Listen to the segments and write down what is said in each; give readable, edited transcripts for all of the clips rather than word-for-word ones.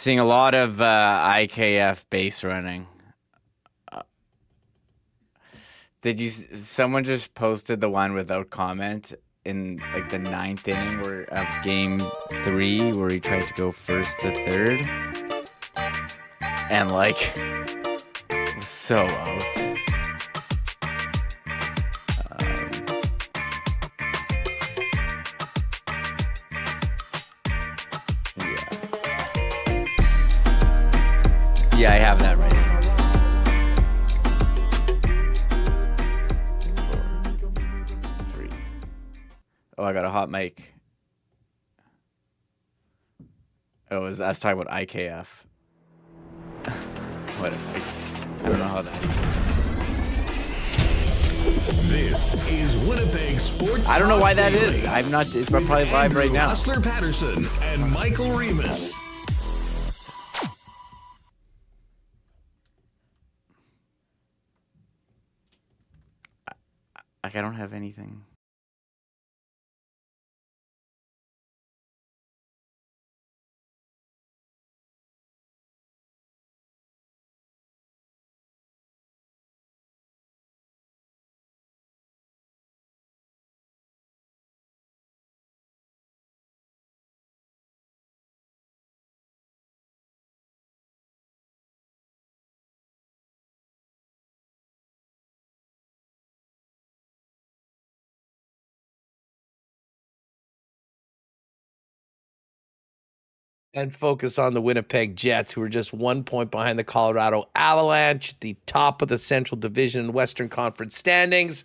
Seeing a lot of IKF base running. Someone just posted the one without comment in like the 9th inning of game 3 where he tried to go first to third and like was so out. Yeah, I have that right. 4, 3. Oh, I got a hot mic. Oh, I was talking about IKF. What? I don't know how that. This is Winnipeg Sports Talk I don't know why that Daily. is. I'm not. It's probably live right now. Hustler Paterson and Michael Remis. Like, I don't have anything. And focus on the Winnipeg Jets, who are just 1 point behind the Colorado Avalanche at the top of the Central Division and Western Conference standings.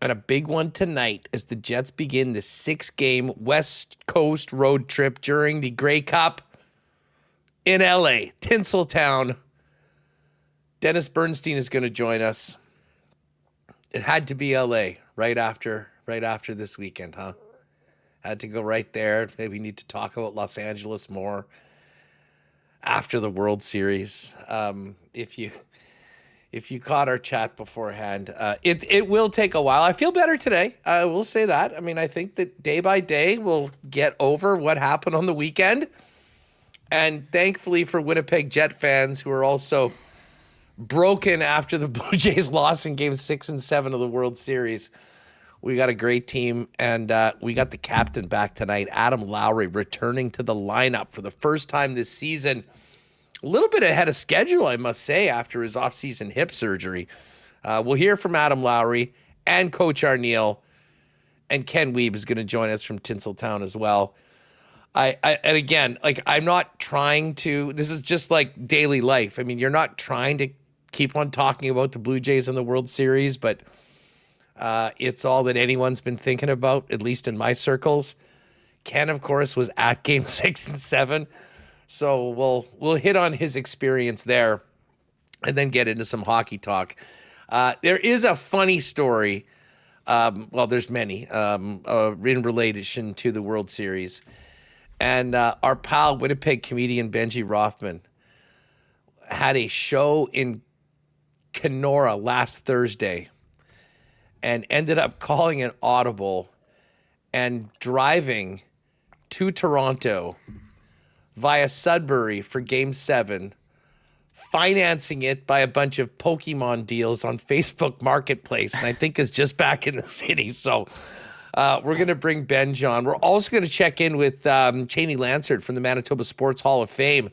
And a big one tonight as the Jets begin the 6-game West Coast road trip during the Grey Cup in LA, Tinseltown. Dennis Bernstein is going to join us. It had to be LA right after this weekend, huh? Had to go right there. Maybe we need to talk about Los Angeles more after the World Series. If you caught our chat beforehand, it will take a while. I feel better today. I will say that. I mean, I think that day by day we'll get over what happened on the weekend. And thankfully for Winnipeg Jet fans who are also broken after the Blue Jays loss in Games 6 and 7 of the World Series, we got a great team, and we got the captain back tonight, Adam Lowry, returning to the lineup for the first time this season. A little bit ahead of schedule, I must say, after his offseason hip surgery. We'll hear from Adam Lowry and Coach Arneal, and Ken Wiebe is going to join us from Tinseltown as well. And again, like, I'm not trying to, this is just like daily life. I mean, you're not trying to keep on talking about the Blue Jays in the World Series, but it's all that anyone's been thinking about, at least in my circles. Ken, of course, was at Game 6 and 7, so we'll hit on his experience there and then get into some hockey talk. There is a funny story. Well, there's many in relation to the World Series. And our pal, Winnipeg comedian Benji Rothman, had a show in Kenora last Thursday and ended up calling an audible and driving to Toronto via Sudbury for Game 7, financing it by a bunch of Pokemon deals on Facebook Marketplace, and I think is just back in the city. So we're going to bring Benj on. We're also going to check in with Cheney Lansard from the Manitoba Sports Hall of Fame,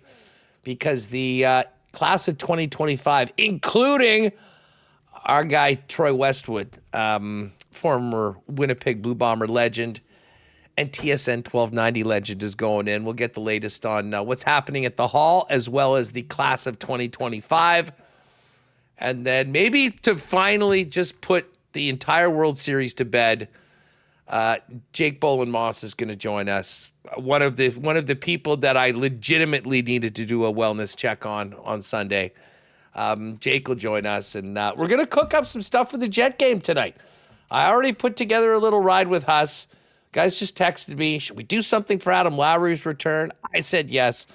because the class of 2025, including our guy, Troy Westwood, former Winnipeg Blue Bomber legend and TSN 1290 legend, is going in. We'll get the latest on what's happening at the Hall, as well as the class of 2025. And then maybe to finally just put the entire World Series to bed, Jake Bolin-Moss is going to join us. One of the people that I legitimately needed to do a wellness check on Sunday. Jake will join us, and we're going to cook up some stuff for the Jet game tonight. I already put together a little ride with Huss. Guys just texted me, should we do something for Adam Lowry's return? I said yes.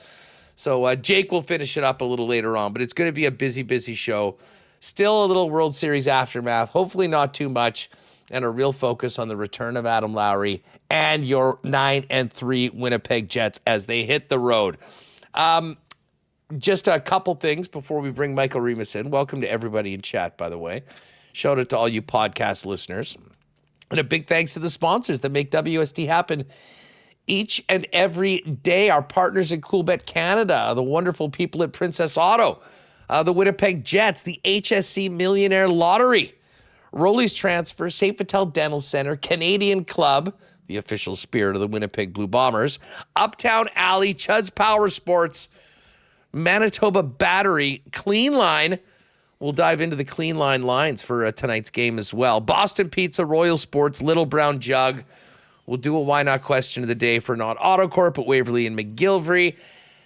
So Jake will finish it up a little later on, but it's going to be a busy, busy show. Still a little World Series aftermath, hopefully not too much, and a real focus on the return of Adam Lowry and your 9-3 Winnipeg Jets as they hit the road. Just a couple things before we bring Michael Remis in. Welcome to everybody in chat, by the way. Shout out to all you podcast listeners. And a big thanks to the sponsors that make WST happen each and every day. Our partners in Coolbet Canada, the wonderful people at Princess Auto, the Winnipeg Jets, the HSC Millionaire Lottery, Rolly's Transfer, Saint Vital Dental Center, Canadian Club, the official spirit of the Winnipeg Blue Bombers, Uptown Alley, Chud's Power Sports, Manitoba Battery, Clean Line. We'll dive into the Clean Line lines for tonight's game as well. Boston Pizza, Royal Sports, Little Brown Jug. We'll do a Why Not question of the day for Not AutoCorp at Waverly and McGillivray.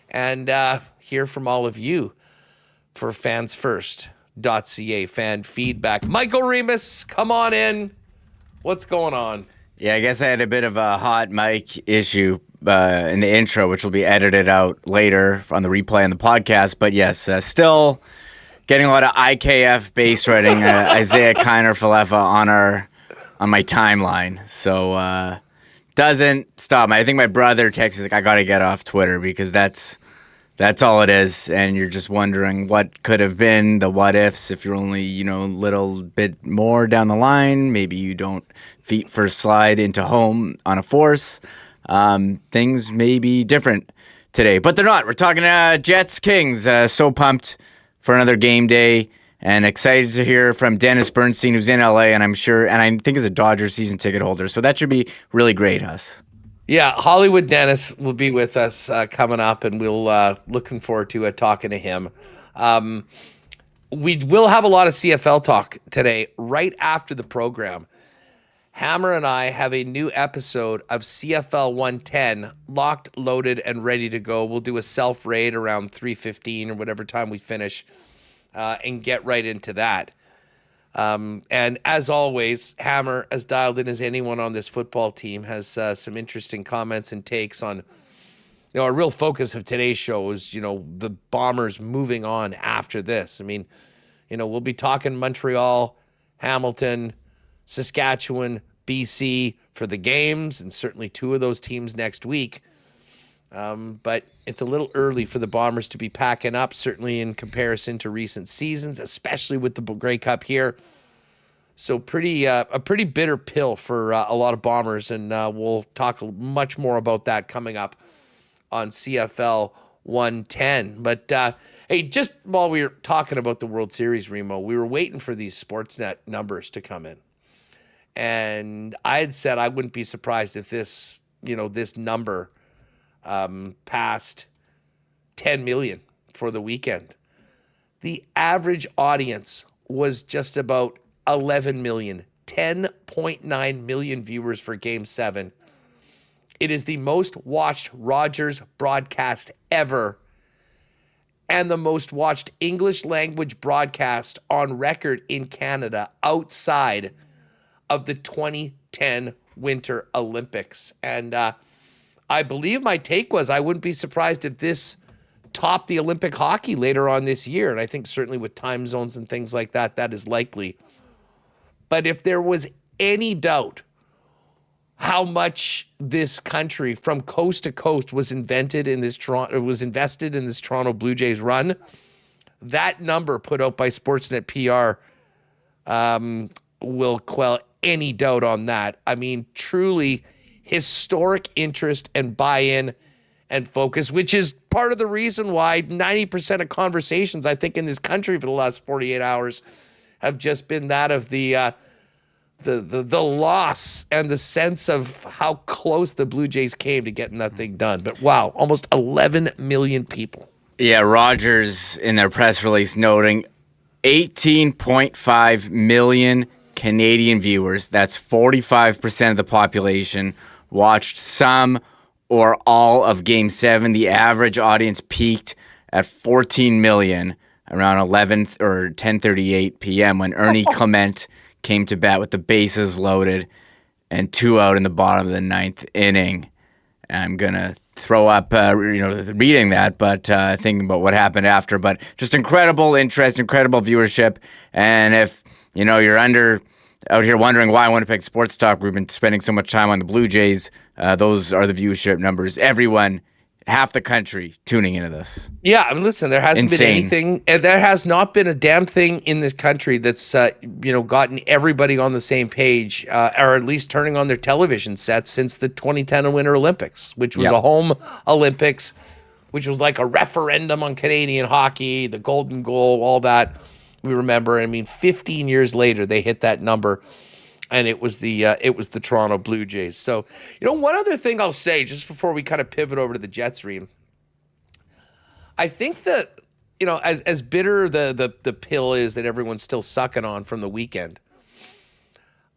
And hear from all of you for fansfirst.ca fan feedback. Michael Remis, come on in. What's going on? Yeah, I guess I had a bit of a hot mic issue in the intro, which will be edited out later on the replay on the podcast. But yes, still getting a lot of IKF base writing, Isaiah Kiner-Falefa on my timeline. So doesn't stop me. I think my brother texted like, I got to get off Twitter because that's all it is. And you're just wondering what could have been, the what ifs, if you're only, a little bit more down the line. Maybe you don't feet first slide into home on a force. Things may be different today, but they're not. We're talking Jets Kings. So pumped for another game day and excited to hear from Dennis Bernstein, who's in LA, and I think is a Dodgers season ticket holder. So that should be really great, Huss. Yeah, Hollywood Dennis will be with us coming up, and we'll looking forward to talking to him. We will have a lot of CFL talk today, right after the program. Hammer and I have a new episode of CFL 110 locked, loaded, and ready to go. We'll do a self-raid around 3:15 or whatever time we finish and get right into that. And as always, Hammer, as dialed in as anyone on this football team, has some interesting comments and takes on, our real focus of today's show is, the Bombers moving on after this. I mean, we'll be talking Montreal, Hamilton, Saskatchewan, BC for the games, and certainly two of those teams next week. But it's a little early for the Bombers to be packing up, certainly in comparison to recent seasons, especially with the Grey Cup here. So a pretty bitter pill for a lot of Bombers, and we'll talk much more about that coming up on CFL 110. But hey, just while we were talking about the World Series, Remo, we were waiting for these Sportsnet numbers to come in. And I had said I wouldn't be surprised if this number passed 10 million for the weekend. The average audience was just about 11 million, 10.9 million viewers for Game 7. It is the most watched Rogers broadcast ever and the most watched English language broadcast on record in Canada outside of the 2010 Winter Olympics. And I believe my take was I wouldn't be surprised if this topped the Olympic hockey later on this year. And I think certainly with time zones and things like that, that is likely. But if there was any doubt how much this country from coast to coast was invested in this Toronto Blue Jays run, that number put out by Sportsnet PR will quell any doubt on that. I mean, truly historic interest and buy-in and focus, which is part of the reason why 90% of conversations, I think, in this country for the last 48 hours have just been that of the loss and the sense of how close the Blue Jays came to getting that thing done. But wow, almost 11 million people. Yeah, Rogers in their press release noting 18.5 million Canadian viewers, that's 45% of the population, watched some or all of Game 7. The average audience peaked at 14 million around 11 or 10:38 p.m. when Ernie Clement came to bat with the bases loaded and 2 out in the bottom of the 9th inning. I'm going to throw up, reading that, but thinking about what happened after. But just incredible interest, incredible viewership. And if, you're out here wondering why Winnipeg Sports Talk, we've been spending so much time on the Blue Jays, those are the viewership numbers. Everyone half the country tuning into this. Yeah, I mean, listen, there hasn't been anything, and there has not been a damn thing in this country that's, gotten everybody on the same page, or at least turning on their television sets since the 2010 Winter Olympics, which was a home Olympics, which was like a referendum on Canadian hockey, the golden goal, all that. We remember, 15 years later, they hit that number, and it was the Toronto Blue Jays. So, one other thing I'll say just before we kind of pivot over to the Jets, Reem, I think that, as bitter the pill is that everyone's still sucking on from the weekend,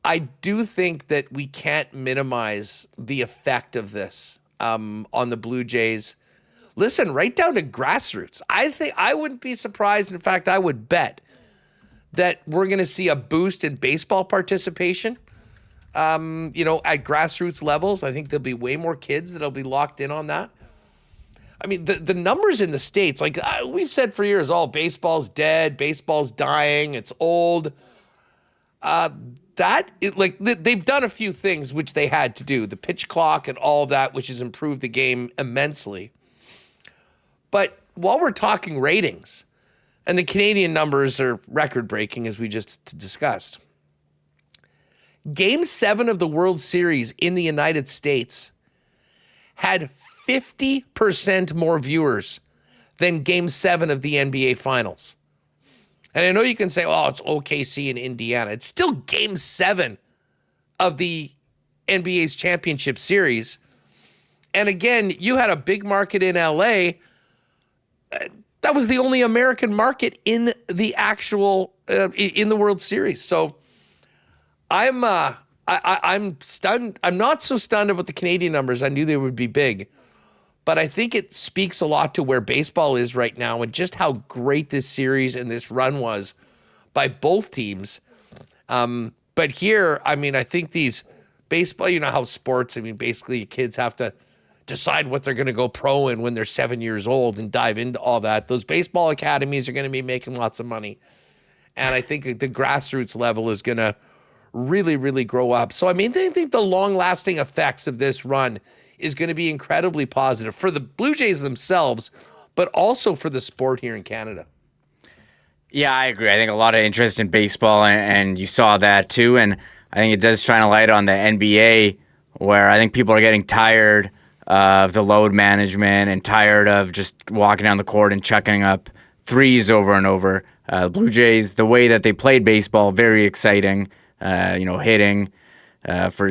I do think that we can't minimize the effect of this on the Blue Jays. Listen, right down to grassroots. I think I wouldn't be surprised. In fact, I would bet that we're going to see a boost in baseball participation, at grassroots levels. I think there'll be way more kids that'll be locked in on that. The numbers in the States, like we've said for years, baseball's dead, baseball's dying, it's old. They've done a few things which they had to do, the pitch clock and all of that, which has improved the game immensely. But while we're talking ratings, and the Canadian numbers are record-breaking, as we just discussed. Game 7 of the World Series in the United States had 50% more viewers than Game 7 of the NBA Finals. And I know you can say, it's OKC and Indiana. It's still Game 7 of the NBA's championship series. And again, you had a big market in LA. That was the only American market in the actual in the World Series. So I'm stunned. I'm not so stunned about the Canadian numbers. I knew they would be big, but I think it speaks a lot to where baseball is right now and just how great this series and this run was by both teams. But here, I think these baseball, how sports, basically kids have to decide what they're going to go pro in when they're 7 years old and dive into all that. Those baseball academies are going to be making lots of money. And I think the grassroots level is going to really, really grow up. So, I think the long-lasting effects of this run is going to be incredibly positive for the Blue Jays themselves, but also for the sport here in Canada. Yeah, I agree. I think a lot of interest in baseball, and you saw that too. And I think it does shine a light on the NBA, where I think people are getting tired of the load management and tired of just walking down the court and chucking up threes over and over. Blue Jays, the way that they played baseball, very exciting. Hitting for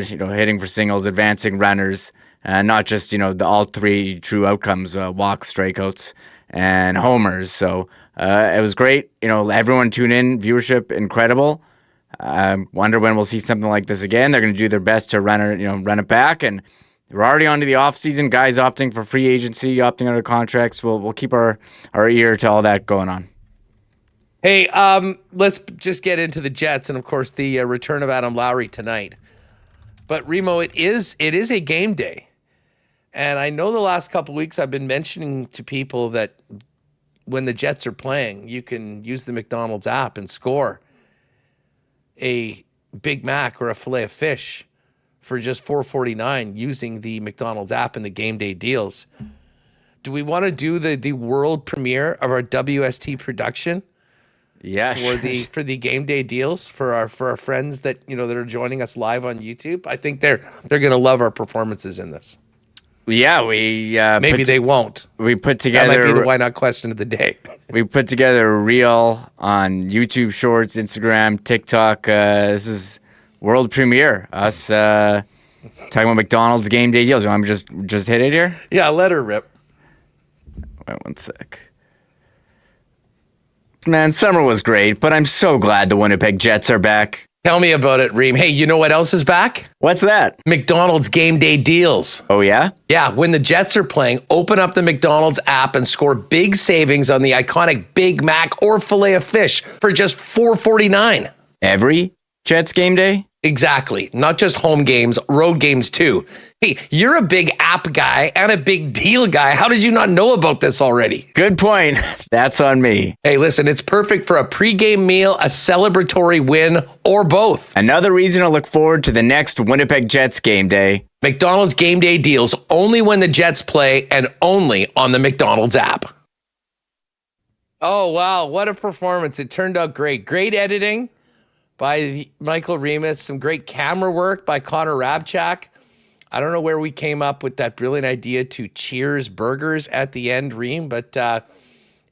singles, advancing runners, not just the all three true outcomes: walks, strikeouts, and homers. So it was great. Everyone tuned in, viewership incredible. Wonder when we'll see something like this again. They're going to do their best to run it back, and we're already on to the offseason. Guys opting for free agency, opting out of contracts. We'll keep our ear to all that going on. Hey, let's just get into the Jets and, of course, the return of Adam Lowry tonight. But, Remo, it is a game day. And I know the last couple of weeks I've been mentioning to people that when the Jets are playing, you can use the McDonald's app and score a Big Mac or a filet of fish for just $4.49 using the McDonald's app and the game day deals. Do we want to do the world premiere of our WST production? Yeah, for the game day deals for our friends that that are joining us live on YouTube. I think they're going to love our performances in this. Yeah, we maybe they won't. We put together that might be the why not question of the day. We put together a reel on YouTube Shorts, Instagram, TikTok. This is world premiere. Us talking about McDonald's game day deals. You want me to just hit it here? Yeah, let her rip. Wait one sec. Man, summer was great, but I'm so glad the Winnipeg Jets are back. Tell me about it, Reem. Hey, you know what else is back? What's that? McDonald's game day deals. Oh, yeah? Yeah, when the Jets are playing, open up the McDonald's app and score big savings on the iconic Big Mac or filet of fish for just $4.49. Every Jets game day? Exactly. Not just home games, road games too. Hey, you're a big app guy and a big deal guy. How did you not know about this already? Good point. That's on me. Hey, listen, it's perfect for a pregame meal, a celebratory win, or both. Another reason to look forward to the next Winnipeg Jets game day. McDonald's game day deals only when the Jets play and only on the McDonald's app. Oh, wow. What a performance. It turned out great. Great editing by Michael Remis. Some great camera work by Connor Rabchak. I don't know where we came up with that brilliant idea to cheers burgers at the end, Reem, but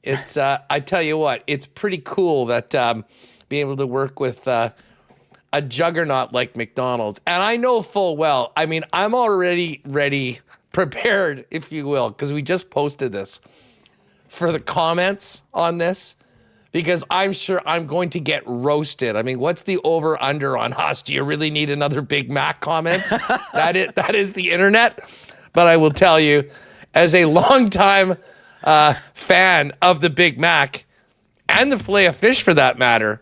it's, I tell you what, it's pretty cool that being able to work with a juggernaut like McDonald's. And I know full well, I mean, I'm already ready, prepared, if you will, because we just posted this for the comments on this, because I'm sure I'm going to get roasted. I mean, what's the over under on Haas? Do you really need another Big Mac comments? that is the internet. But I will tell you, as a longtime fan of the Big Mac and the filet of fish for that matter,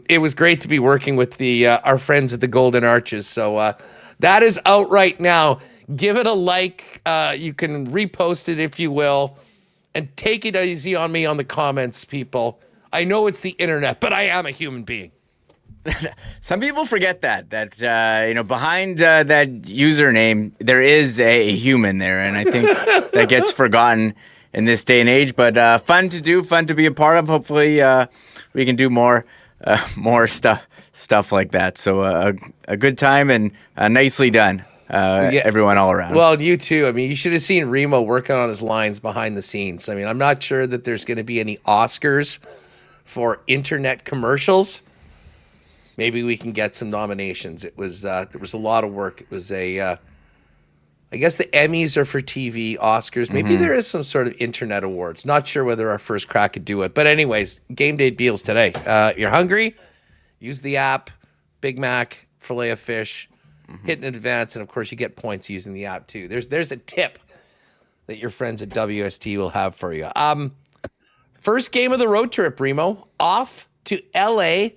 it was great to be working with our friends at the Golden Arches. So that is out right now. Give it a like. You can repost it if you will. And take it easy on me on the comments, people. I know it's the internet, but I am a human being. Some people forget that behind that username, there is a human there. And I think that gets forgotten in this day and age. But fun to do, fun to be a part of. Hopefully we can do more stuff like that. So a good time and nicely done. Everyone all around. Well, you too. I mean, you should have seen Remo working on his lines behind the scenes. I mean, I'm not sure that there's going to be any Oscars for internet commercials. Maybe we can get some nominations. It was there was a lot of work. It was I guess the Emmys are for TV, Oscars. Maybe there is some sort of internet awards. Not sure whether our first crack could do it. But anyways, game day deals today. You're hungry? Use the app. Big Mac, filet of fish. Hit in advance, and of course you get points using the app too. There's a tip that your friends at WST will have for you. First game of the road trip, Remo, off to LA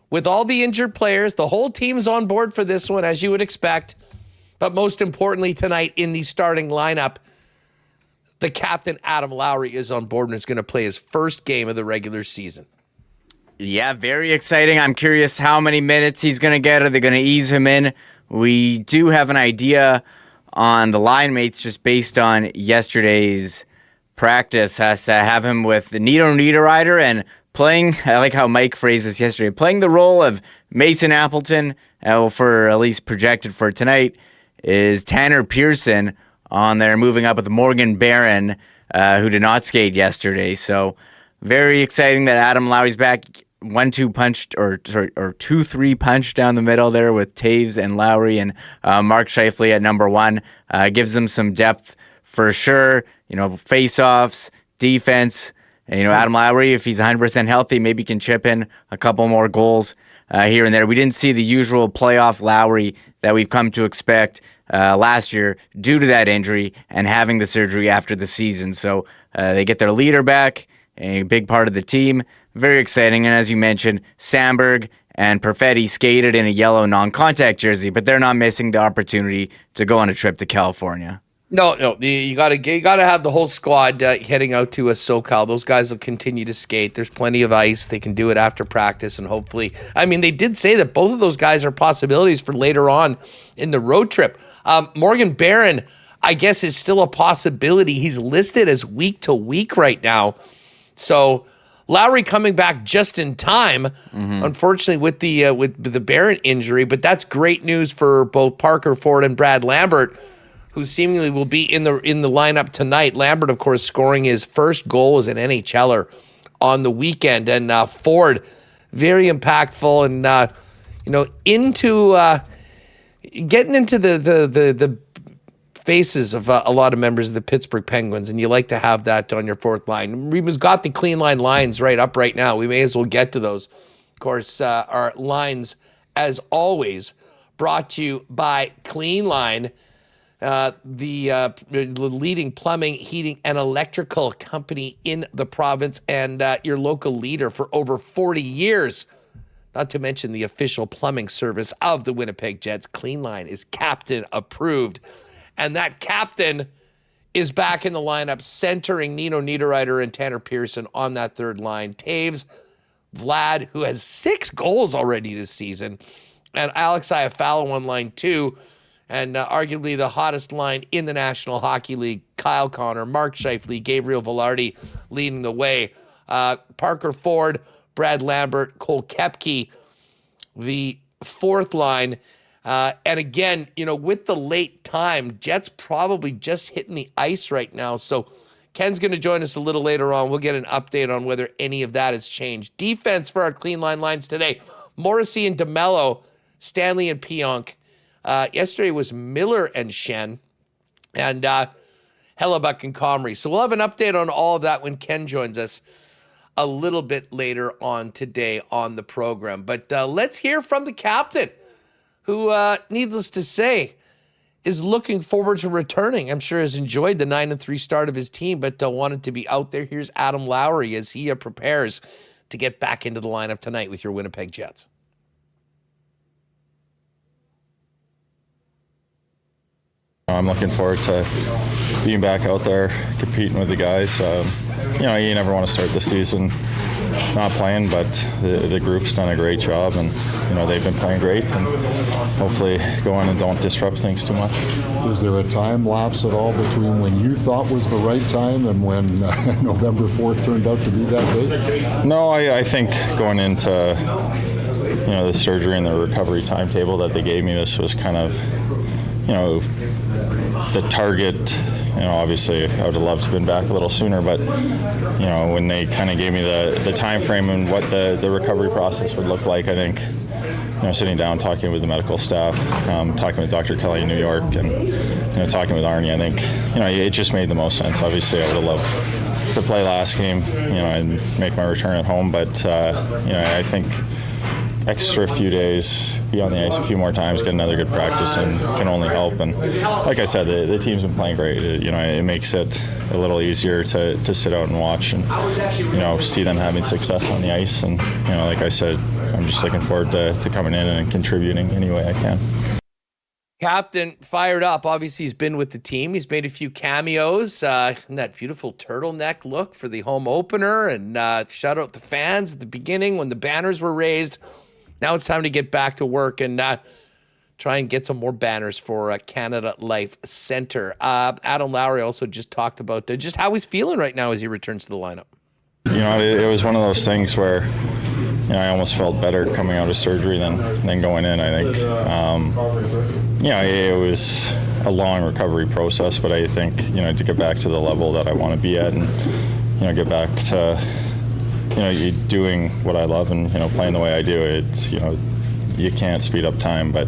with all the injured players. The whole team's on board for this one, as you would expect. But most importantly tonight in the starting lineup, the captain Adam Lowry is on board and is going to play his first game of the regular season. Yeah, very exciting. I'm curious how many minutes he's going to get. Are they going to ease him in? We do have an idea on the line mates just based on yesterday's practice. Has to have him with the Nito Niederreiter and playing, I like how Mike phrased this yesterday, playing the role of Mason Appleton, for at least projected for tonight, is Tanner Pearson on there, moving up with Morgan Barron, who did not skate yesterday. So very exciting that Adam Lowry's back. 1-2 punched or 2-3 punch down the middle there with Taves and Lowry and Mark Scheifele at number one. Gives them some depth for sure. Face-offs, defense. And, Adam Lowry, if he's 100% healthy, maybe can chip in a couple more goals here and there. We didn't see the usual playoff Lowry that we've come to expect last year due to that injury and having the surgery after the season. So they get their leader back, a big part of the team. Very exciting. And as you mentioned, Sandberg and Perfetti skated in a yellow non-contact jersey, but they're not missing the opportunity to go on a trip to California. No, you gotta have the whole squad heading out to SoCal. Those guys will continue to skate. There's plenty of ice. They can do it after practice, and hopefully, I mean, they did say that both of those guys are possibilities for later on in the road trip. Morgan Barron, I guess, is still a possibility. He's listed as week to week right now, so. Lowry coming back just in time, unfortunately, with the Barron injury, but that's great news for both Parker Ford and Brad Lambert, who seemingly will be in the lineup tonight. Lambert, of course, scoring his first goal as an NHLer on the weekend, and Ford, very impactful, and into getting into the faces of a lot of members of the Pittsburgh Penguins, and you like to have that on your fourth line. We've got the clean line lines right up right now. We may as well get to those. Of course, our lines, as always, brought to you by Clean Line, the leading plumbing, heating, and electrical company in the province, and your local leader for over 40 years. Not to mention the official plumbing service of the Winnipeg Jets. Clean Line is captain approved. And that captain is back in the lineup, centering Nino Niederreiter and Tanner Pearson on that third line. Taves, Vlad, who has 6 goals already this season, and Alex Iafallo on line 2. and arguably the hottest line in the National Hockey League. Kyle Connor, Mark Scheifele, Gabriel Velarde leading the way. Parker Ford, Brad Lambert, Cole Koepke, the fourth line. And again, with the late time, Jets probably just hitting the ice right now. So Ken's going to join us a little later on. We'll get an update on whether any of that has changed. Defense for our clean line lines today. Morrissey and DeMello, Stanley and Pionk. Yesterday was Miller and Shen, and Hellebuck and Comrie. So we'll have an update on all of that when Ken joins us a little bit later on today on the program. But let's hear from the captain, who, needless to say, is looking forward to returning. I'm sure has enjoyed the 9-3 start of his team, but wanted to be out there. Here's Adam Lowry as he prepares to get back into the lineup tonight with your Winnipeg Jets. I'm looking forward to being back out there, competing with the guys. You never want to start the season not playing, but the group's done a great job, and they've been playing great, and hopefully go in and don't disrupt things too much. Is there a time lapse at all between when you thought was the right time and when November 4th turned out to be that date? No, I think going into the surgery and the recovery timetable that they gave me, this was kind of the target. Obviously I would have loved to have been back a little sooner, but when they kind of gave me the time frame and what the recovery process would look like, I think sitting down, talking with the medical staff, talking with Dr. Kelly in New York, and talking with Arnie, I think it just made the most sense. Obviously I would have loved to play last game and make my return at home, but I think extra few days, be on the ice a few more times, get another good practice, and can only help. And like I said, the team's been playing great. It makes it a little easier to sit out and watch and see them having success on the ice. And like I said, I'm just looking forward to coming in and contributing any way I can. Captain fired up. Obviously, he's been with the team. He's made a few cameos in that beautiful turtleneck look for the home opener, and shout out the fans at the beginning when the banners were raised. Now it's time to get back to work and try and get some more banners for Canada Life Center. Adam Lowry also just talked about just how he's feeling right now as he returns to the lineup. It was one of those things where I almost felt better coming out of surgery than going in, I think. It was a long recovery process, but I think, to get back to the level that I want to be at and, get back to doing what I love and playing the way I do, it's you can't speed up time, but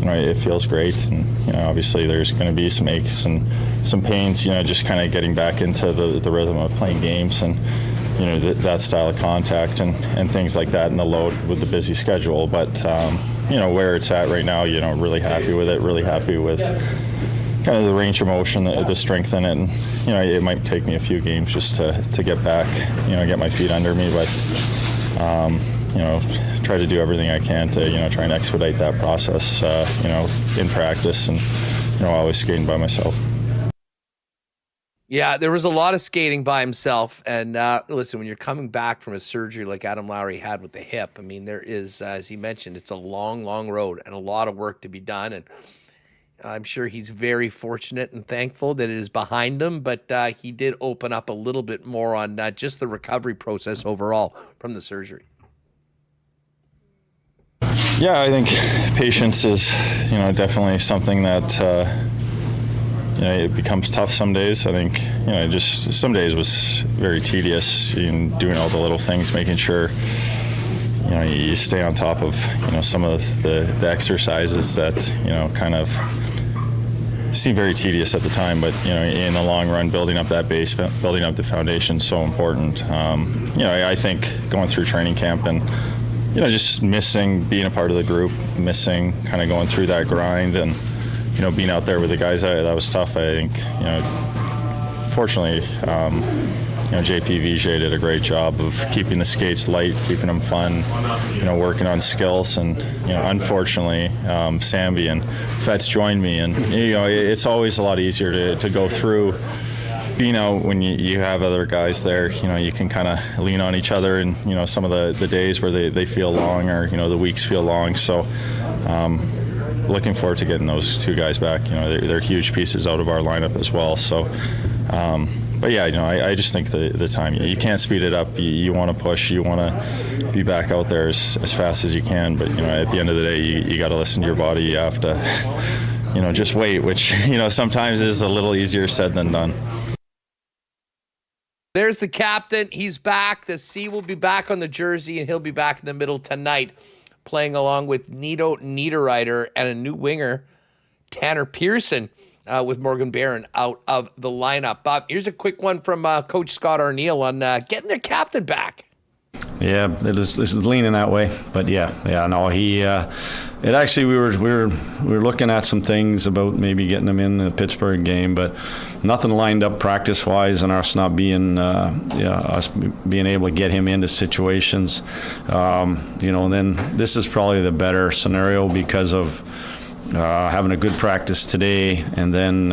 it feels great, and obviously there's going to be some aches and some pains, just kind of getting back into the rhythm of playing games and that style of contact and things like that, and the load with the busy schedule. But where it's at right now, really happy with it, really happy with kind of the range of motion, the strength in it, and it might take me a few games just to get back, get my feet under me, but try to do everything I can to try and expedite that process, in practice, and always skating by myself. Yeah, there was a lot of skating by himself, and listen, when you're coming back from a surgery like Adam Lowry had with the hip, I mean, there is, as he mentioned, it's a long road and a lot of work to be done, and I'm sure he's very fortunate and thankful that it is behind him, but he did open up a little bit more on just the recovery process overall from the surgery. Yeah, I think patience is, definitely something that, it becomes tough some days. I think, just some days was very tedious in doing all the little things, making sure, you stay on top of, some of the exercises that, kind of seem very tedious at the time, but in the long run, building up that base, building up the foundation is so important. I think going through training camp and just missing being a part of the group, missing kind of going through that grind, and being out there with the guys, that was tough. I think fortunately JP Vigier did a great job of keeping the skates light, keeping them fun, working on skills, and unfortunately Samby and Fetz joined me, and it's always a lot easier to go through being out when you have other guys there. You can kind of lean on each other, and some of the days where they feel long, or the weeks feel long. So looking forward to getting those two guys back. You know, they're huge pieces out of our lineup as well. So, but yeah, you know, I just think the time, you can't speed it up. You want to push. You want to be back out there as fast as you can. But, you know, at the end of the day, you got to listen to your body. You have to, you know, just wait, which, you know, sometimes is a little easier said than done. There's the captain. He's back. The C will be back on the jersey, and he'll be back in the middle tonight, playing along with Nito Niederreiter and a new winger, Tanner Pearson, with Morgan Barron out of the lineup. Here's a quick one from Coach Scott Arniel on getting their captain back. Yeah, this is leaning that way, but no, he. It actually we were looking at some things about maybe getting him in the Pittsburgh game, but nothing lined up practice wise, and us not being us being able to get him into situations. You know, and then this is probably the better scenario because of having a good practice today, and then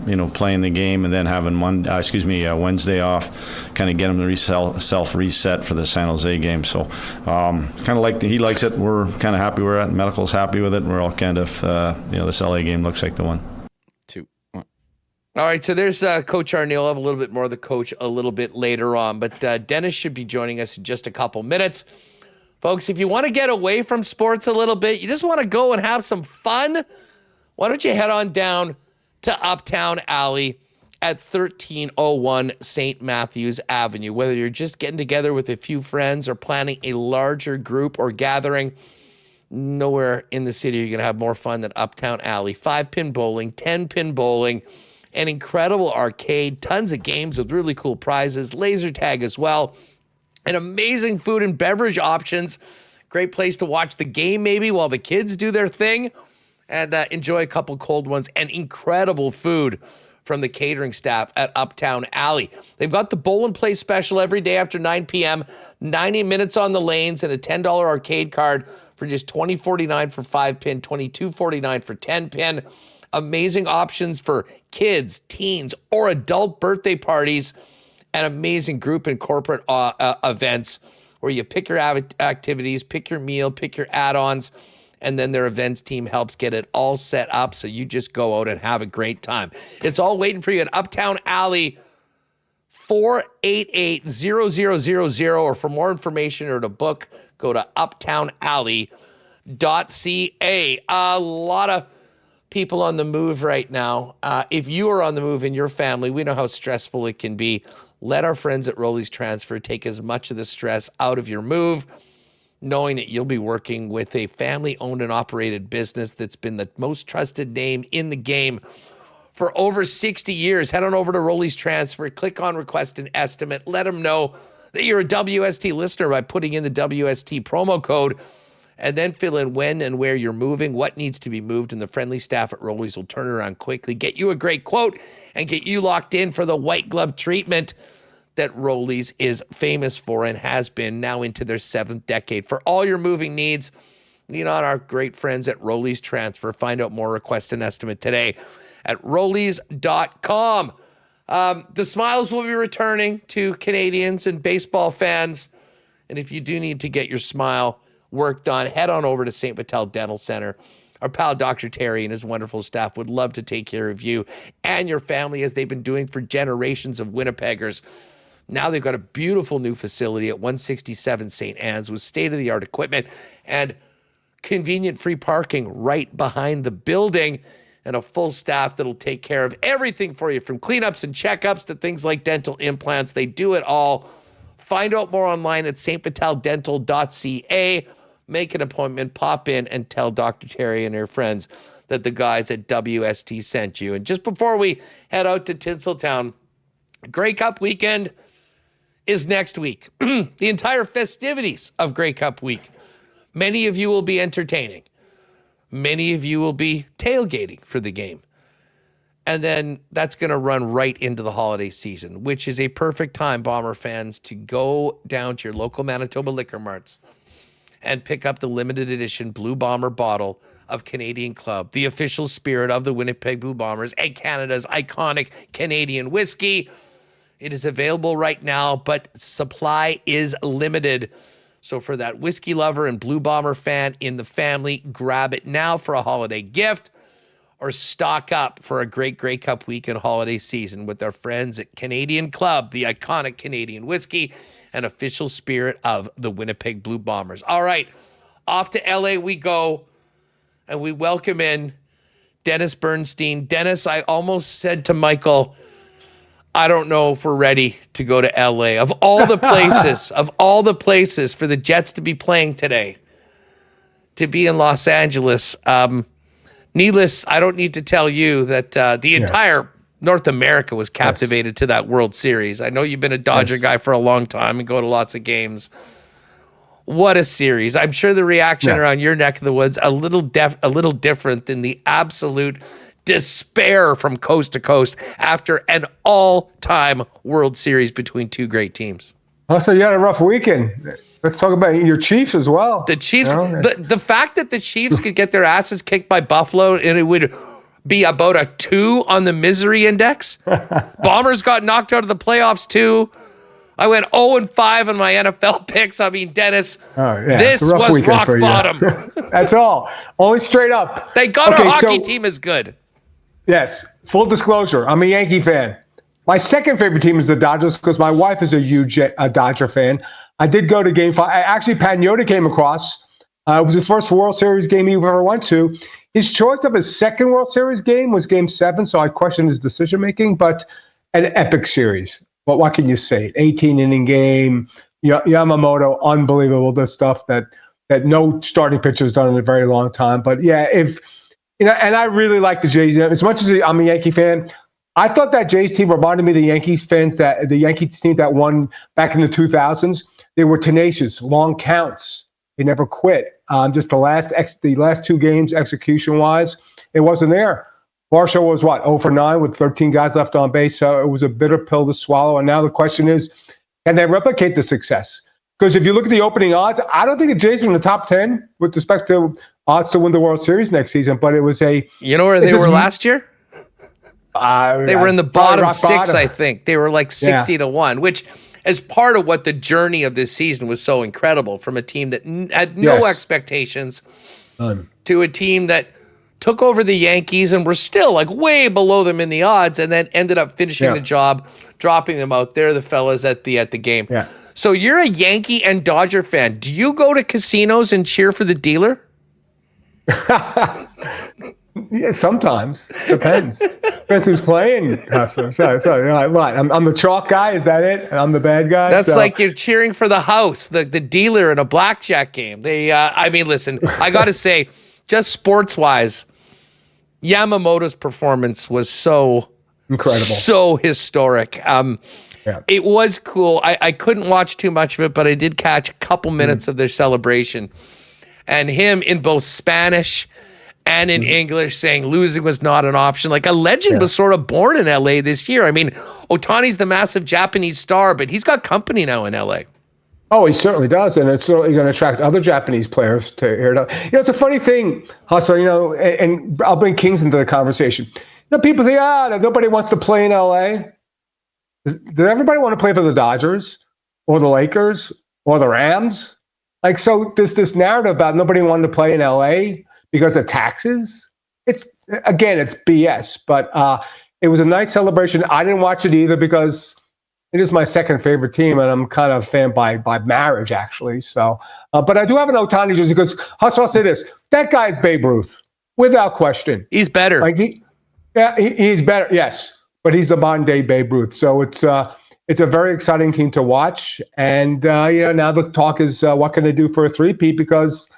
you know, playing the game, and then having Wednesday off, kind of get him to self reset for the San Jose game. So kind of like he likes it. We're kind of happy we're at. Medical's happy with it. We're all kind of you know, this LA game looks like the one. 2-1. All right, so there's Coach Arniel. I'll have a little bit more of the coach a little bit later on, but Dennis should be joining us in just a couple minutes. Folks, if you want to get away from sports a little bit, you just want to go and have some fun, why don't you head on down to Uptown Alley at 1301 St. Matthews Avenue. Whether you're just getting together with a few friends or planning a larger group or gathering, nowhere in the city you're going to have more fun than Uptown Alley. 5-pin bowling, 10-pin bowling, an incredible arcade, tons of games with really cool prizes, laser tag as well, and amazing food and beverage options. Great place to watch the game maybe while the kids do their thing, and enjoy a couple cold ones, and incredible food from the catering staff at Uptown Alley. They've got the Bowl and Play special every day after 9 p.m., 90 minutes on the lanes, and a $10 arcade card for just $20.49 for 5-pin, $22.49 for 10-pin. Amazing options for kids, teens, or adult birthday parties, and amazing group and corporate events where you pick your activities, pick your meal, pick your add-ons, and then their events team helps get it all set up so you just go out and have a great time. It's all waiting for you at Uptown Alley, 488-0000, or for more information or to book, go to uptownalley.ca. A lot of people on the move right now. If you are on the move in your family, we know how stressful it can be. Let our friends at Rolly's Transfer take as much of the stress out of your move, knowing that you'll be working with a family-owned and operated business that's been the most trusted name in the game for over 60 years. Head on over to Rolly's Transfer, click on Request an Estimate, let them know that you're a WST listener by putting in the WST promo code, and then fill in when and where you're moving, what needs to be moved, and the friendly staff at Rolly's will turn it around quickly, get you a great quote, and get you locked in for the white glove treatment that Rolly's is famous for and has been now into their 7th decade. For all your moving needs, lean on our great friends at Rolly's Transfer. Find out more, request an estimate today at Rollies.com. The smiles will be returning to Canadians and baseball fans. And if you do need to get your smile worked on, head on over to St. Vital Dental Center. Our pal Dr. Terry and his wonderful staff would love to take care of you and your family, as they've been doing for generations of Winnipeggers. Now they've got a beautiful new facility at 167 St. Anne's with state-of-the-art equipment and convenient free parking right behind the building, and a full staff that'll take care of everything for you, from cleanups and checkups to things like dental implants. They do it all. Find out more online at stvitaldental.ca. Make an appointment, pop in, and tell Dr. Terry and her friends that the guys at WST sent you. And just before we head out to Tinseltown, Grey Cup weekend is next week. The entire festivities of Grey Cup week. Many of you will be entertaining. Many of you will be tailgating for the game. And then that's going to run right into the holiday season, which is a perfect time, Bomber fans, to go down to your local Manitoba liquor marts and pick up the limited edition Blue Bomber bottle of Canadian Club, the official spirit of the Winnipeg Blue Bombers and Canada's iconic Canadian whiskey. It is available right now, but supply is limited. So for that whiskey lover and Blue Bomber fan in the family, grab it now for a holiday gift or stock up for a great Grey Cup week and holiday season with our friends at Canadian Club, the iconic Canadian whiskey and official spirit of the Winnipeg Blue Bombers. All right, off to LA we go, and we welcome in Dennis Bernstein. Dennis, I almost said to Michael, I don't know if we're ready to go to LA. Of all the places, for the Jets to be playing today, to be in Los Angeles, needless, I don't need to tell you that the entire North America was captivated to that World Series. I know you've been a Dodger guy for a long time and go to lots of games. What a series. I'm sure the reaction around your neck of the woods a little different than the absolute despair from coast to coast after an all-time World Series between two great teams. Also, you had a rough weekend. Let's talk about your Chiefs as well. The Chiefs, the fact that the Chiefs could get their asses kicked by Buffalo and it would be about a 2 on the misery index. Bombers got knocked out of the playoffs too. I went 0-5 on my NFL picks. I mean, Dennis, this was rock bottom. That's all. Only straight up. Thank God our hockey team is good. Yes. Full disclosure, I'm a Yankee fan. My second favorite team is the Dodgers because my wife is a huge Dodger fan. I did go to Game 5. Actually, Pat Yoda came across. It was his first World Series game he ever went to. His choice of his second World Series game was Game 7, so I questioned his decision-making, but an epic series. But what can you say? 18-inning game, Yamamoto, unbelievable, the stuff that no starting pitcher has done in a very long time. But, yeah, and I really like the Jays. As much as I'm a Yankee fan, I thought that Jays team reminded me of the Yankees fans, the Yankees team that won back in the 2000s. They were tenacious, long counts. They never quit. Just the last 2 games, execution-wise, it wasn't there. Varsho was 0-for-9 with 13 guys left on base, so it was a bitter pill to swallow. And now the question is, can they replicate the success? Because if you look at the opening odds, I don't think the Jays are in the top 10 with respect to odds to win the World Series next season. But it was where they were last year? They were in the bottom 6, I think. They were like 60-1, which is part of what the journey of this season was so incredible, from a team that had no expectations to a team that took over the Yankees and were still like way below them in the odds, and then ended up finishing the job, dropping them out. They're the fellas at the game. Yeah. So you're a Yankee and Dodger fan. Do you go to casinos and cheer for the dealer? Yeah, sometimes. Depends. Depends who's playing. So what? I'm the chalk guy. Is that it? I'm the bad guy. That's like you're cheering for the house, the dealer in a blackjack game. I mean, listen, I got to say, just sports-wise, Yamamoto's performance was so incredible, so historic. It was cool. I couldn't watch too much of it, but I did catch a couple minutes of their celebration. And him in both Spanish and in English saying losing was not an option. Like a legend was sort of born in LA this year. I mean, Ohtani's the massive Japanese star, but he's got company now in LA. Oh, he certainly does, and it's certainly going to attract other Japanese players to hear it out. It's a funny thing, Hustler, and I'll bring Kings into the conversation. People say, nobody wants to play in LA. Does everybody want to play for the Dodgers or the Lakers or the Rams? Like, so this narrative about nobody wanting to play in LA because of taxes, it's BS, but it was a nice celebration. I didn't watch it either because it is my second favorite team, and I'm kind of a fan by marriage, actually. So, but I do have an Ohtani jersey because, Hustler, I'll say this. That guy's Babe Ruth, without question. He's better. Like he's better, yes. But he's the modern-day Babe Ruth. So it's a very exciting team to watch. And, now the talk is what can they do for a three-peat because,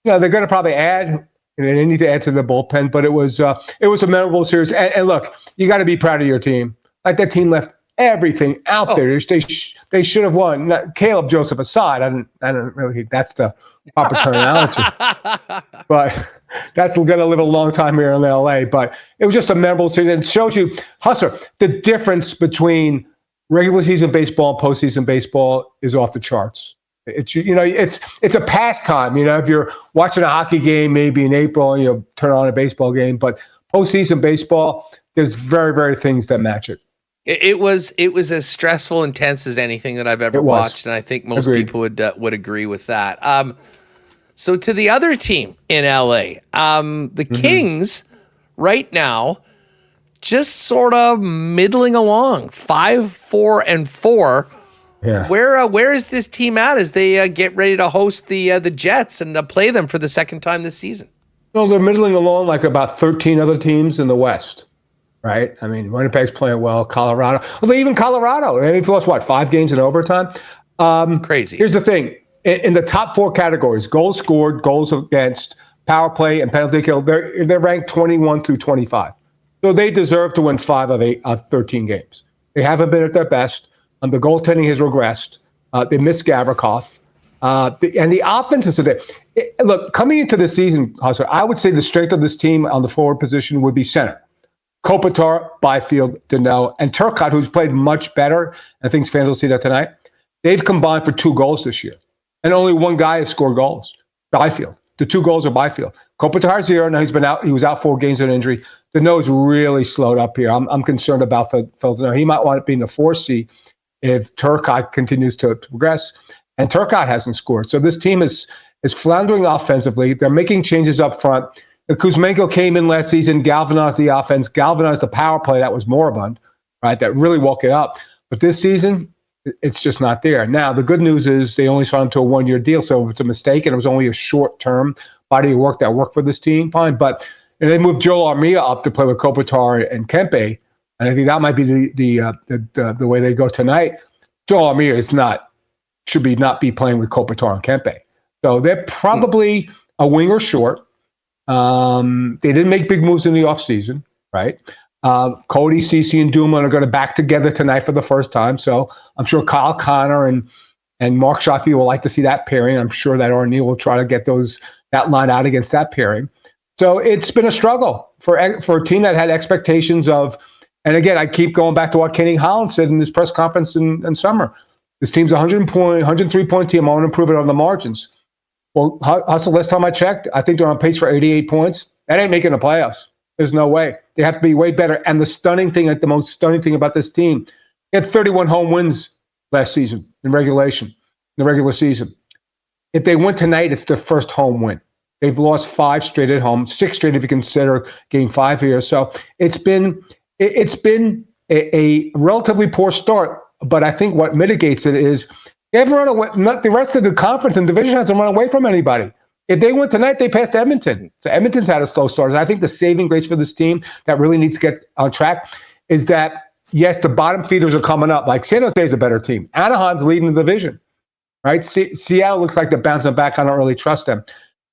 they're going to probably add. They need to add to the bullpen. But it was a memorable series. And look, you got to be proud of your team. Like, that team left everything out there. They should have won. Caleb Joseph aside, I don't really think that's the proper terminology. But that's going to live a long time here in LA. But it was just a memorable season. It shows you, Hustler, the difference between regular season baseball and postseason baseball is off the charts. It's it's a pastime. If you're watching a hockey game, maybe in April, turn on a baseball game. But postseason baseball, there's very, very things that match it. It was as stressful, intense as anything that I've ever watched, and I think most people would agree with that. So to the other team in LA, the Kings right now just sort of middling along, 5-4-4. Yeah. Where is this team at as they get ready to host the Jets and play them for the second time this season? Well, they're middling along like about 13 other teams in the West, right? I mean, Winnipeg's playing well. Colorado, although even Colorado, they've lost, 5 games in overtime? Crazy. Here's the thing. In the top 4 categories, goals scored, goals against, power play, and penalty kill, they're ranked 21 through 25. So they deserve to win 5 of 13 games. They haven't been at their best. The goaltending has regressed. They missed Gavrikov. And the offense is there. Look, coming into the season, Hustler, I would say the strength of this team on the forward position would be center. Kopitar, Byfield, Danault, and Turcotte, who's played much better. I think fans will see that tonight. They've combined for 2 goals this year. And only one guy has scored goals, Byfield. The 2 goals are Byfield. Kopitar's here. Now he's been out. He was out 4 games with an injury. Danault's really slowed up here. I'm concerned about Phil Danault. He might want to be in the 4C if Turcotte continues to progress. And Turcotte hasn't scored. So this team is floundering offensively. They're making changes up front. Kuzmenko came in last season, galvanized the offense, galvanized the power play that was moribund, right? That really woke it up. But this season, it's just not there. Now, the good news is they only signed him to a 1-year deal. So if it's a mistake and it was only a short-term body of work that worked for this team, fine. But they moved Joel Armia up to play with Kopitar and Kempe. And I think that might be the way they go tonight. Joel Armia should not be playing with Kopitar and Kempe. So they're probably a winger short. They didn't make big moves in the offseason, right? Cody, Ceci, and Dumoulin are going to back together tonight for the first time. So I'm sure Kyle Connor and Mark Shotfield will like to see that pairing. I'm sure that O'Neill will try to get that line out against that pairing. So it's been a struggle for a team that had expectations of, and again, I keep going back to what Kenny Holland said in his press conference in summer. This team's a 103-point team. I want to improve it on the margins. Well, Hustle, last time I checked, I think they're on pace for 88 points. That ain't making the playoffs. There's no way. They have to be way better. And the most stunning thing about this team, they had 31 home wins last season in the regular season. If they win tonight, it's their first home win. They've lost 5 straight at home, 6 straight if you consider game 5 here. So it's been a relatively poor start. But I think what mitigates it is they haven't run away. The rest of the conference and division hasn't run away from anybody. If they win tonight, they passed Edmonton. So Edmonton's had a slow start. And I think the saving grace for this team that really needs to get on track is that, yes, the bottom feeders are coming up. Like San Jose is a better team. Anaheim's leading the division, right? Seattle looks like they're bouncing back. I don't really trust them.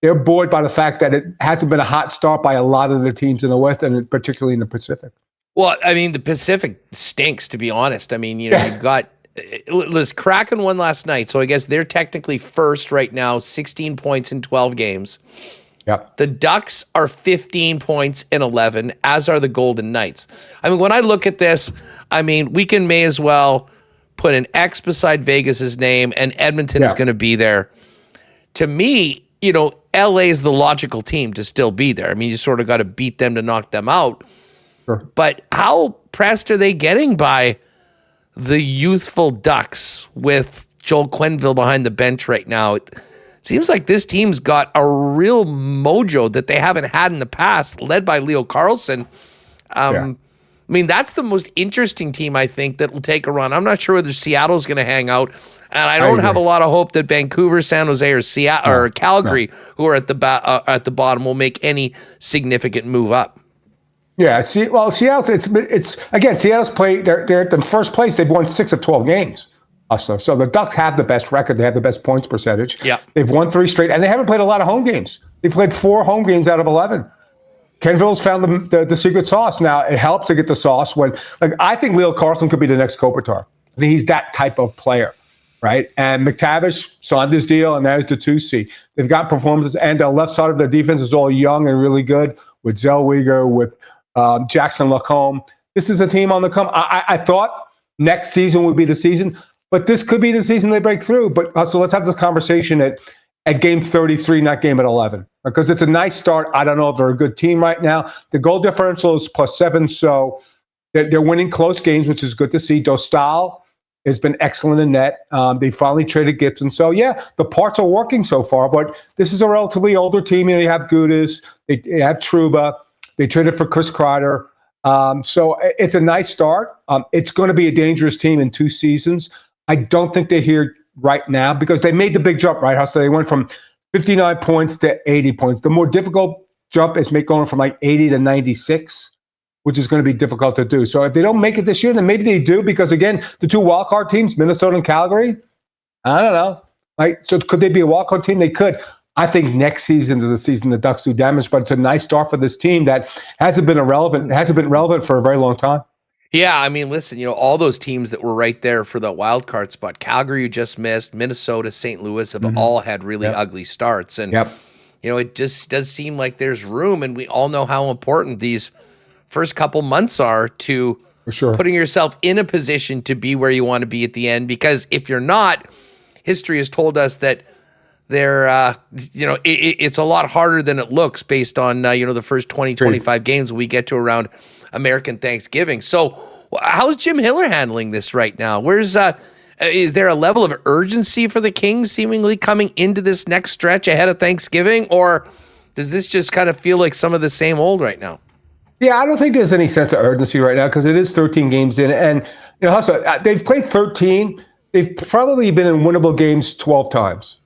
They're buoyed by the fact that it hasn't been a hot start by a lot of the teams in the West and particularly in the Pacific. Well, I mean, the Pacific stinks, to be honest. I mean, you've got Kraken won last night, so I guess they're technically first right now, 16 points in 12 games. Yep. The Ducks are 15 points in 11, as are the Golden Knights. I mean, when I look at this, I mean, we may as well put an X beside Vegas's name, and Edmonton is going to be there. To me, LA is the logical team to still be there. I mean, you sort of got to beat them to knock them out. Sure. But how pressed are they getting by the youthful Ducks with Joel Quenneville behind the bench right now? It seems like this team's got a real mojo that they haven't had in the past, led by Leo Carlson. I mean, that's the most interesting team, I think, that will take a run. I'm not sure whether Seattle's going to hang out, and I don't have a lot of hope that Vancouver, San Jose, or Seattle or Calgary, who are at the bottom, will make any significant move up. Yeah, Seattle. It's again. Seattle's played. They're at the first place. They've won 6 of 12 games. Also, so the Ducks have the best record. They have the best points percentage. Yeah, they've won 3 straight, and they haven't played a lot of home games. They played 4 home games out of 11. Quenneville's found the secret sauce. Now it helps to get the sauce when, I think Leo Carlson could be the next Kopitar. I think he's that type of player, right? And McTavish signed his deal, and now he's the 2C. They've got performances, and the left side of their defense is all young and really good with Zellweger, with Jackson Lacombe. This is a team on the come. I thought next season would be the season, but this could be the season they break through. But so let's have this conversation at game 33, not game at 11, because it's a nice start. I don't know if they're a good team right now. The goal differential is +7, so They're winning close games, which is good to see. Dostal has been excellent in net. They finally traded Gibson. So, yeah, the parts are working so far, but this is a relatively older team. You have Gudas, they have Trouba, they traded for Chris Kreider. So it's a nice start. It's going to be a dangerous team in 2 seasons. I don't think they're here right now because they made the big jump, right, Hustler? They went from 59 points to 80 points. The more difficult jump is going from like 80 to 96, which is going to be difficult to do. So if they don't make it this year, then maybe they do because, again, the 2 wildcard teams, Minnesota and Calgary, I don't know. Right? So could they be a wildcard team? They could. I think next season is a season the Ducks do damage, but it's a nice start for this team that hasn't been relevant for a very long time. Yeah, I mean, listen, all those teams that were right there for the wild card spot, Calgary, you just missed, Minnesota, St. Louis have all had really ugly starts. And, it just does seem like there's room, and we all know how important these first couple months are to putting yourself in a position to be where you want to be at the end. Because if you're not, history has told us that it's a lot harder than it looks based on, the first 20, 25 games when we get to around American Thanksgiving. So how's Jim Hiller handling this right now? Is there a level of urgency for the Kings seemingly coming into this next stretch ahead of Thanksgiving? Or does this just kind of feel like some of the same old right now? Yeah, I don't think there's any sense of urgency right now because it is 13 games in. And, they've played 13. They've probably been in winnable games 12 times.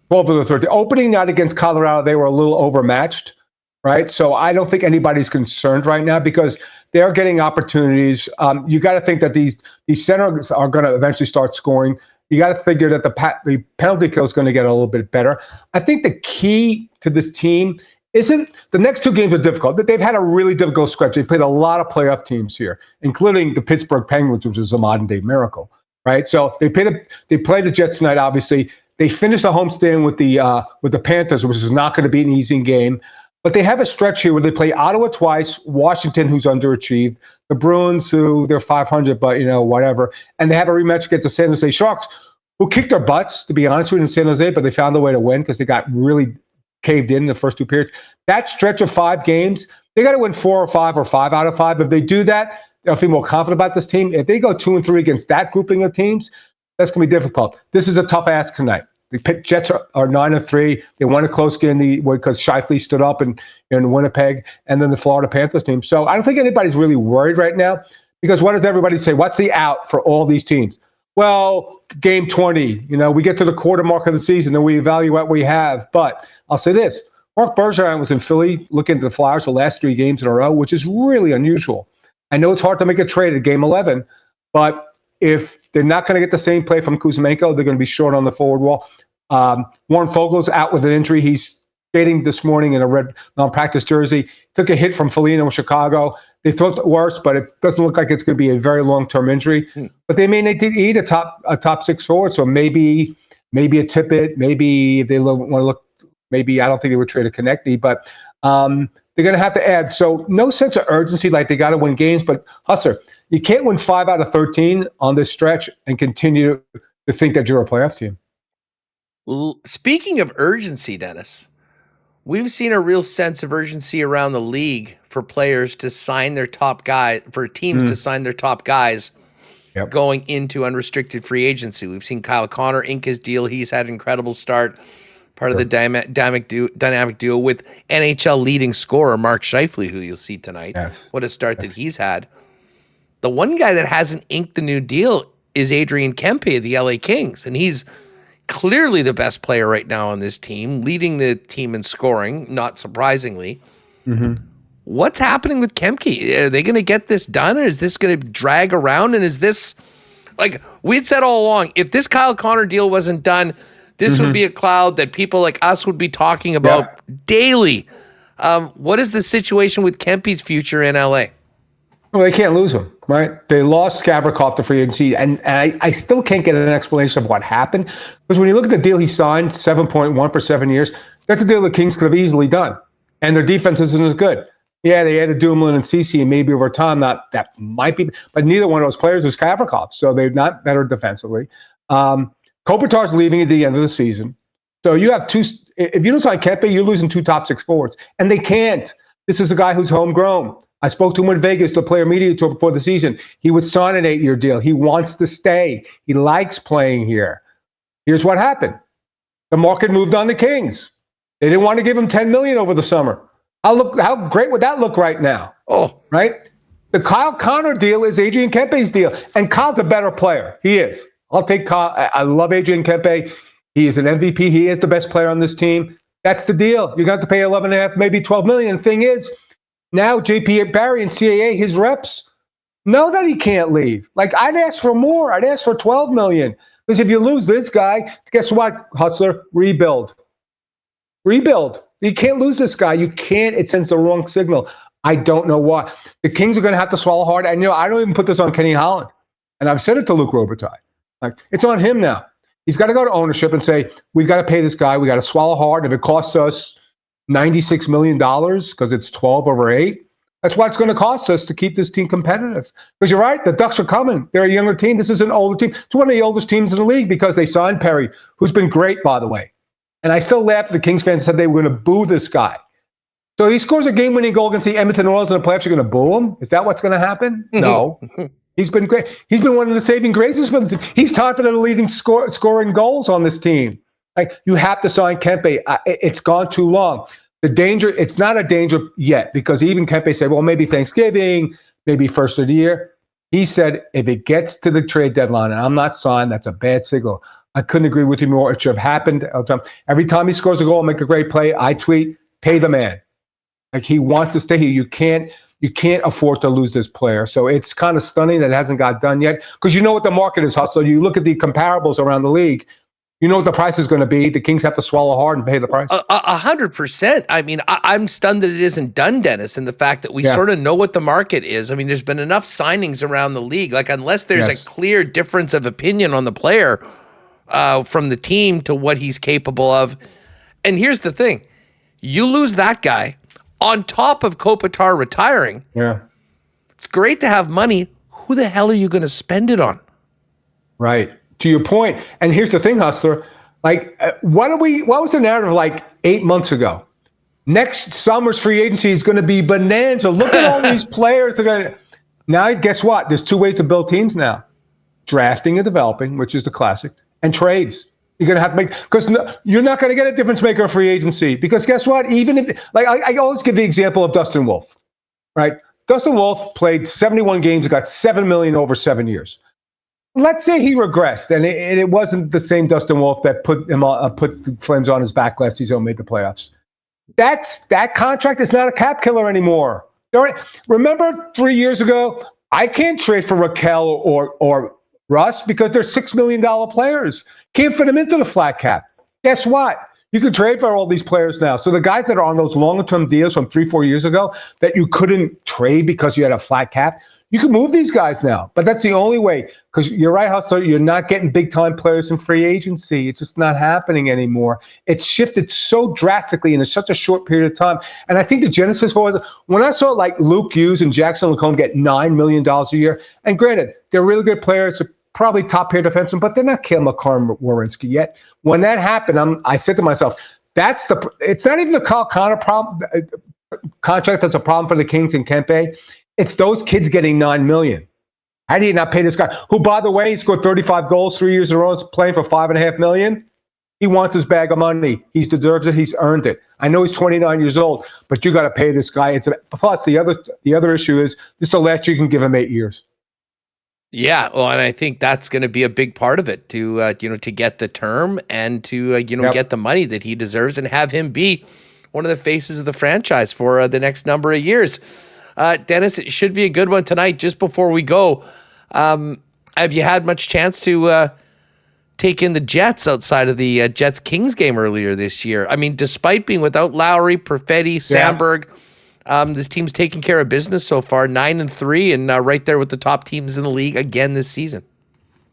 12 of the 13. Opening night against Colorado, they were a little overmatched, right? So I don't think anybody's concerned right now because they're getting opportunities. You got to think that these centers are going to eventually start scoring. You got to figure that the penalty kill is going to get a little bit better. I think the key to this team isn't the next 2 games are difficult. They've had a really difficult stretch. They played a lot of playoff teams here, including the Pittsburgh Penguins, which is a modern-day miracle, right? So they played the Jets tonight, obviously. They finished the homestand with the Panthers, which is not going to be an easy game. But they have a stretch here where they play Ottawa twice, Washington, who's underachieved, the Bruins, who they're 500, but whatever. And they have a rematch against the San Jose Sharks, who kicked their butts, to be honest with you, in San Jose, but they found a way to win because they got really caved in the first 2 periods. That stretch of 5 games, they got to win 4 or 5 or 5 out of 5. If they do that, they'll feel more confident about this team. If they go 2-3 against that grouping of teams, that's going to be difficult. This is a tough ask tonight. The Jets are 9-3. They won a close game because Scheifele stood up in Winnipeg, and then the Florida Panthers team. So I don't think anybody's really worried right now because what does everybody say? What's the out for all these teams? Well, game 20. We get to the quarter mark of the season and we evaluate what we have. But I'll say this. Mark Bergeron was in Philly looking at the Flyers the last 3 games in a row, which is really unusual. I know it's hard to make a trade at game 11, but if they're not going to get the same play from Kuzmenko, they're going to be short on the forward wall. Warren Fogel's out with an injury. He's skating this morning in a red non-practice jersey. Took a hit from Foligno in Chicago. They thought worse, but it doesn't look like it's going to be a very long-term injury. But they may need to eat a top 6 forward, so maybe a Tippett. Maybe if they want to look, maybe I don't think they would trade a Konechny, but they're going to have to add. So no sense of urgency like they got to win games. But Hustler, you can't win 5 out of 13 on this stretch and continue to think that you're a playoff team. Speaking of urgency, Dennis, we've seen a real sense of urgency around the league for players to sign their top guy, for teams to sign their top guys going into unrestricted free agency. We've seen Kyle Connor ink his deal. He's had an incredible start. Part of the dynamic duo with NHL leading scorer Mark Scheifele, who you'll see tonight. Yes. What a start that he's had. The one guy that hasn't inked the new deal is Adrian Kempe of the LA Kings, and he's clearly the best player right now on this team, leading the team in scoring, not surprisingly. What's happening with Kempe? Are they going to get this done, or is this going to drag around? And is this, like we'd said all along, if this Kyle Connor deal wasn't done, this would be a cloud that people like us would be talking about daily. What is the situation with Kempe's future in LA? Well, they can't lose him, right? They lost Gavrikov to free agency, and I still can't get an explanation of what happened. Because when you look at the deal he signed, 7.1 for 7 years, that's a deal the Kings could have easily done. And their defense isn't as good. Yeah, they added Dumoulin and Ceci, and maybe over time that might be, but neither one of those players is Gavrikov, so they're not better defensively. Kopitar's leaving at the end of the season. So you have if you don't sign Kempe, you're losing 2 top 6 forwards. And they can't. This is a guy who's homegrown. I spoke to him in Vegas to player media tour before the season. He would sign an 8-year deal. He wants to stay. He likes playing here. Here's what happened. The market moved on the Kings. They didn't want to give him $10 million over the summer. How great would that look right now? Oh, right. The Kyle Connor deal is Adrian Kempe's deal. And Kyle's a better player. He is. I'll take Kyle. I love Adrian Kempe. He is an MVP. He is the best player on this team. That's the deal. You're going to have to pay 11.5, maybe 12 million. The thing is, now JP Barry and CAA, his reps, know that he can't leave. Like, I'd ask for more. I'd ask for 12 million. Because if you lose this guy, guess what, Hustler? Rebuild. You can't lose this guy. You can't. It sends the wrong signal. I don't know why. The Kings are going to have to swallow hard. And, I don't even put this on Kenny Holland. And I've said it to Luke Robitaille. Like, it's on him now. He's got to go to ownership and say, we've got to pay this guy. We got to swallow hard. If it costs us $96 million because it's 12 over 8, that's what it's going to cost us to keep this team competitive. Because you're right, the Ducks are coming. They're a younger team. This is an older team. It's one of the oldest teams in the league because they signed Perry, who's been great, by the way. And I still laugh at the Kings fans said they were going to boo this guy. So he scores a game-winning goal against the Edmonton Oilers in the playoffs. You're going to boo him? Is that what's going to happen? No. He's been great. He's been one of the saving graces for this team. He's tied for the leading scoring goals on this team. Like, you have to sign Kempe. It's gone too long. The danger, it's not a danger yet because even Kempe said, well, maybe Thanksgiving, maybe first of the year. He said, if it gets to the trade deadline and I'm not signed, that's a bad signal. I couldn't agree with you more. It should have happened. Every time he scores a goal and make a great play, I tweet, pay the man. Like, he wants to stay here. You can't afford to lose this player. So it's kind of stunning that it hasn't got done yet because you know what the market is, Hustle. You look at the comparables around the league. You know what the price is going to be. The Kings have to swallow hard and pay the price. 100%. I mean, I'm stunned that it isn't done, Dennis, and the fact that we sort of know what the market is. I mean, there's been enough signings around the league. Like, unless there's a clear difference of opinion on the player from the team to what he's capable of. And here's the thing. You lose that guy on top of Kopitar retiring. Yeah. It's great to have money. Who the hell are you going to spend it on? Right. To your point. And here's the thing, Hustler. Like, what was the narrative like 8 months ago? Next summer's free agency is going to be bonanza. Look at all these players. Now, guess what? There's two ways to build teams now. Drafting and developing, which is the classic, and trades. You're going to have to make, because you're not going to get a difference maker in free agency. Because guess what? Even if, like, I always give the example of Dustin Wolf, right? Dustin Wolf played 71 games and got $7 million over 7 years. Let's say he regressed, and it wasn't the same Dustin Wolf that put the Flames on his back last season and made the playoffs. That contract is not a cap killer anymore. Remember 3 years ago, I can't trade for Raquel or Russ because they're $6 million players. Can't fit them into the flat cap. Guess what? You can trade for all these players now. So the guys that are on those longer-term deals from 3-4 years ago that you couldn't trade because you had a flat cap, you can move these guys now. But that's the only way. Because you're right, Hustler, you're not getting big-time players in free agency. It's just not happening anymore. It's shifted so drastically in such a short period of time. And I think the genesis for it, when I saw like Luke Hughes and Jackson Lacombe get $9 million a year, and granted, they're really good players, probably top-pair defensemen, but they're not Cale Makar and Werenski yet. When that happened, I said to myself, it's not even the Kyle Connor contract that's a problem for the Kings and Kempe. It's those kids getting $9 million. How do you not pay this guy, who, by the way, he scored 35 goals 3 years in a row, is playing for $5.5 million? He wants his bag of money. He deserves it. He's earned it. I know he's 29 years old, but you got to pay this guy. Plus, the other issue is this is the last you can give him 8 years. Yeah, well, and I think that's going to be a big part of it to get the term and to get the money that he deserves and have him be one of the faces of the franchise for the next number of years. Dennis, it should be a good one tonight. Just before we go, have you had much chance to take in the Jets outside of the Jets-Kings game earlier this year? I mean, despite being without Lowry, Perfetti, Sandberg, this team's taking care of business so far, 9-3, and right there with the top teams in the league again this season.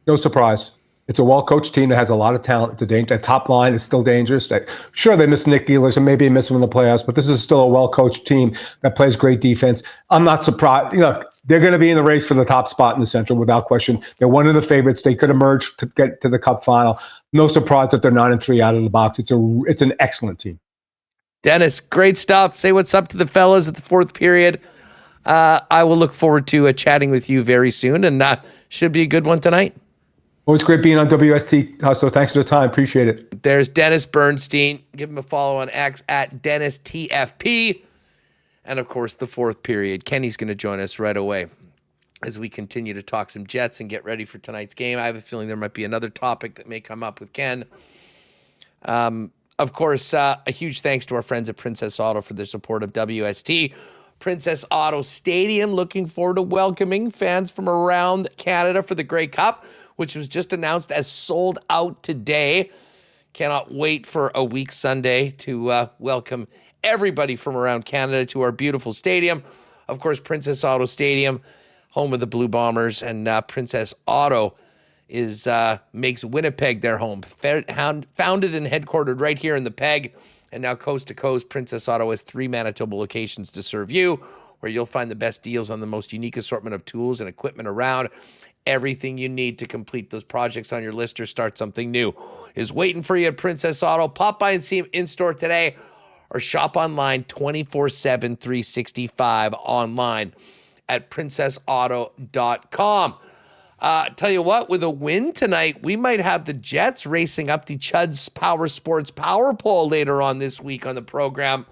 No surprise. It's a well-coached team that has a lot of talent. It's a danger. That top line is still dangerous. Sure, they miss Nick Ehlers and maybe miss him in the playoffs, but this is still a well-coached team that plays great defense. I'm not surprised. They're going to be in the race for the top spot in the Central without question. They're one of the favorites. They could emerge to get to the Cup final. No surprise that they're 9-3 out of the box. It's an excellent team. Dennis, great stuff. Say what's up to the fellas at the fourth period. I will look forward to chatting with you very soon, and should be a good one tonight. Always great being on WST, so thanks for the time. Appreciate it. There's Dennis Bernstein. Give him a follow on X at DennisTFP. And, of course, the fourth period. Kenny's going to join us right away as we continue to talk some Jets and get ready for tonight's game. I have a feeling there might be another topic that may come up with Ken. Of course, a huge thanks to our friends at Princess Auto for their support of WST. Princess Auto Stadium looking forward to welcoming fans from around Canada for the Grey Cup, which was just announced as sold out today. Cannot wait for a week Sunday to welcome everybody from around Canada to our beautiful stadium. Of course, Princess Auto Stadium, home of the Blue Bombers, and Princess Auto makes Winnipeg their home. Founded and headquartered right here in the Peg, and now coast to coast, Princess Auto has 3 Manitoba locations to serve you, where you'll find the best deals on the most unique assortment of tools and equipment around. Everything you need to complete those projects on your list or start something new is waiting for you at Princess Auto. Pop by and see them in store today, or shop online 24/7, 365 online at princessauto.com. Tell you what, with a win tonight, we might have the Jets racing up the Chud's Power Sports Power Poll later on this week on the program.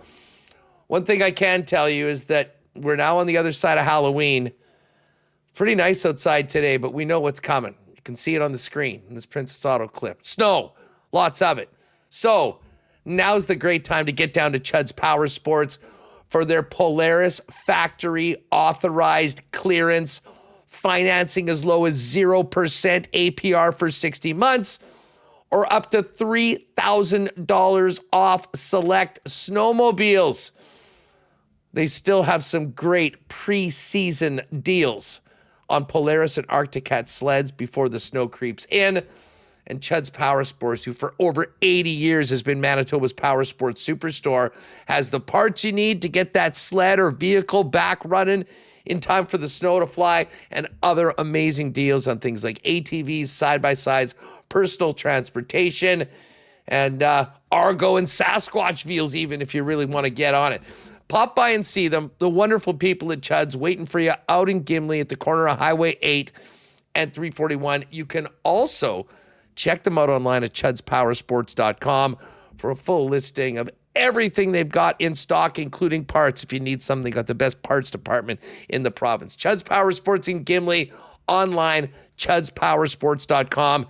One thing I can tell you is that we're now on the other side of Halloween. Pretty nice outside today, but we know what's coming. You can see it on the screen in this Princess Auto clip. Snow, lots of it. So now's the great time to get down to Chud's Power Sports for their Polaris factory authorized clearance, financing as low as 0% APR for 60 months, or up to $3,000 off select snowmobiles. They still have some great preseason deals on Polaris and Arctic Cat sleds before the snow creeps in. And Chud's Power Sports, who for over 80 years has been Manitoba's power sports superstore, has the parts you need to get that sled or vehicle back running in time for the snow to fly, and other amazing deals on things like ATVs, side-by-sides, personal transportation, and Argo and Sasquatch wheels even if you really want to get on it. Pop by and see them. The wonderful people at Chud's waiting for you out in Gimli at the corner of Highway 8 and 341. You can also check them out online at chudspowersports.com for a full listing of everything they've got in stock, including parts. If you need something, got the best parts department in the province. Chud's Power Sports in Gimli, online, chudspowersports.com.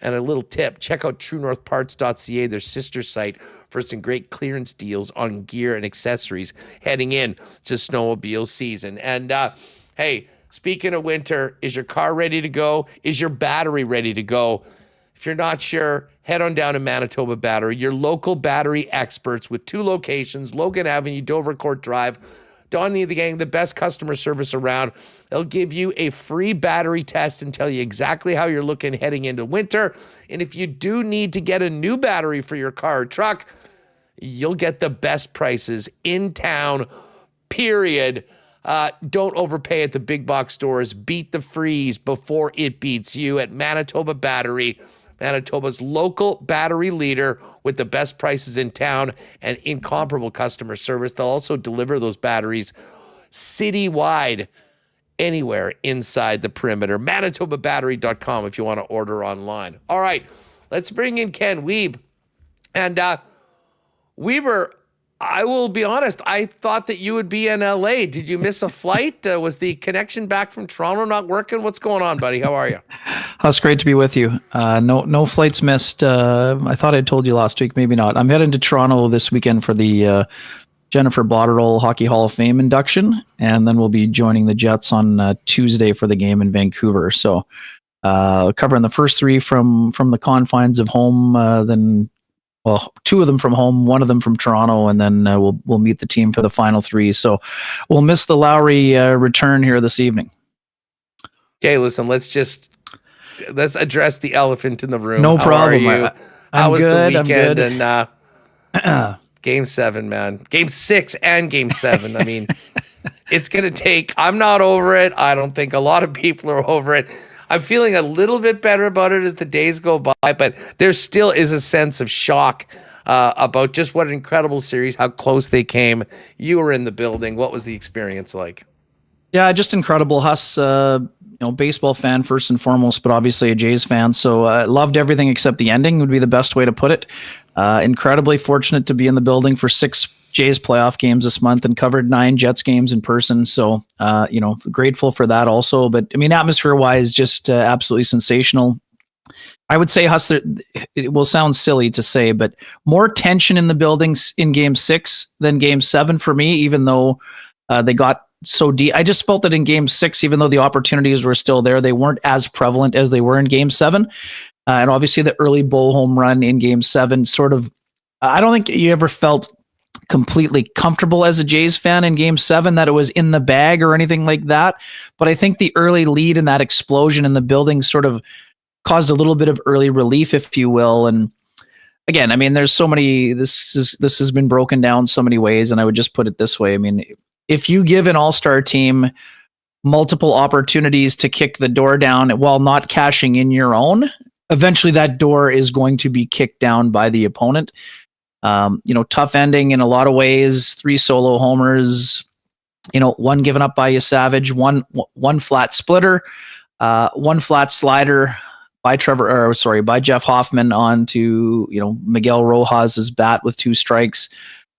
And a little tip, check out truenorthparts.ca, their sister site, for some great clearance deals on gear and accessories heading in to snowmobile season. And hey, speaking of winter, is your car ready to go? Is your battery ready to go? If you're not sure, head on down to Manitoba Battery, your local battery experts with 2 locations, Logan Avenue, Dovercourt Drive. Don the gang, the best customer service around. They'll give you a free battery test and tell you exactly how you're looking heading into winter. And if you do need to get a new battery for your car or truck, you'll get the best prices in town, period. Don't overpay at the big box stores. Beat the freeze before it beats you at Manitoba Battery, Manitoba's local battery leader with the best prices in town and incomparable customer service. They'll also deliver those batteries citywide, anywhere inside the perimeter. ManitobaBattery.com if you want to order online. All right, let's bring in Ken Wiebe. And Wiebe, I will be honest, I thought that you would be in LA. Did you miss a flight? Was the connection back from Toronto not working? What's going on, buddy? How are you? It's great to be with you. No flights missed. I thought I told you last week, maybe not. I'm heading to Toronto this weekend for the Jennifer Botterill Hockey Hall of Fame induction, and then we'll be joining the Jets on Tuesday for the game in Vancouver. So covering the first 3 from the confines of home, then 2 of them from home, 1 of them from Toronto, and then we'll meet the team for the final 3. So we'll miss the Lowry return here this evening. Okay, listen, let's address the elephant in the room. No problem. How are you? How was good, the weekend? I'm good. And Game 7, man. Game 6 and Game 7. I mean, it's going to take... I'm not over it. I don't think a lot of people are over it. I'm feeling a little bit better about it as the days go by, but there still is a sense of shock about just what an incredible series, how close they came. You were in the building. What was the experience like? Yeah, just incredible. Huss, baseball fan first and foremost, but obviously a Jays fan. So loved everything except the ending would be the best way to put it. Incredibly fortunate to be in the building for 6 Jays playoff games this month and covered 9 Jets games in person. So, grateful for that also. But I mean, atmosphere wise, just absolutely sensational. I would say, Huss, it will sound silly to say, but more tension in the buildings in Game 6 than Game 7 for me, even though they got so deep. I just felt that in Game 6, even though the opportunities were still there, they weren't as prevalent as they were in Game 7. And obviously the early Bo home run in Game 7 sort of, I don't think you ever felt completely comfortable as a Jays fan in Game 7 that it was in the bag or anything like that. But I think the early lead and that explosion in the building sort of caused a little bit of early relief, if you will. And again, I mean, there's so many, this has been broken down so many ways. And I would just put it this way. I mean, if you give an all-star team multiple opportunities to kick the door down while not cashing in your own, eventually that door is going to be kicked down by the opponent. Tough ending in a lot of ways, 3 solo homers, 1 given up by Savage, one flat splitter, 1 flat slider by Jeff Hoffman onto, Miguel Rojas's bat with 2 strikes.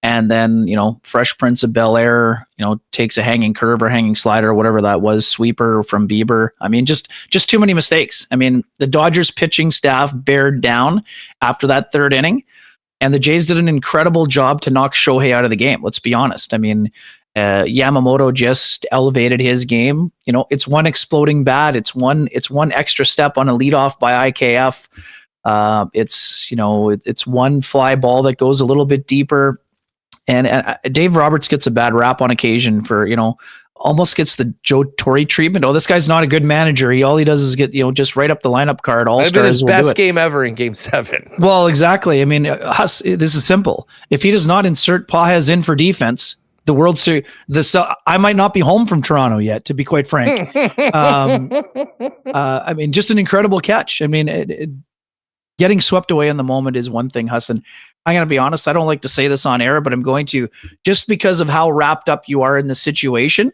And then, Fresh Prince of Bel-Air, takes a hanging curve or hanging slider or whatever that was, sweeper from Bieber. I mean, just too many mistakes. I mean, the Dodgers pitching staff bared down after that 3rd inning, and the Jays did an incredible job to knock Shohei out of the game. Let's be honest. I mean, Yamamoto just elevated his game. It's 1 exploding bat. It's one extra step on a leadoff by IKF. It's 1 fly ball that goes a little bit deeper. And Dave Roberts gets a bad rap on occasion for, almost gets the Joe Torre treatment. Oh, this guy's not a good manager. All he does is get, just right up the lineup card. All stars. His best game ever in Game 7. Well, exactly. I mean, this is simple. If he does not insert Pages in for defense, the World Series, I might not be home from Toronto yet, to be quite frank. I mean, just an incredible catch. I mean, getting swept away in the moment is one thing, Hassan. I'm going to be honest. I don't like to say this on air, but I'm going to, just because of how wrapped up you are in the situation.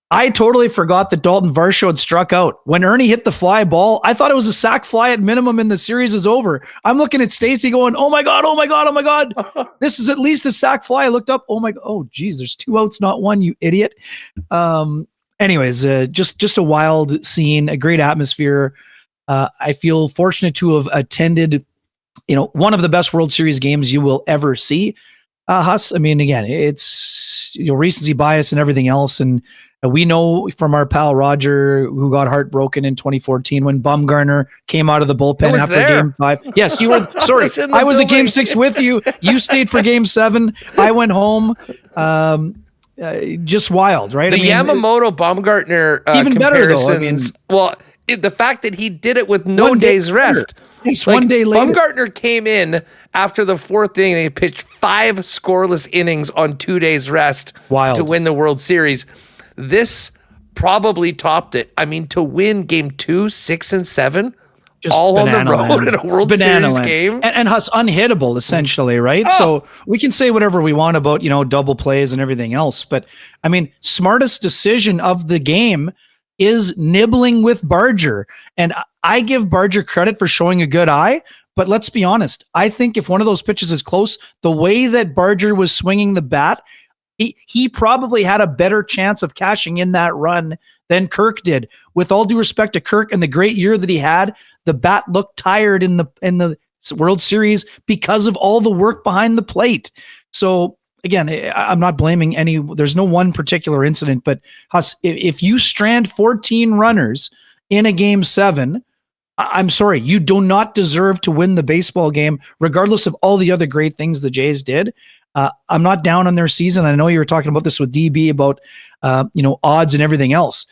I totally forgot that Dalton Varsho had struck out. When Ernie hit the fly ball, I thought it was a sac fly at minimum and the series is over. I'm looking at Stacy going, oh my God. This is at least a sac fly. I looked up. Oh geez, there's 2 outs, not 1, you idiot. Anyways, just a wild scene, a great atmosphere. I feel fortunate to have attended, one of the best World Series games you will ever see. Huss, I mean, again, it's recency bias and everything else. And we know from our pal Roger, who got heartbroken in 2014 when Bumgarner came out of the bullpen after Game 5. Yes, you were. Sorry, I was at Game 6 with you. You stayed for Game 7. I went home. Just wild, right? The Yamamoto Bumgarner even better though. I mean, the fact that he did it with no day's rest. It's 1 day later. Bumgarner came in after the 4th inning and he pitched 5 scoreless innings on 2 days rest to win the World Series. This probably topped it. I mean, to win Game 2, 6, and 7, just all on the road in a World Series game. And Huss, unhittable, essentially, right? Oh. So we can say whatever we want about, double plays and everything else. But, I mean, smartest decision of the game is nibbling with Barger. And I give Barger credit for showing a good eye, but let's be honest. I think if one of those pitches is close, the way that Barger was swinging the bat, he probably had a better chance of cashing in that run than Kirk did. With all due respect to Kirk and the great year that he had, the bat looked tired in the World Series because of all the work behind the plate. So again, I'm not blaming there's no one particular incident, but Huss, if you strand 14 runners in a Game 7, I'm sorry, you do not deserve to win the baseball game, regardless of all the other great things the Jays did. I'm not down on their season. I know you were talking about this with DB about, odds and everything else.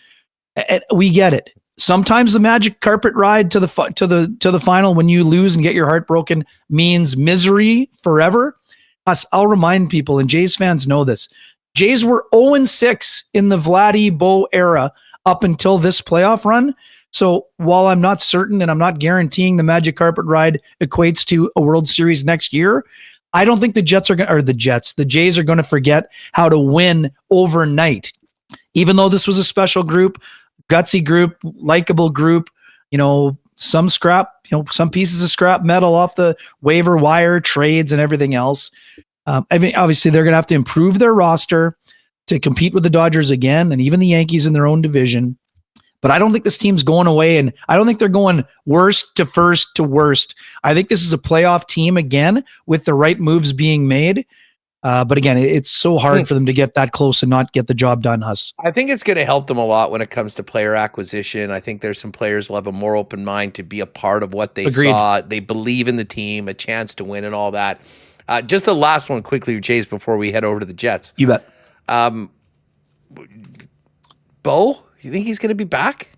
We get it. Sometimes the magic carpet ride to the final when you lose and get your heart broken means misery forever. I'll remind people, and Jays fans know this, Jays were 0-6 in the Vladdy Bo era up until this playoff run. So while I'm not certain and I'm not guaranteeing the magic carpet ride equates to a World Series next year, I don't think the Jays are going to forget how to win overnight. even though this was a special group, gutsy group, likable group, some scrap, some pieces of scrap metal off the waiver wire, trades and everything else. Obviously they're going to have to improve their roster to compete with the Dodgers again, and even the Yankees in their own division. But I don't think this team's going away, and I don't think they're going worst to first to worst. I think this is a playoff team again with the right moves being made. But again, it's so hard for them to get that close and not get the job done, Huss. I think it's going to help them a lot when it comes to player acquisition. I think there's some players who have a more open mind to be a part of what they saw. They believe in the team, a chance to win and all that. Just the last one quickly, Jays, before we head over to the Jets. You bet. Bo, you think he's going to be back?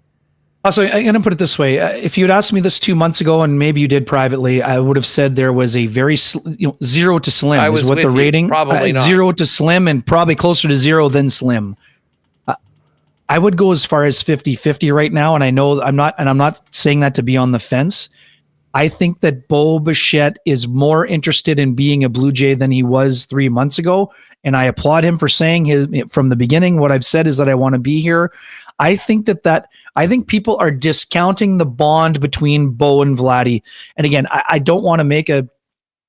Also, I'm going to put it this way. If you had asked me this 2 months ago, and maybe you did privately, I would have said there was a very, 0 to slim is what the rating. Probably not. 0 to slim and probably closer to 0 than slim. I would go as far as 50-50 right now. And I know I'm not saying that to be on the fence. I think that Bo Bichette is more interested in being a Blue Jay than he was 3 months ago. And I applaud him for saying from the beginning, what I've said is that I want to be here. I think I think people are discounting the bond between Bo and Vladdy. And again, I don't want to make a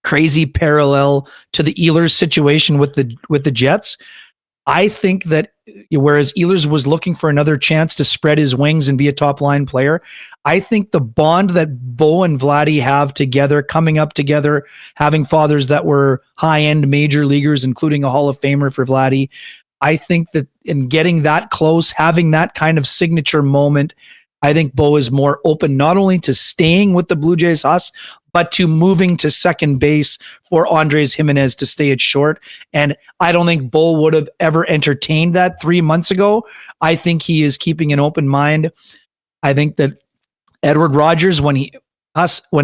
crazy parallel to the Ehlers situation with the Jets. I think that whereas Ehlers was looking for another chance to spread his wings and be a top line player, I think the bond that Bo and Vladdy have together, coming up together, having fathers that were high-end major leaguers, including a Hall of Famer for Vladdy, I think that in getting that close, having that kind of signature moment, I think Bo is more open not only to staying with the Blue Jays, Huss, but to moving to second base for Andres Jimenez to stay at short. And I don't think Bo would have ever entertained that 3 months ago. I think he is keeping an open mind. I think that Edward Rogers, when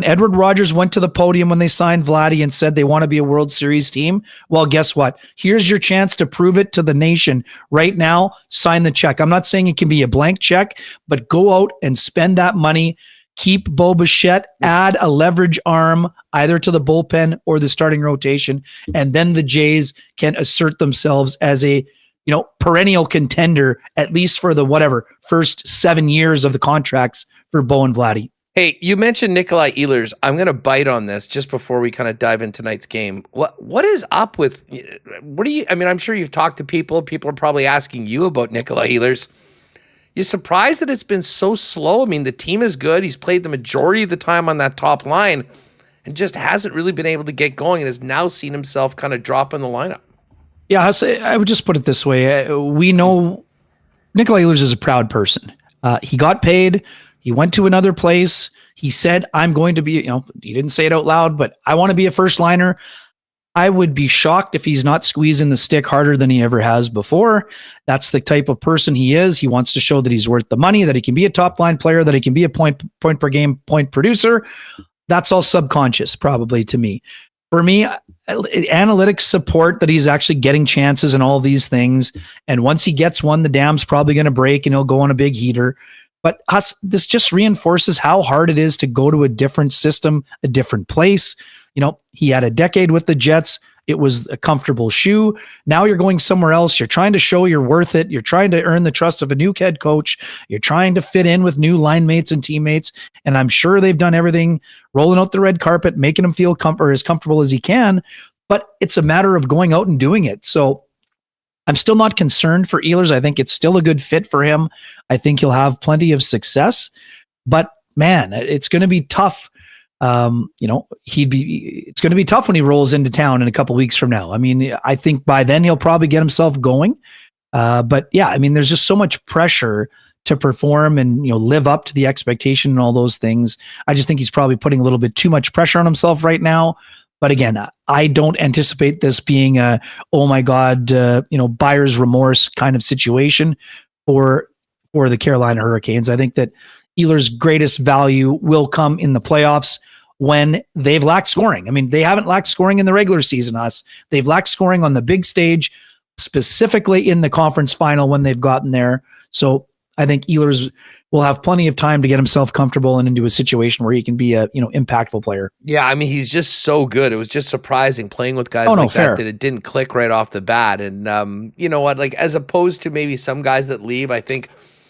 Edward Rogers went to the podium when they signed Vladdy and said they want to be a World Series team, well, guess what? Here's your chance to prove it to the nation. Right now, sign the check. I'm not saying it can be a blank check, but go out and spend that money. Keep Bo Bichette, add a leverage arm either to the bullpen or the starting rotation, and then the Jays can assert themselves as a perennial contender, at least for the first 7 years of the contracts for Bo and Vladdy. Hey, you mentioned Nikolai Ehlers. I'm going to bite on this just before we kind of dive into tonight's game. What is up with, I'm sure you've talked to people. People are probably asking you about Nikolai Ehlers. You surprised that it's been so slow? I mean, the team is good. He's played the majority of the time on that top line and just hasn't really been able to get going and has now seen himself kind of drop in the lineup. Yeah, I would just put it this way. We know Nikolai Ehlers is a proud person. He got paid. He went to another place. He said, I'm going to be, he didn't say it out loud, but I want to be a first liner. I would be shocked if he's not squeezing the stick harder than he ever has before. That's the type of person he is. He wants to show that he's worth the money, that he can be a top line player, that he can be a point per game point producer. That's all subconscious, probably, to me. For me, analytics support that he's actually getting chances and all these things. And once he gets one, the dam's probably going to break and he'll go on a big heater. But this just reinforces how hard it is to go to a different system, a different place. He had a decade with the Jets. It was a comfortable shoe. Now you're going somewhere else. You're trying to show you're worth it. You're trying to earn the trust of a new head coach. You're trying to fit in with new line mates and teammates. And I'm sure they've done everything, rolling out the red carpet, making him feel as comfortable as he can. But it's a matter of going out and doing it. So I'm still not concerned for Ehlers. I think it's still a good fit for him. I think he'll have plenty of success. But man, it's going to be tough. It's going to be tough when he rolls into town in a couple weeks from now. I mean, I think by then he'll probably get himself going. But yeah, I mean, there's just so much pressure to perform and, live up to the expectation and all those things. I just think he's probably putting a little bit too much pressure on himself right now. But again, I don't anticipate this being a, oh my God, buyer's remorse kind of situation for the Carolina Hurricanes. I think that Ehlers' greatest value will come in the playoffs when they've lacked scoring. I mean, they haven't lacked scoring in the regular season, They've lacked scoring on the big stage, specifically in the conference final when they've gotten there. So I think Ehlers will have plenty of time to get himself comfortable and into a situation where he can be a impactful player. Yeah, I mean, he's just so good. It was just surprising playing with guys that it didn't click right off the bat. And you know what? Like, as opposed to maybe some guys that leave, I think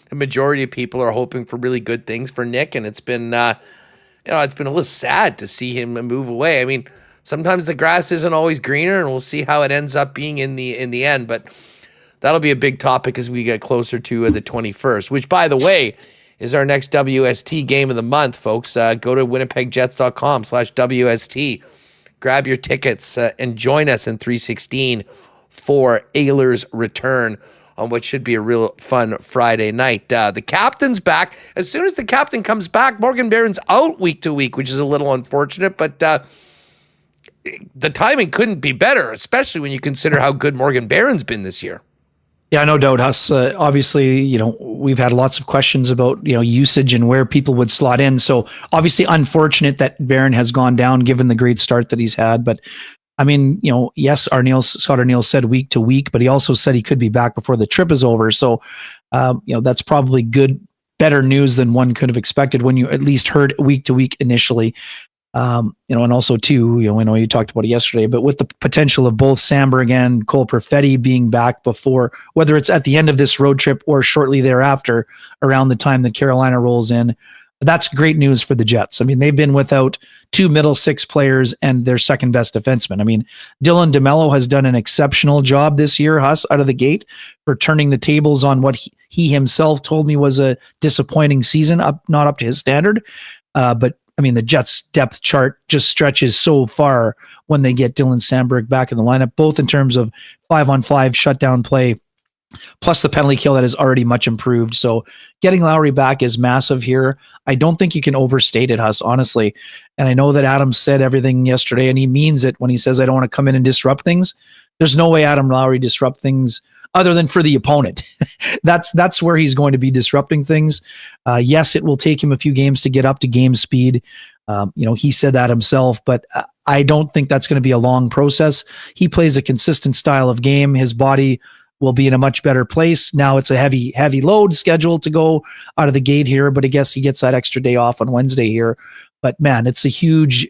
the majority of people are hoping for really good things for Nick, and it's been it's been a little sad to see him move away. I mean, sometimes the grass isn't always greener, and we'll see how it ends up being in the end. But that'll be a big topic as we get closer to the 21st, which, by the way, is our next WST game of the month, folks. Go to winnipegjets.com/WST. Grab your tickets and join us in 316 for Ayler's return on what should be a real fun Friday night. The captain's back. As soon as the captain comes back, Morgan Barron's out week to week, which is a little unfortunate, but the timing couldn't be better, especially when you consider how good Morgan Barron's been this year. Yeah, no doubt, Huss. Obviously, we've had lots of questions about, usage and where people would slot in. So obviously unfortunate that Barron has gone down given the great start that he's had. But I mean, yes, Scott Arniel said week to week, but he also said he could be back before the trip is over. So, that's probably better news than one could have expected when you at least heard week to week initially. And also too, I know you talked about it yesterday, but with the potential of both Samberg and Cole Perfetti being back before, whether it's at the end of this road trip or shortly thereafter, around the time that Carolina rolls in, that's great news for the Jets. I mean, they've been without two middle six players and their second best defenseman. I mean, Dylan DeMello has done an exceptional job this year, Huss, out of the gate, for turning the tables on what he himself told me was a disappointing season, not up to his standard. But I mean, the Jets depth chart just stretches so far when they get Dylan Samberg back in the lineup, both in terms of 5-on-5 shutdown play, plus the penalty kill that is already much improved. So getting Lowry back is massive here. I don't think you can overstate it, Huss, honestly. And I know that Adam said everything yesterday, and he means it when he says, I don't want to come in and disrupt things. There's no way Adam Lowry disrupt things other than for the opponent. That's where he's going to be disrupting things. Yes, it will take him a few games to get up to game speed. He said that himself, but I don't think that's going to be a long process. He plays a consistent style of game. His body will be in a much better place. Now it's a heavy load schedule to go out of the gate here, but I guess he gets that extra day off on Wednesday here. But man, it's a huge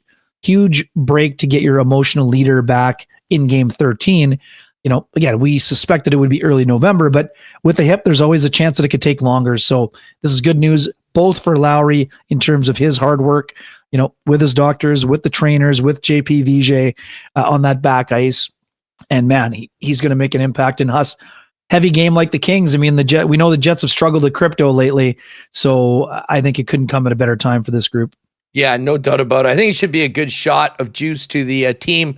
break to get your emotional leader back in game 13. Again, we suspected it would be early November, but with the hip, there's always a chance that it could take longer. So this is good news, both for Lowry in terms of his hard work, with his doctors, with the trainers, with JP Vijay on that back ice. And man, he's going to make an impact in Huss. Heavy game like the Kings. I mean, we know the Jets have struggled with crypto lately, so I think it couldn't come at a better time for this group. Yeah, no doubt about it. I think it should be a good shot of juice to the team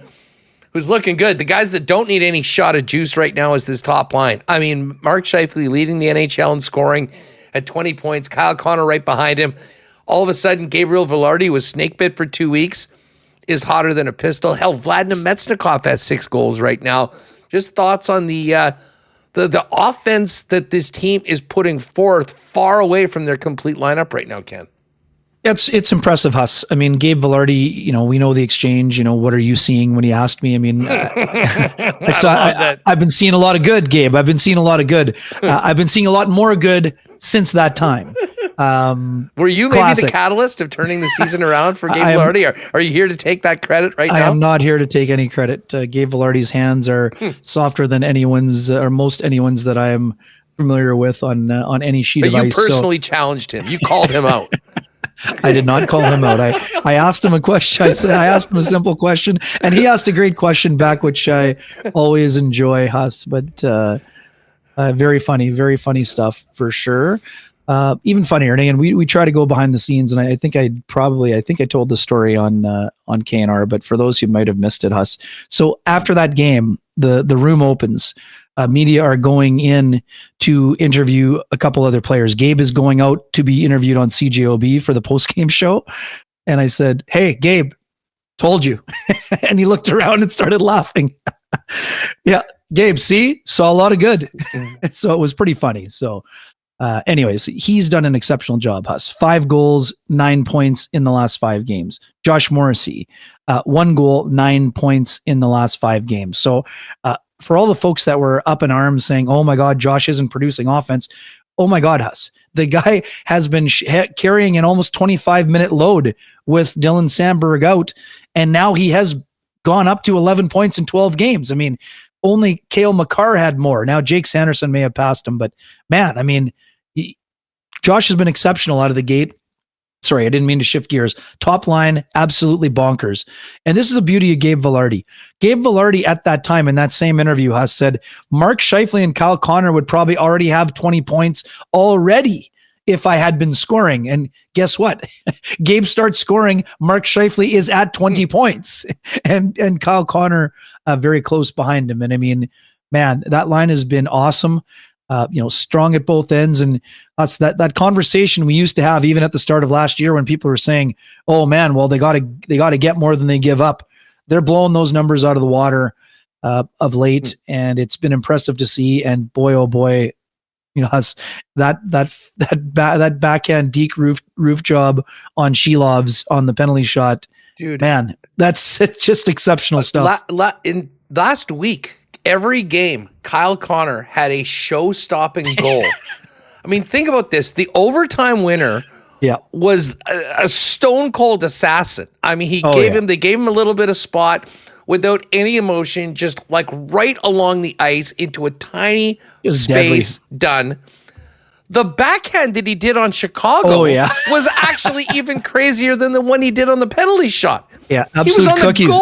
who's looking good. The guys that don't need any shot of juice right now is this top line. I mean, Mark Scheifele leading the NHL in scoring at 20 points. Kyle Connor right behind him. All of a sudden, Gabriel Velarde was snake bit for 2 weeks, is hotter than a pistol. Hell, Vladimir Metsnikov has 6 goals right now. Just thoughts on the offense that this team is putting forth far away from their complete lineup right now, Ken. It's impressive, Huss. I mean, Gabe Velarde, we know the exchange, what are you seeing when he asked me? I mean, I've been seeing a lot of good, Gabe. I've been seeing a lot of good. I've been seeing a lot more good since that time. Were you maybe the catalyst of turning the season around for Gabe Velarde? Are you here to take that credit right now? I am not here to take any credit. Gabe Velarde's hands are softer than anyone's or most anyone's that I am familiar with on any sheet of ice. But you personally challenged him. You called him out. I did not call him out. I asked him a question. I asked him a simple question, and he asked a great question back, which I always enjoy, Huss. But very funny stuff for sure. Even funnier, and we try to go behind the scenes, and I think I told the story on KNR, but for those who might have missed it, Huss. So after that game, the room opens. Media are going in to interview a couple other players. Gabe is going out to be interviewed on CJOB for the post-game show. And I said, hey, Gabe, told you. And he looked around and started laughing. Yeah, Gabe, saw a lot of good. So it was pretty funny. So anyways, he's done an exceptional job, Huss. 5 goals, 9 points in the last 5 games. Josh Morrissey, 1 goal, 9 points in the last 5 games. So for all the folks that were up in arms saying, oh my God, Josh isn't producing offense. oh my God, Huss, the guy has been carrying an almost 25-minute load with Dylan Sandberg out, and now he has gone up to 11 points in 12 games. I mean, only Cale Makar had more. Now Jake Sanderson may have passed him, but man, I mean, Josh has been exceptional out of the gate. Sorry, I didn't mean to shift gears. Top line, absolutely bonkers. And this is the beauty of Gabe Vilardi. Gabe Vilardi at that time in that same interview has said Mark Scheifele and Kyle Connor would probably already have 20 points already if I had been scoring. And guess what? Gabe starts scoring. Mark Scheifele is at 20 points and Kyle Connor very close behind him. And I mean, man, that line has been awesome. Strong at both ends. And that's that conversation we used to have even at the start of last year when people were saying, oh man, well, they got to get more than they give up. They're blowing those numbers out of the water of late. And it's been impressive to see. And boy, oh boy, that backhand deke roof job on Shilov's on the penalty shot, dude, man, that's just exceptional stuff. In last week, every game, Kyle Connor had a show-stopping goal. I mean, think about this. The overtime winner was a stone-cold assassin. I mean, they gave him a little bit of spot without any emotion, just like right along the ice into a tiny space. Deadly. Done. The backhand that he did on Chicago was actually even crazier than the one he did on the penalty shot. Yeah, absolute cookies.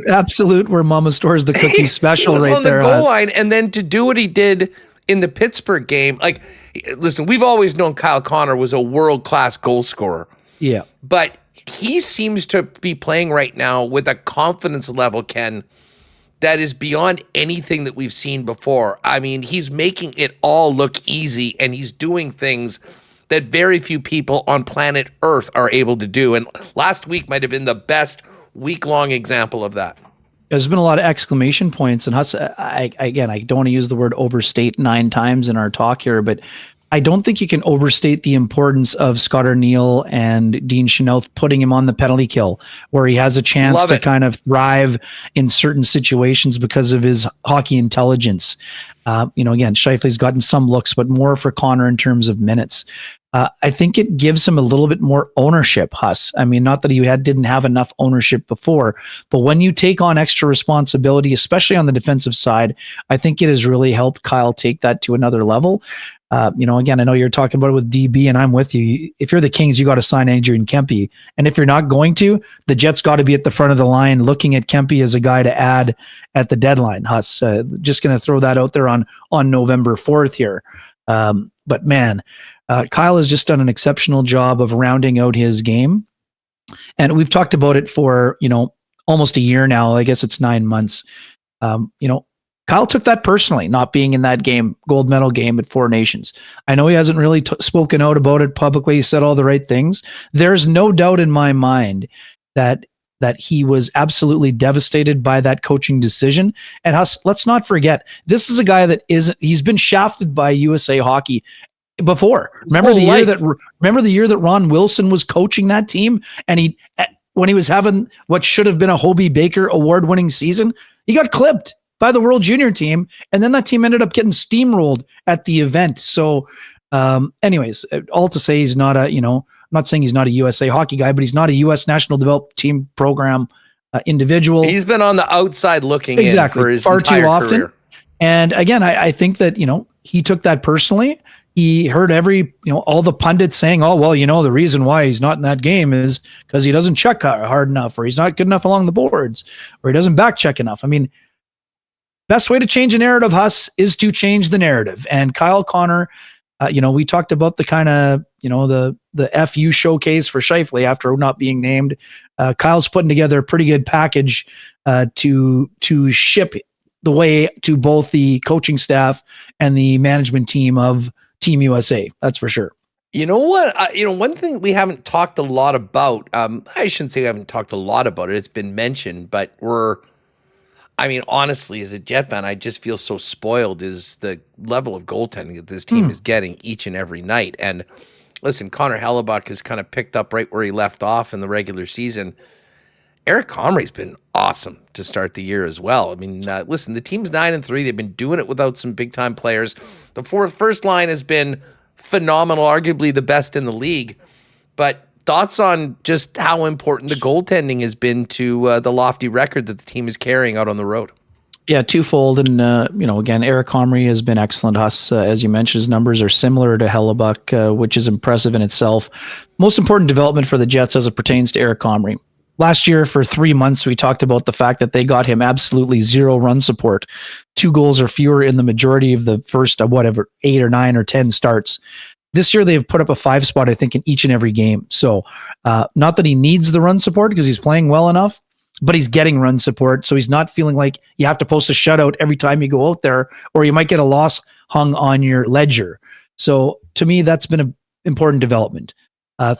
Absolute where Mama stores the cookies special right on there. The goal line, and then to do what he did in the Pittsburgh game, like, listen, we've always known Kyle Connor was a world-class goal scorer. Yeah. But he seems to be playing right now with a confidence level, Ken, that is beyond anything that we've seen before. I mean, he's making it all look easy, and he's doing things that very few people on planet Earth are able to do. And last week might have been the best week-long example of that. There's been a lot of exclamation points, and Huss, I don't want to use the word overstate 9 times in our talk here, but I don't think you can overstate the importance of Scott Arniel and Dean Chenault putting him on the penalty kill, where he has a chance to kind of thrive in certain situations because of his hockey intelligence. Again, Scheifele's gotten some looks, but more for Connor in terms of minutes. I think it gives him a little bit more ownership, Huss. I mean, not that he didn't have enough ownership before, but when you take on extra responsibility, especially on the defensive side, I think it has really helped Kyle take that to another level. Again, I know you're talking about it with DB, and I'm with you. If you're the Kings, you got to sign Adrian Kempe. And if you're not going to, the Jets got to be at the front of the line looking at Kempe as a guy to add at the deadline, Huss. Just going to throw that out there on November 4th here. But man, Kyle has just done an exceptional job of rounding out his game. And we've talked about it for, almost a year now. I guess it's 9 months. Kyle took that personally, not being in that game, gold medal game at Four Nations. I know he hasn't really spoken out about it publicly. He said all the right things. There's no doubt in my mind that he was absolutely devastated by that coaching decision. And Huss, let's not forget, this is a guy he's been shafted by USA Hockey before. Remember the year that Ron Wilson was coaching that team, and when he was having what should have been a Hobie Baker award-winning season, he got clipped by the World Junior team, and then that team ended up getting steamrolled at the event. So, anyways, all to say, he's not I'm not saying he's not a USA Hockey guy, but he's not a U.S. National Development Team Program individial. He's been on the outside looking in for his far too often. Career. And again, I think that he took that personally. He heard all the pundits saying, oh, well, the reason why he's not in that game is because he doesn't check hard enough, or he's not good enough along the boards, or he doesn't back check enough. I mean, best way to change a narrative, Huss, is to change the narrative. And Kyle Connor, we talked about the kind of, the FU showcase for Scheifele after not being named. Kyle's putting together a pretty good package to ship the way to both the coaching staff and the management team of Team USA. That's for sure. You know what? One thing we haven't talked a lot about, I shouldn't say we haven't talked a lot about it. It's been mentioned, but honestly, as a Jet fan, I just feel so spoiled is the level of goaltending that this team is getting each and every night. And listen, Connor Hellebuck has kind of picked up right where he left off in the regular season. Eric Comrie's been awesome to start the year as well. I mean, listen, the team's 9-3. They've been doing it without some big-time players. The first line has been phenomenal, arguably the best in the league. But thoughts on just how important the goaltending has been to the lofty record that the team is carrying out on the road? Yeah, twofold. And, again, Eric Comrie has been excellent. Huss, as you mentioned, his numbers are similar to Hellebuck, which is impressive in itself. Most important development for the Jets as it pertains to Eric Comrie. Last year, for 3 months, we talked about the fact that they got him absolutely zero run support. 2 goals or fewer in the majority of the first, 8 or 9 or 10 starts. This year, they've put up a 5 spot, I think, in each and every game. So not that he needs the run support because he's playing well enough, but he's getting run support. So he's not feeling like you have to post a shutout every time you go out there, or you might get a loss hung on your ledger. So to me, that's been an important development.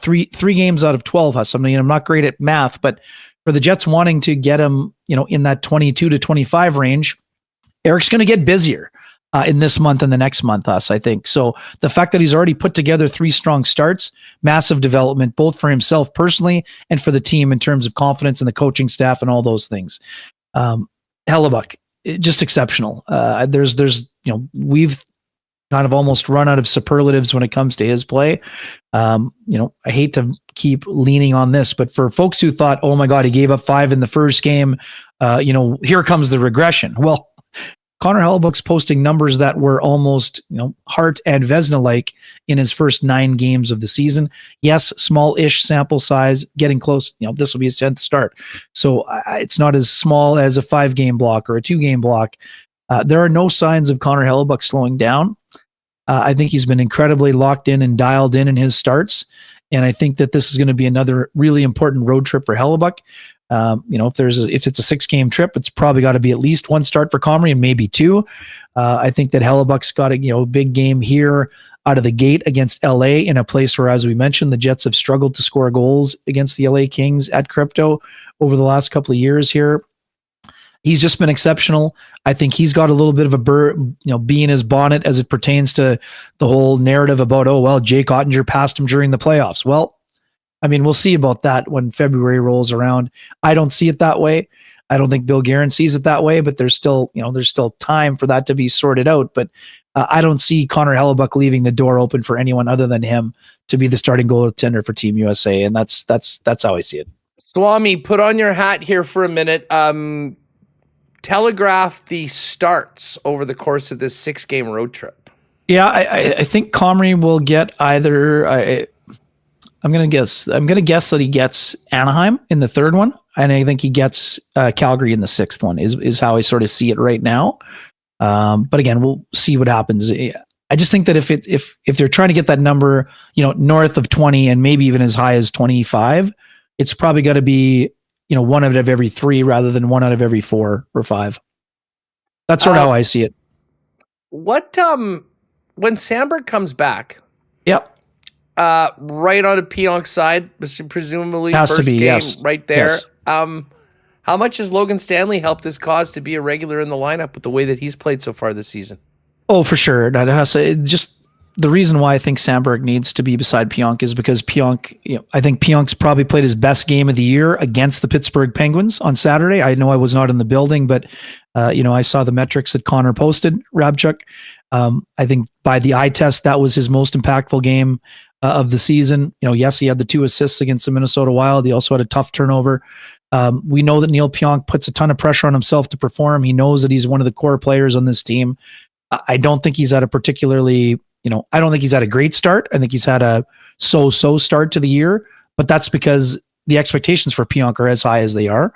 Three games out of 12 has something. I'm not great at math, but for the Jets wanting to get him, in that 22 to 25 range, Eric's going to get busier in this month and the next month, I think. So the fact that he's already put together 3 strong starts, massive development, both for himself personally and for the team in terms of confidence and the coaching staff and all those things. Hellebuck, just exceptional. We've kind of almost run out of superlatives when it comes to his play. I hate to keep leaning on this, but for folks who thought, oh my God, he gave up 5 in the first game, here comes the regression. Well, Connor Hellebuck's posting numbers that were almost, Hart and Vezina-like in his first 9 games of the season. Yes, small-ish sample size, getting close. This will be his 10th start. So it's not as small as a 5-game block or a 2-game block. There are no signs of Connor Hellebuck slowing down. I think he's been incredibly locked in and dialed in his starts. And I think that this is going to be another really important road trip for Hellebuck. If it's a 6-game trip, it's probably got to be at least 1 start for Comrie and maybe 2. I think that Hellebuck's got a big game here out of the gate against LA in a place where, as we mentioned, the Jets have struggled to score goals against the LA Kings at Crypto over the last couple of years here. He's just been exceptional. I think he's got a little bit of a bee in his bonnet as it pertains to the whole narrative about, Jake Ottinger passed him during the playoffs. Well, we'll see about that when February rolls around. I don't see it that way. I don't think Bill Guerin sees it that way, but there's still time for that to be sorted out. But I don't see Connor Hellebuck leaving the door open for anyone other than him to be the starting goaltender for Team USA. And that's how I see it. Swami, put on your hat here for a minute. Telegraph the starts over the course of this 6-game road trip. Yeah, I think Comrie will get either. I'm gonna guess that he gets Anaheim in the 3rd one, and I think he gets Calgary in the 6th one. Is how I sort of see it right now. But again, we'll see what happens. I just think that if they're trying to get that number, north of 20 and maybe even as high as 25, it's probably got to be 1 out of every 3 rather than 1 out of every 4 or 5. That's sort of how I see it. What when Samberg comes back? Yep. Right on a Pionk's side, presumably has first to be, game yes. right there. Yes. How much has Logan Stanley helped his cause to be a regular in the lineup with the way that he's played so far this season? Oh, for sure. Just the reason why I think Samberg needs to be beside Pionk is because Pionk, I think Pionk's probably played his best game of the year against the Pittsburgh Penguins on Saturday. I know I was not in the building, but I saw the metrics that Connor posted, Rabchuk. I think by the eye test, that was his most impactful game of the season. Yes, he had the 2 assists against the Minnesota Wild. He also had a tough turnover. We know that Neil Pionk puts a ton of pressure on himself to perform. He knows that he's one of the core players on this team. I don't think he's had a particularly, I don't think he's had a great start. I think he's had a so-so start to the year, but that's because the expectations for Pionk are as high as they are.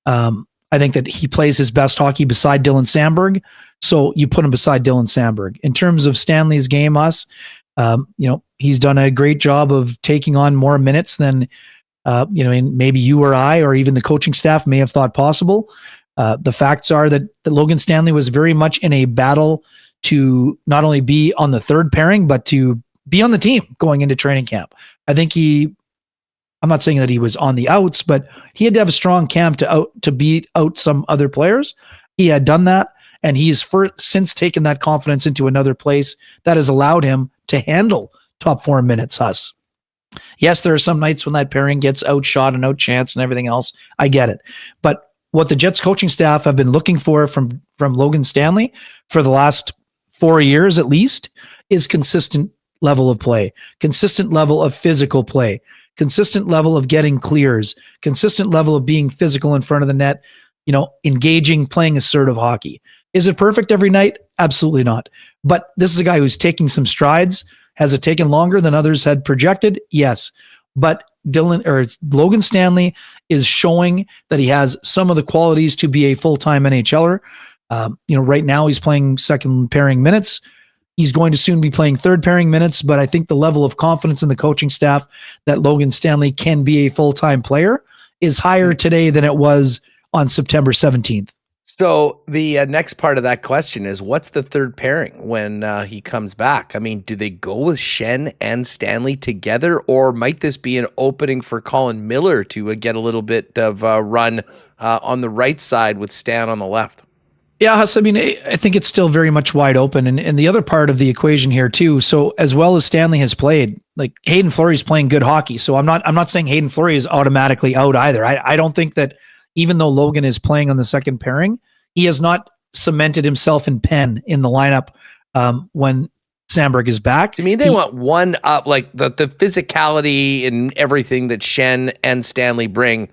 I think that he plays his best hockey beside Dylan Samberg, so you put him beside Dylan Samberg. In terms of Stanley's game, he's done a great job of taking on more minutes than, maybe you or I or even the coaching staff may have thought possible. The facts are that Logan Stanley was very much in a battle to not only be on the 3rd pairing, but to be on the team going into training camp. I think I'm not saying that he was on the outs, but he had to have a strong camp to beat out some other players. He had done that, and he's since taken that confidence into another place that has allowed him to handle top 4 minutes. Huss. Yes, there are some nights when that pairing gets outshot and outchanced and everything else. I get it. But what the Jets coaching staff have been looking for from Logan Stanley for the last 4 years at least is consistent level of play, consistent level of physical play, consistent level of getting clears, consistent level of being physical in front of the net, engaging, playing assertive hockey. Is it perfect every night? Absolutely not. But this is a guy who's taking some strides. Has it taken longer than others had projected? Yes. But Logan Stanley is showing that he has some of the qualities to be a full-time NHLer. Right now he's playing second pairing minutes. He's going to soon be playing third pairing minutes, but I think the level of confidence in the coaching staff that Logan Stanley can be a full-time player is higher today than it was on September 17th. So the next part of that question is, what's the third pairing when he comes back? I mean, do they go with Schenn and Stanley together, or might this be an opening for Colin Miller to get a little bit of a run on the right side with Stan on the left? Yeah, Huss, I mean, I think it's still very much wide open. And the other part of the equation here too, so as well as Stanley has played, like Hayden Fleury's playing good hockey. So I'm not saying Hayden Fleury is automatically out either. I don't think that even though Logan is playing on the second pairing, he has not cemented himself in pen in the lineup when Samberg is back. I mean, they want one up, like the physicality and everything that Schenn and Stanley bring.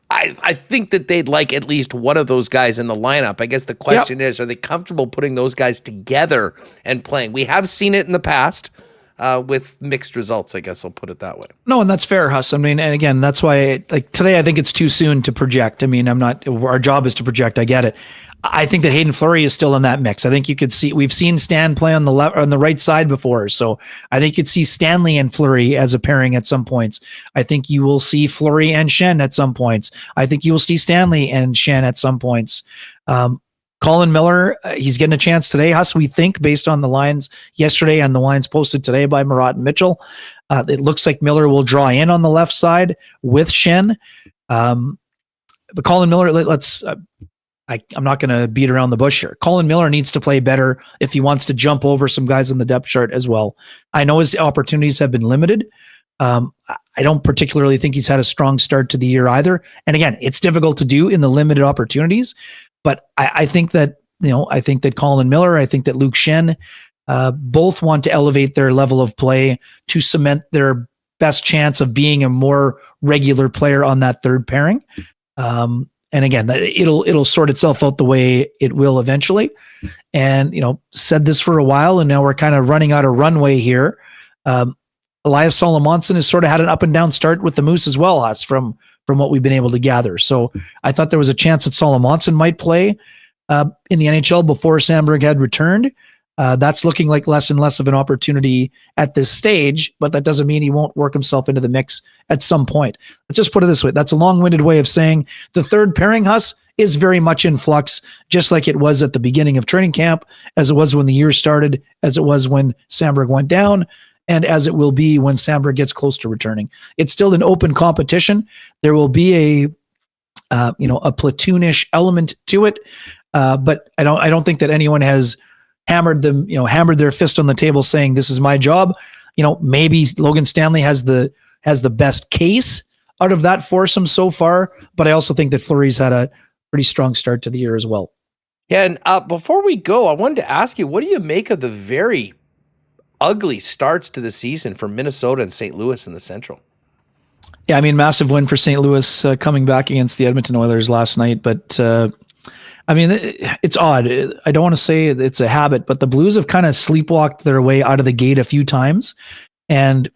I think that they'd like at least one of those guys in the lineup. I guess the question is, are they comfortable putting those guys together and playing? We have seen it in the past with mixed results, I guess I'll put it that way. No, and that's fair, Huss. I mean, and again, that's why, like today, I think it's too soon to project. I mean, our job is to project. I get it. I think that Hayden Fleury is still in that mix. I think you could see, we've seen Stan play on the left, on the right side before. So I think you'd see Stanley and Fleury as a pairing at some points. I think you will see Fleury and Schenn at some points. I think you will see Stanley and Schenn at some points. Colin Miller, he's getting a chance today, Huss, we think, based on the lines yesterday and the lines posted today by Murat and Mitchell. It looks like Miller will draw in on the left side with Schenn. But Colin Miller, I'm not going to beat around the bush here. Colin Miller needs to play better if he wants to jump over some guys in the depth chart as well. I know his opportunities have been limited. I don't particularly think he's had a strong start to the year either. And again, it's difficult to do in the limited opportunities. But I think that, Colin Miller, I think that Luke Schenn, both want to elevate their level of play to cement their best chance of being a more regular player on that third pairing. And again, it'll sort itself out the way it will eventually. And, said this for a while, and now we're kind of running out of runway here. Elias Solomonson has sort of had an up and down start with the Moose as well, us from what we've been able to gather. So I thought there was a chance that Solomonson might play in the NHL before Samberg had returned. That's looking like less and less of an opportunity at this stage, but that doesn't mean he won't work himself into the mix at some point. Let's just put it this way. That's a long-winded way of saying the third pairing, Huss, is very much in flux, just like it was at the beginning of training camp, as it was when the year started, as it was when Samberg went down, and as it will be when Samberg gets close to returning. It's still an open competition. There will be a platoonish element to it, but I don't think that anyone has hammered their fist on the table saying this is my job. Maybe Logan Stanley has the best case out of that foursome so far, but I also think that Fleury's had a pretty strong start to the year as well. Yeah, and before we go, I wanted to ask you, what do you make of the very ugly starts to the season for Minnesota and St. Louis in the Central? Yeah, I mean, massive win for St. Louis coming back against the Edmonton Oilers last night, but it's odd. I don't want to say it's a habit, but the Blues have kind of sleepwalked their way out of the gate a few times. And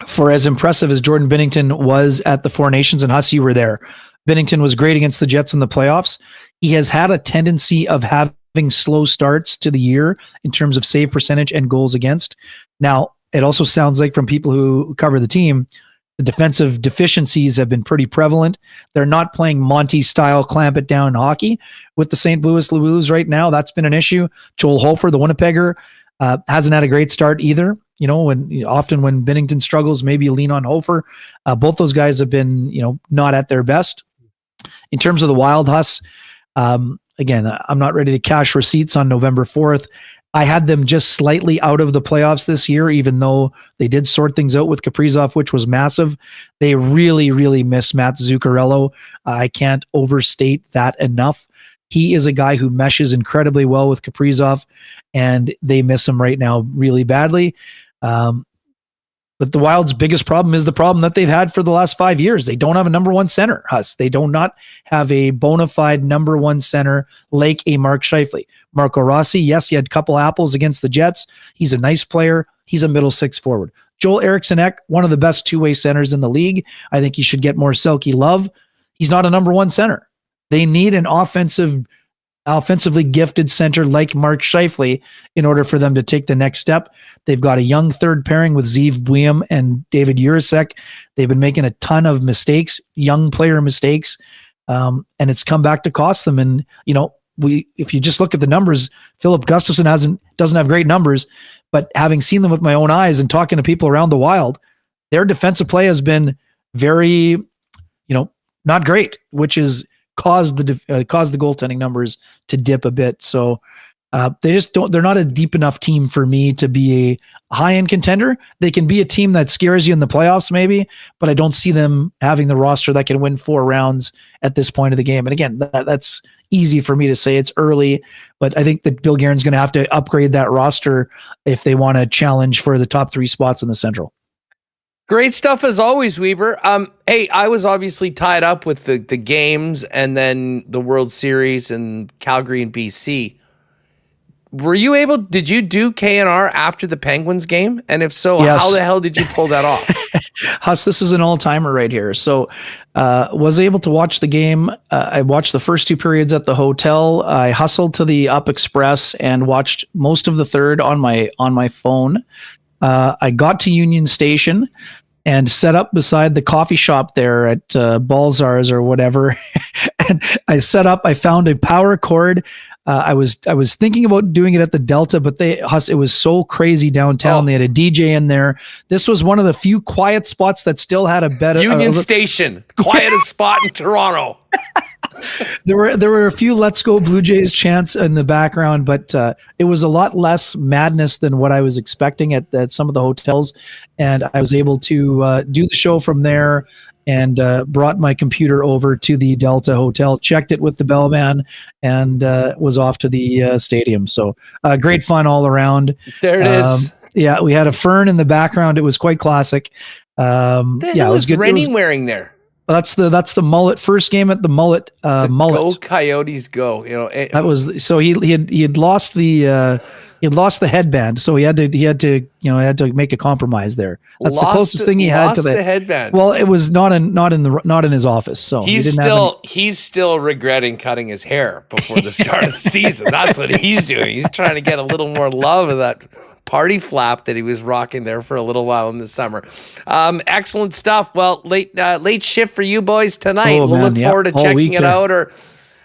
for as impressive as Jordan Binnington was at the Four Nations, and Huss, you were there, Binnington was great against the Jets in the playoffs. He has had a tendency of having slow starts to the year in terms of save percentage and goals against. Now, it also sounds like from people who cover the team, the defensive deficiencies have been pretty prevalent. They're not playing Monty-style clamp it down hockey with the St. Louis Blues right now. That's been an issue. Joel Hofer, the Winnipegger, hasn't had a great start either. Often when Binnington struggles, maybe you lean on Hofer. Both those guys have been, not at their best. In terms of the Wild, Huss, again, I'm not ready to cash receipts on November 4th. I had them just slightly out of the playoffs this year, even though they did sort things out with Kaprizov, which was massive. They really, really miss Matt Zuccarello. I can't overstate that enough. He is a guy who meshes incredibly well with Kaprizov, and they miss him right now really badly. But the Wild's biggest problem is the problem that they've had for the last 5 years. They don't have a number one center, Huss. They do not have a bona fide number one center like a Mark Scheifele. Marco Rossi, yes, he had a couple apples against the Jets. He's a nice player. He's a middle six forward. Joel Eriksson-Ek, one of the best two-way centers in the league. I think he should get more Selke love. He's not a number one center. They need an offensively gifted center like Mark Scheifele in order for them to take the next step. They've got a young third pairing with Zeev Buium and David Jurasek. They've been making a ton of mistakes, young player mistakes, and it's come back to cost them. And, if you just look at the numbers, Philip Gustafsson doesn't have great numbers, but having seen them with my own eyes and talking to people around the Wild, their defensive play has been very, not great, which is caused the goaltending numbers to dip a bit. So they're not a deep enough team for me to be a high-end contender. They can be a team that scares you in the playoffs maybe, but I don't see them having the roster that can win 4 rounds at this point of the game. And again, that's easy for me to say. It's early, but I think that Bill Guerin's going to have to upgrade that roster if they want to challenge for the top 3 spots in the Central. Great stuff as always, Wiebe. Hey, I was obviously tied up with the games and then the World Series and Calgary and BC. Did you do KNR after the Penguins game? And if so, yes. How the hell did you pull that off? Huss, this is an all-timer right here. So was able to watch the game. I watched the first 2 periods at the hotel. I hustled to the Up Express and watched most of the third on my phone. I got to Union Station and set up beside the coffee shop there at Balzar's or whatever. And I found a power cord. I was thinking about doing it at the Delta, but it was so crazy downtown. They had a DJ in there. This was one of the few quiet spots that still had a better Union Station, quietest spot in Toronto. There were a few "Let's Go Blue Jays" chants in the background, but it was a lot less madness than what I was expecting at some of the hotels. And I was able to do the show from there and brought my computer over to the Delta Hotel, checked it with the bellman, and was off to the stadium. So great fun all around. There it is. Yeah, we had a fern in the background. It was quite classic. It was good. Rennie wearing there? That's the Mullet first game at the Mullet. Mullet. Go Coyotes, go! That was so he had lost the headband, so he had to make a compromise there. That's the closest thing he had to the headband. Well, it was not in his office, so he's still regretting cutting his hair before the start of the season. That's what he's doing. He's trying to get a little more love of that party flap that he was rocking there for a little while in the summer. Excellent stuff. Well, late shift for you boys tonight. We'll look forward to checking it out.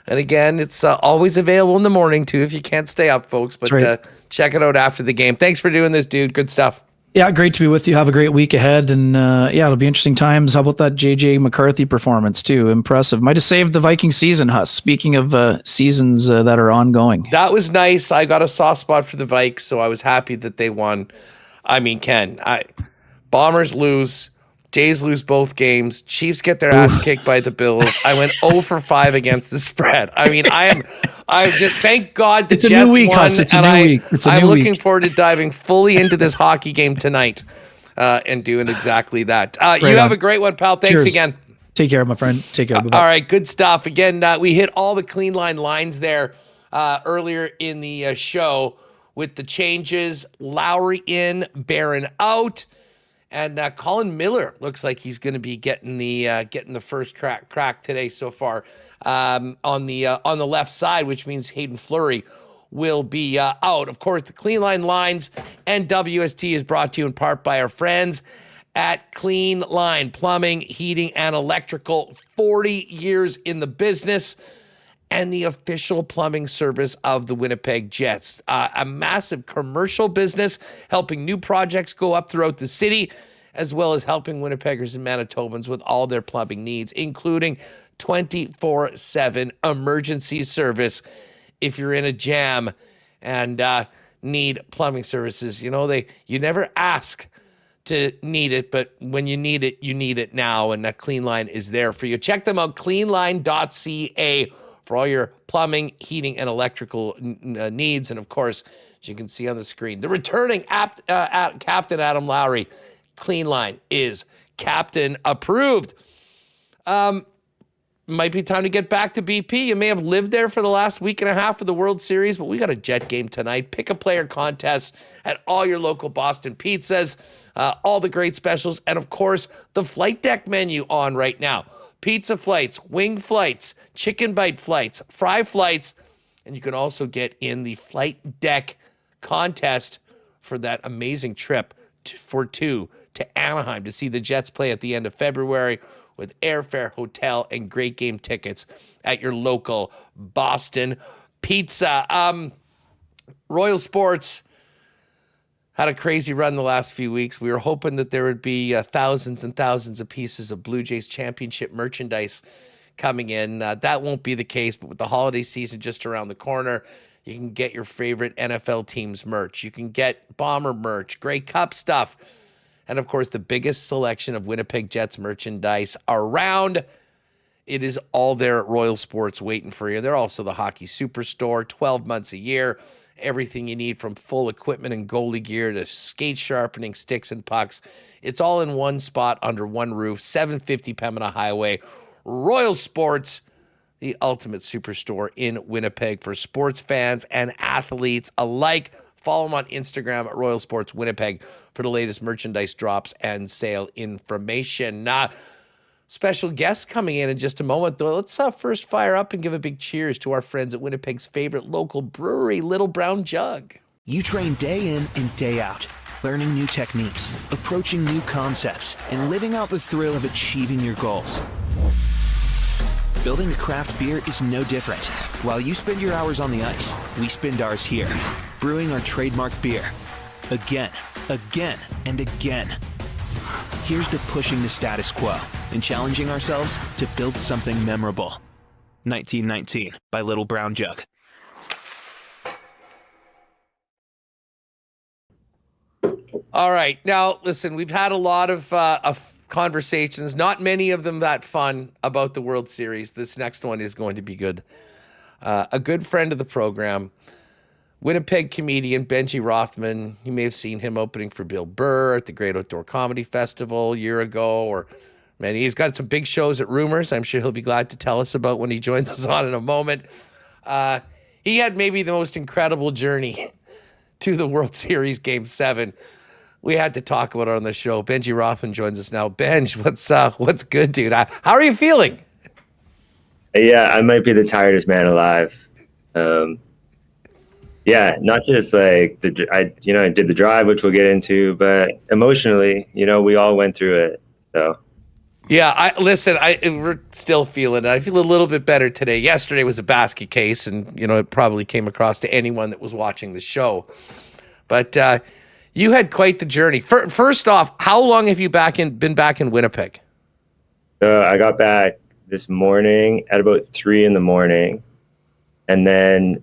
And again, it's always available in the morning too if you can't stay up, folks. But check it out after the game. Thanks for doing this, dude. Good stuff. Yeah, great to be with you. Have a great week ahead. And it'll be interesting times. How about that JJ McCarthy performance too? Impressive. Might have saved the Viking season, Huss. Speaking of seasons that are ongoing. That was nice. I got a soft spot for the Vikes, so I was happy that they won. I mean, Ken, Bombers lose. Jays lose both games. Chiefs get their ass kicked by the Bills. I went 0 for 5 against the spread. I mean, I just thank God the Jets won. It's a new week. I'm looking forward to diving fully into this hockey game tonight and doing exactly that. You have a great one, pal. Thanks again. Take care, my friend. Take care. Bye-bye. All right, good stuff. Again, we hit all the clean line lines there earlier in the show with the changes. Lowry in, Barron out. And Colin Miller looks like he's going to be getting the first crack today so far on the left side, which means Hayden Fleury will be out. Of course, the Clean Line lines and WST is brought to you in part by our friends at Clean Line Plumbing, Heating, and Electrical. 40 years in the business and the official plumbing service of the Winnipeg Jets. A massive commercial business helping new projects go up throughout the city, as well as helping Winnipeggers and Manitobans with all their plumbing needs, including 24/7 emergency service if you're in a jam and need plumbing services. You never ask to need it, but when you need it now, and that Clean Line is there for you. Check them out, cleanline.ca, for all your plumbing, heating, and electrical needs. And of course, as you can see on the screen. The returning Captain Adam Lowry clean line is captain approved. Might be time to get back to BP. You may have lived there for the last week and a half of the World Series, but we got a Jet game tonight. Pick a player contest at all your local Boston pizzas, all the great specials, and of course, the flight deck menu on right now. Pizza flights, wing flights, chicken bite flights, fry flights, and you can also get in the flight deck contest for that amazing trip for two to Anaheim to see the Jets play at the end of February, with airfare, hotel, and great game tickets at your local Boston pizza. Royal Sports had a crazy run the last few weeks. We were hoping that there would be thousands and thousands of pieces of Blue Jays championship merchandise coming in. That won't be the case, but with the holiday season just around the corner, you can get your favorite NFL teams merch. You can get Bomber merch, Grey Cup stuff, and of course, the biggest selection of Winnipeg Jets merchandise around. It is all there at Royal Sports waiting for you. They're also the hockey superstore, 12 months a year. Everything you need from full equipment and goalie gear to skate sharpening, sticks and pucks. It's all in one spot under one roof, 750 Pembina Highway. Royal Sports, the ultimate superstore in Winnipeg for sports fans and athletes alike. Follow them on Instagram at Royal Sports Winnipeg for the latest merchandise drops and sale information. Special guests coming in just a moment, though. Let's first fire up and give a big cheers to our friends at Winnipeg's favorite local brewery, Little Brown Jug. You train day in and day out, learning new techniques, approaching new concepts, and living out the thrill of achieving your goals. Building a craft beer is no different. While you spend your hours on the ice, we spend ours here, brewing our trademark beer. Again, and again. Here's to pushing the status quo and challenging ourselves to build something memorable. 1919 by Little Brown Jug. All right. Now, listen, we've had a lot of conversations, not many of them that fun, about the World Series. This next one is going to be good. A good friend of the program, Winnipeg comedian Benji Rothman. You may have seen him opening for Bill Burr at the Great Outdoor Comedy Festival a year ago, or man, he's got some big shows at Rumors. I'm sure he'll be glad to tell us about when he joins us on in a moment. He had maybe the most incredible journey to the World Series Game 7. We had to talk about it on the show. Benji Rothman joins us now. Benj, what's good, dude? How are you feeling? Yeah, I might be the tiredest man alive. Yeah, not just like I did the drive, which we'll get into, but emotionally, we all went through it. So. Yeah, we're still feeling it. I feel a little bit better today. Yesterday was a basket case, and it probably came across to anyone that was watching the show. But you had quite the journey. First off, how long have you been back in Winnipeg? I got back this morning at about 3 a.m, and then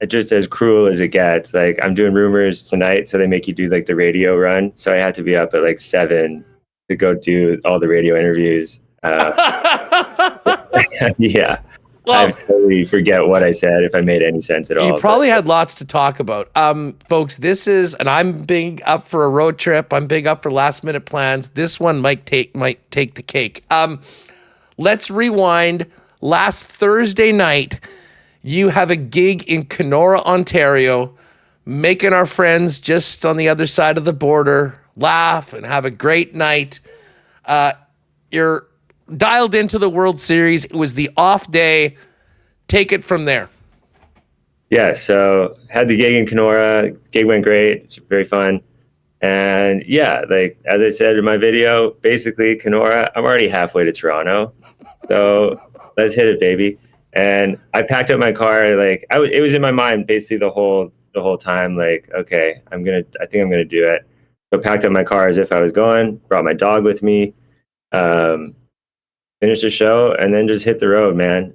just as cruel as it gets, like I'm doing Rumors tonight, so they make you do like the radio run. So I had to be up at like 7 to go do all the radio interviews. Yeah. Well, I totally forget what I said, if I made any sense at all. You probably had lots to talk about. Folks, and I'm big up for a road trip. I'm big up for last minute plans. This one might take the cake. Let's rewind. Last Thursday night, you have a gig in Kenora, Ontario, making our friends just on the other side of the border laugh and have a great night. You're dialed into the World Series. It was the off day. Take it from there. Yeah, so had the gig in Kenora. Gig went great. It's very fun. And yeah, like as I said in my video, basically Kenora, I'm already halfway to Toronto. So let's hit it, baby. And I packed up my car. Like it was in my mind basically the whole time. Like, okay, I think I'm gonna do it. So packed up my car as if I was going. Brought my dog with me. Finished the show and then just hit the road, man.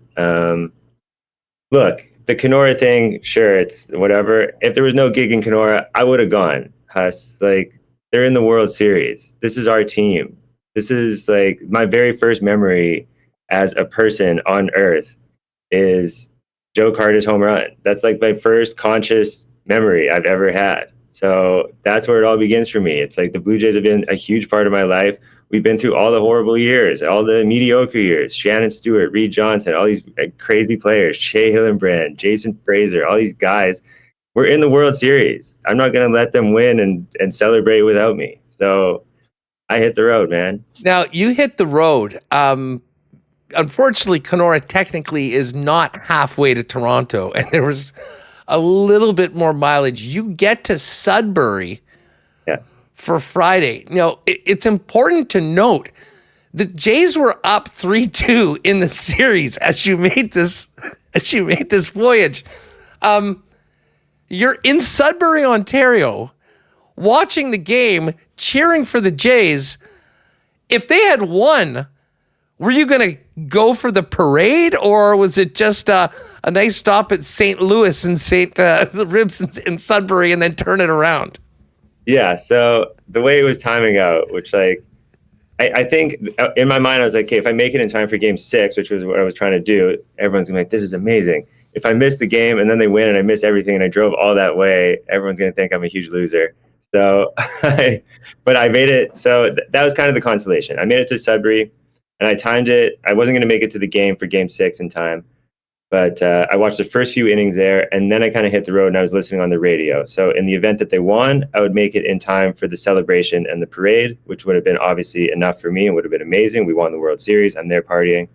Look, the Kenora thing, sure, it's whatever. If there was no gig in Kenora, I would have gone. Huss, like they're in the World Series. This is our team. This is like my very first memory as a person on Earth is Joe Carter's home run. That's like my first conscious memory I've ever had. So that's where it all begins for me. It's like the Blue Jays have been a huge part of my life. We've been through all the horrible years, all the mediocre years. Shannon Stewart, Reed Johnson, all these crazy players, Shea Hillenbrand, Jason Fraser, all these guys. We're in the World Series. I'm not going to let them win and celebrate without me. So I hit the road, man. Now, you hit the road. Unfortunately, Kenora technically is not halfway to Toronto, and there was a little bit more mileage. You get to Sudbury for Friday. Now, it's important to note the Jays were up 3-2 in the series as you made this voyage. You're in Sudbury, Ontario, watching the game, cheering for the Jays. If they had won, were you going to go for the parade, or was it just a nice stop at St. Louis and the Ribs in Sudbury and then turn it around? Yeah, so the way it was timing out, which I think in my mind I was like, okay, if I make it in time for Game 6, which was what I was trying to do, everyone's gonna be like, this is amazing. If I miss the game and then they win and I miss everything and I drove all that way, everyone's gonna think I'm a huge loser. So, but I made it. So that was kind of the consolation. I made it to Sudbury, and I timed it. I wasn't going to make it to the game for Game 6 in time, but I watched the first few innings there, and then I kind of hit the road, and I was listening on the radio. So in the event that they won, I would make it in time for the celebration and the parade, which would have been obviously enough for me and would have been amazing. We won the World Series. I'm there partying.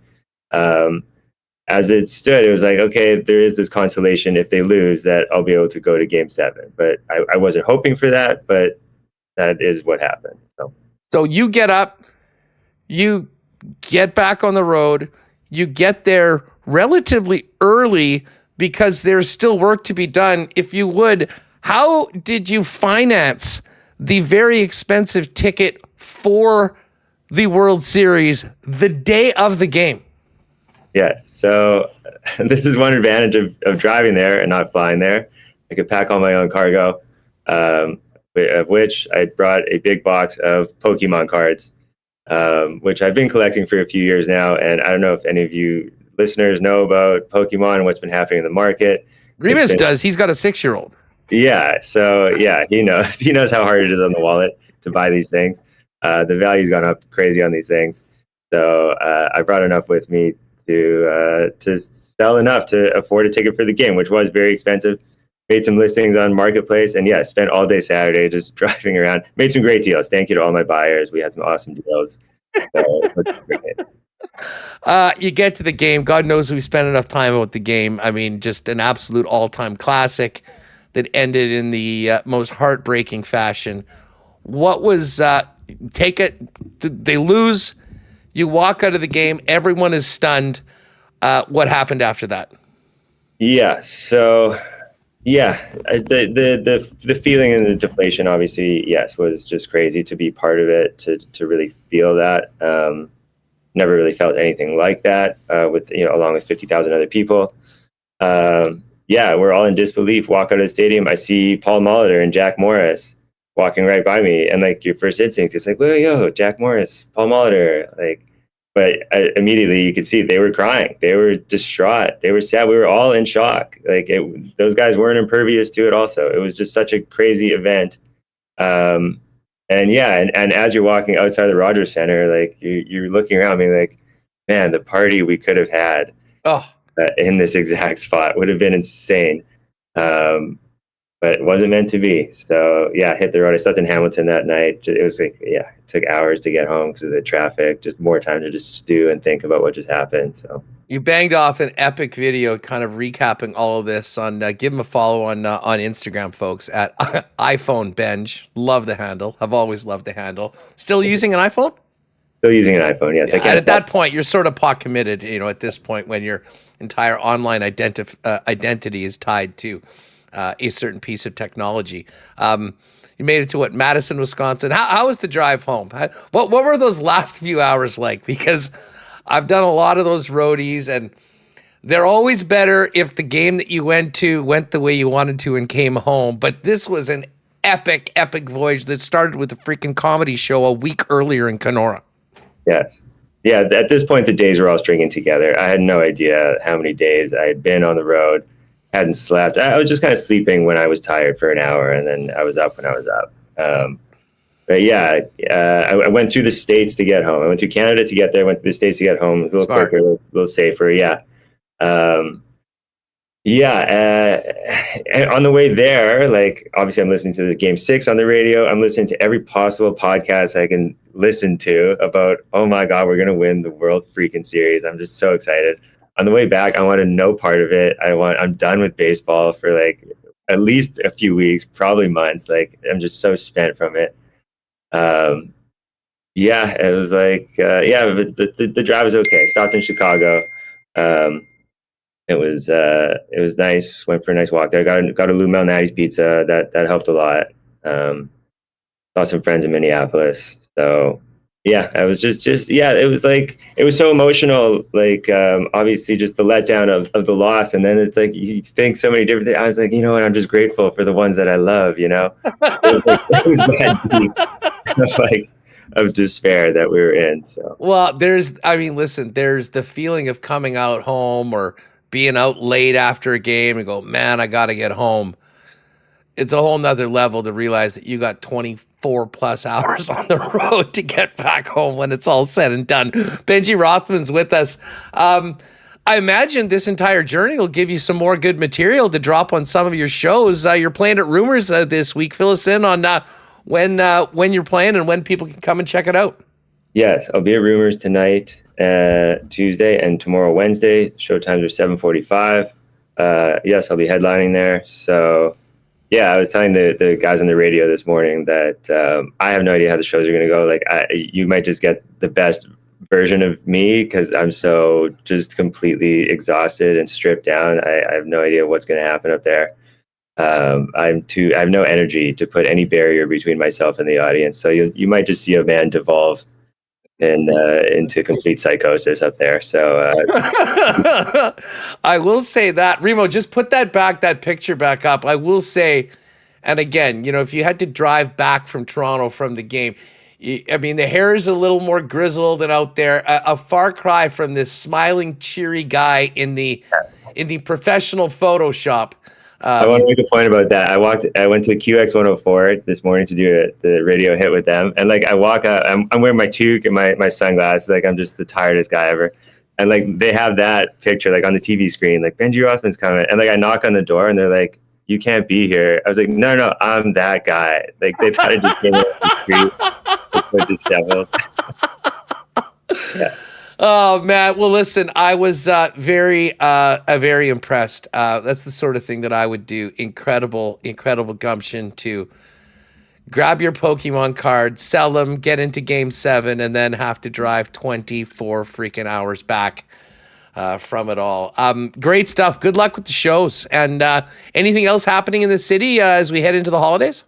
As it stood, it was like, okay, there is this consolation if they lose that I'll be able to go to Game 7. But I wasn't hoping for that, but that is what happened. So you get up, you get back on the road, you get there relatively early because there's still work to be done. If you would, how did you finance the very expensive ticket for the World Series the day of the game? Yes. So this is one advantage of driving there and not flying there. I could pack all my own cargo, of which I brought a big box of Pokemon cards, which I've been collecting for a few years now. And I don't know if any of you listeners know about Pokemon and what's been happening in the market. Remis does. He's got a 6-year-old. Yeah. So yeah, he knows. He knows how hard it is on the wallet to buy these things. The value's gone up crazy on these things. So I brought enough with me to sell enough to afford a ticket for the game, which was very expensive. Made some listings on Marketplace, and spent all day Saturday just driving around. Made some great deals. Thank you to all my buyers. We had some awesome deals. You get to the game. God knows we spent enough time with the game. I mean, just an absolute all-time classic that ended in the most heartbreaking fashion. What was they lose? You walk out of the game. Everyone is stunned. What happened after that? Yeah. So, the feeling and the deflation, obviously, was just crazy to be part of it, to really feel that. Never really felt anything like that with along with 50,000 other people. We're all in disbelief. Walk out of the stadium. I see Paul Molitor and Jack Morris walking right by me, and your first instinct is like, well, yo, Jack Morris, Paul Molitor, but immediately you could see they were crying, they were distraught, they were sad, we were all in shock. Those guys weren't impervious to it. Also, it was just such a crazy event. And as you're walking outside the Rogers Center, you're looking around, being like, man, the party we could have had in this exact spot would have been insane. But it wasn't meant to be. So hit the road. I slept in Hamilton that night. It was it took hours to get home because of the traffic. Just more time to just stew and think about what just happened. So you banged off an epic video, kind of recapping all of this. On give him a follow on Instagram, folks, at iPhone Benj. Love the handle. I've always loved the handle. Still using an iPhone? Still using an iPhone. Yes, I can't. At that point, you're sort of pot committed. At this point, when your entire online identity is tied to a certain piece of technology. You made it to Madison, Wisconsin. How was the drive home? What were those last few hours like? Because I've done a lot of those roadies, and they're always better if the game that you went to went the way you wanted to and came home. But this was an epic voyage that started with a freaking comedy show a week earlier in Kenora. Yes. Yeah, at this point, the days were all stringing together. I had no idea how many days I had been on the road. hadn't slept. I was just kind of sleeping when I was tired for an hour, and then I was up when I was up. But yeah, I went through the States to get home. I went through Canada to get there, went through the States to get home. It was a little quicker, a little safer. Yeah. And on the way there, like, obviously I'm listening to the Game 6 on the radio. I'm listening to every possible podcast I can listen to about, oh my God, we're going to win the World freaking Series. I'm just so excited. On the way back, I wanted no part of it. I'm done with baseball for like at least a few weeks, probably months. Like, I'm just so spent from it. It was like, the drive was okay. Stopped in Chicago. It was nice. Went for a nice walk there. Got a Lou Malnati's pizza. That helped a lot. Saw some friends in Minneapolis. So yeah, I was just it was like, it was so emotional. Like, obviously just the letdown of the loss. And then it's like, you think so many different things. I was like, you know what? I'm just grateful for the ones that I love, you know? It was that deep of despair that we were in. So, well, there's the feeling of coming out home or being out late after a game and go, man, I got to get home. It's a whole nother level to realize that you got 24 plus hours on the road to get back home when it's all said and done. Benji Rothman's with us. I imagine this entire journey will give you some more good material to drop on some of your shows. You're playing at Rumors this week. Fill us in on when you're playing and when people can come and check it out. Yes, I'll be at Rumors tonight, Tuesday, and tomorrow, Wednesday. Showtimes are 7:45. Yes, I'll be headlining there. So, yeah, I was telling the guys on the radio this morning that I have no idea how the shows are going to go. Like, you might just get the best version of me because I'm so just completely exhausted and stripped down. I have no idea what's going to happen up there. I have no energy to put any barrier between myself and the audience. So you might just see a man devolve into complete psychosis up there. So I will say that, Remo, just put that picture back up. I will say, and again, if you had to drive back from Toronto from the game, the hair is a little more grizzled and out there, a far cry from this smiling, cheery guy in the professional Photoshop. I want to make a point about that. I went to QX 104 this morning to do the radio hit with them. And like, I walk out, I'm wearing my toque and my sunglasses. Like, I'm just the tiredest guy ever. And like, they have that picture, like on the TV screen, like Benji Rothman's coming. And like, I knock on the door and they're like, you can't be here. I was like, no, I'm that guy. Like, they thought I just came off the street. Like, disheveled. Yeah. Oh man! Well, listen, I was very impressed. That's the sort of thing that I would do. Incredible gumption to grab your Pokemon cards, sell them, get into Game 7, and then have to drive 24 freaking hours back from it all. Great stuff. Good luck with the shows. And anything else happening in the city as we head into the holidays?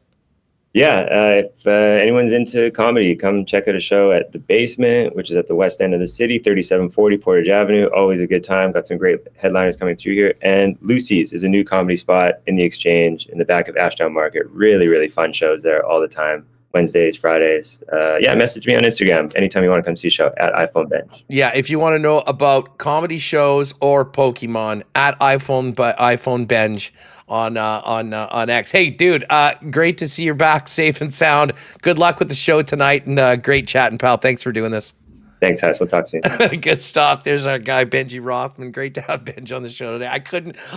Yeah, if anyone's into comedy, come check out a show at The Basement, which is at the west end of the city, 3740 Portage Avenue. Always a good time. Got some great headliners coming through here. And Lucy's is a new comedy spot in the Exchange in the back of Ashdown Market. Really, really fun shows there all the time. Wednesdays, Fridays. Message me on Instagram anytime you want to come see a show at iPhone Bench. Yeah, if you want to know about comedy shows or Pokemon, at iPhone Bench on X. Hey, dude, great to see you're back safe and sound. Good luck with the show tonight, and great chatting, pal. Thanks for doing this. Thanks, Hess. We'll talk soon. Good stuff. There's our guy, Benji Rothman. Great to have Benji on the show today.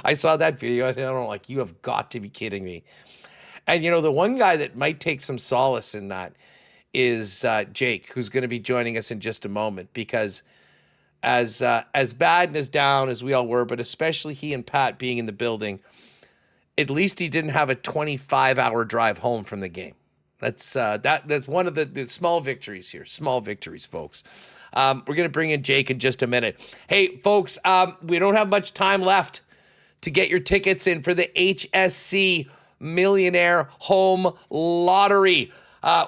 I saw that video. I don't know, you have got to be kidding me. And, the one guy that might take some solace in that is Jake, who's going to be joining us in just a moment, because as bad and as down as we all were, but especially he and Pat being in the building, at least he didn't have a 25-hour drive home from the game. That's one of the small victories here. Small victories, folks. We're going to bring in Jake in just a minute. Hey, folks, we don't have much time left to get your tickets in for the HSC Millionaire Home Lottery.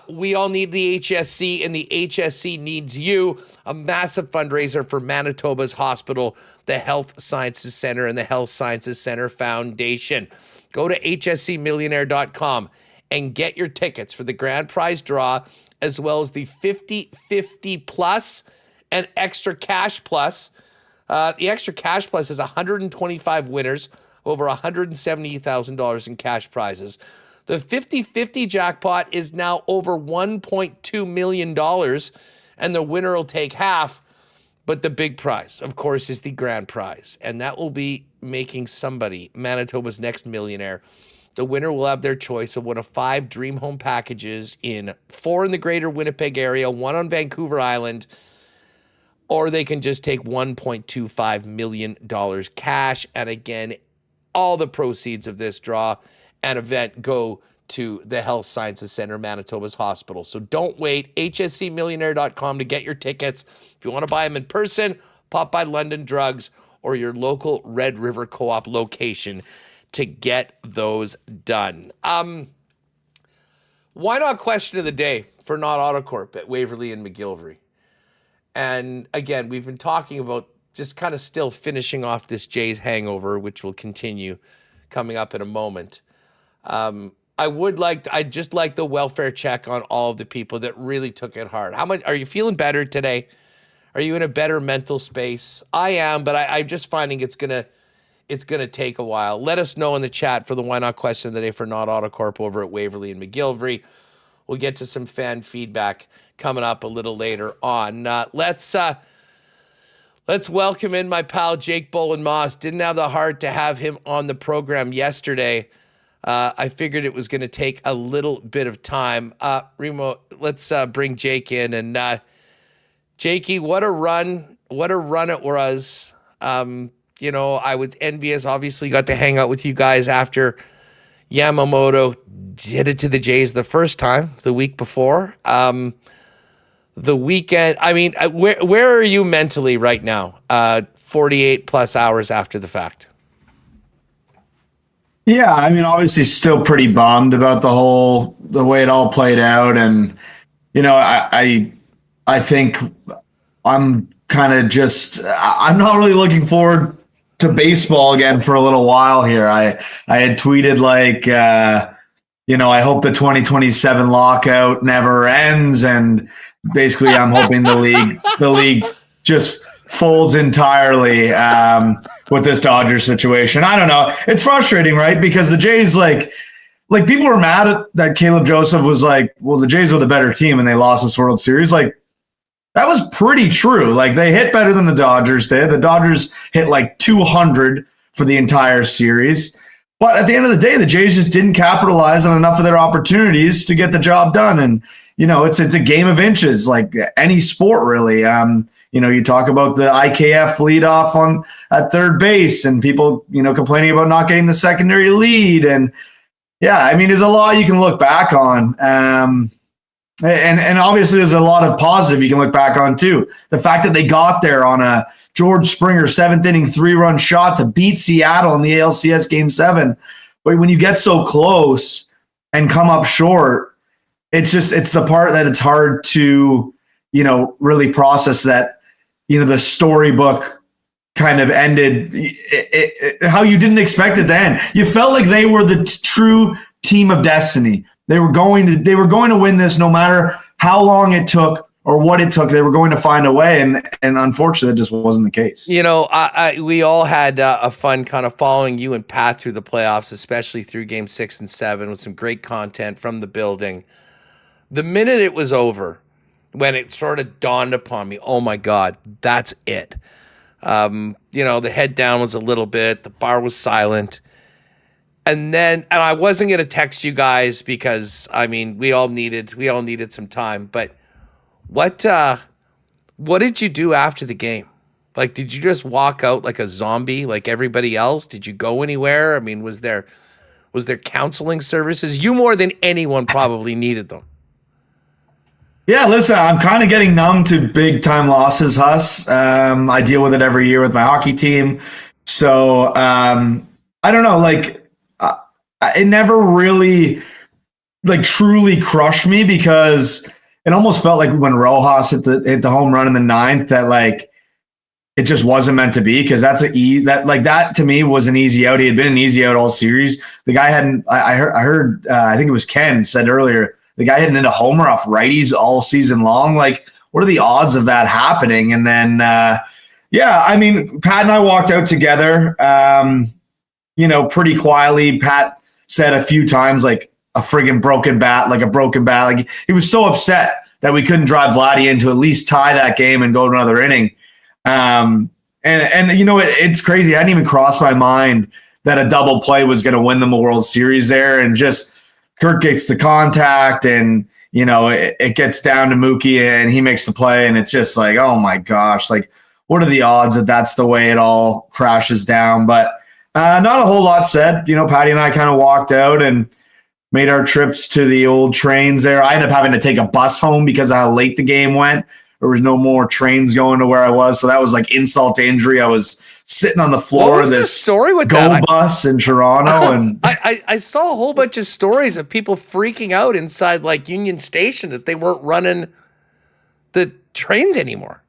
We all need the HSC, and the HSC needs you. A massive fundraiser for Manitoba's hospital, the Health Sciences Center, and the Health Sciences Center Foundation. Go to hscmillionaire.com and get your tickets for the grand prize draw, as well as the 50-50 plus and extra cash plus. The extra cash plus is 125 winners, over $170,000 in cash prizes. The 50-50 jackpot is now over $1.2 million, and the winner will take half. But the big prize, of course, is the grand prize, and that will be making somebody Manitoba's next millionaire. The winner will have their choice of one of 5 dream home packages 4 in the greater Winnipeg area, 1 on Vancouver Island, or they can just take $1.25 million cash. And again, all the proceeds of this draw and event go to the Health Sciences Center, Manitoba's hospital. So don't wait. hscmillionaire.com to get your tickets. If you want to buy them in person, pop by London Drugs or your local Red River Co-op location to get those done. Why not question of the day for Not Autocorp at Waverly and McGillivray? And again, we've been talking about just kind of still finishing off this Jays hangover, which will continue coming up in a moment. I'd just like the welfare check on all of the people that really took it hard. How much are you feeling better today? Are you in a better mental space? I am, but I'm just finding it's gonna take a while. Let us know in the chat for the Why Not question of the day for Not Autocorp over at Waverly and McGillivray. We'll get to some fan feedback coming up a little later on. Let's welcome in my pal Jake Bolin-Moss. Didn't have the heart to have him on the program yesterday. I figured it was going to take a little bit of time. Remo, let's bring Jake in. And Jakey, what a run it was. I was envious. Obviously got to hang out with you guys after Yamamoto did it to the Jays the first time, the week before. The weekend, I mean, where are you mentally right now? 48 plus hours after the fact. Yeah, I mean, obviously still pretty bummed about the way it all played out. And, I think I'm kind of I'm not really looking forward to baseball again for a little while here. I had tweeted I hope the 2027 lockout never ends. And basically I'm hoping the league just folds entirely with this Dodgers situation. I don't know. It's frustrating, right? Because the Jays, like people were mad at that Caleb Joseph was like, well, the Jays were the better team and they lost this World Series. Like, that was pretty true. Like, they hit better than the Dodgers did. The Dodgers hit 200 for the entire series. But at the end of the day, the Jays just didn't capitalize on enough of their opportunities to get the job done. And, it's a game of inches, like any sport, really. You talk about the IKF leadoff at third base and people, complaining about not getting the secondary lead. And yeah, I mean, there's a lot you can look back on. And obviously there's a lot of positive you can look back on too. The fact that they got there on a George Springer 7th inning 3-run shot to beat Seattle in the ALCS Game 7. But when you get so close and come up short, it's the part that it's hard to, really process that, the storybook kind of ended how you didn't expect it to end. You felt like they were the true team of destiny. They were going to win this no matter how long it took or what it took. They were going to find a way, and unfortunately, that just wasn't the case. We all had a fun kind of following you and Pat through the playoffs, especially through Game 6 and 7, with some great content from the building. The minute it was over, when it sort of dawned upon me, oh my God, that's it. The head down was a little bit, the bar was silent. And I wasn't going to text you guys because, I mean, we all needed some time. But what did you do after the game? Like, did you just walk out like a zombie, like everybody else? Did you go anywhere? I mean, was there counseling services? You more than anyone probably needed them. Yeah, listen, I'm kind of getting numb to big time losses, Huss. I deal with it every year with my hockey team. So I don't know, it never really truly crushed me because it almost felt like when Rojas hit the home run in the 9th that it just wasn't meant to be, because that to me was an easy out. He had been an easy out all series. The guy hadn't. I heard. I think it was Ken said earlier. The guy hadn't hit a homer off righties all season long. What are the odds of that happening? And then, I mean, Pat and I walked out together. pretty quietly. Pat said a few times, like, a friggin' broken bat. Like, he was so upset that we couldn't drive Vladdy in to at least tie that game and go to another inning. It's crazy. It hadn't even crossed my mind that a double play was going to win them a World Series there. And just Kirk gets the contact and, it gets down to Mookie and he makes the play. And it's just like, oh my gosh, like, what are the odds that that's the way it all crashes down? But not a whole lot said. Patty and I kind of walked out and made our trips to the old trains there. I ended up having to take a bus home because of how late the game went. There was no more trains going to where I was. So that was like insult to injury. I was sitting on the floor of this story with bus in Toronto. And I saw a whole bunch of stories of people freaking out inside like Union Station that they weren't running the trains anymore.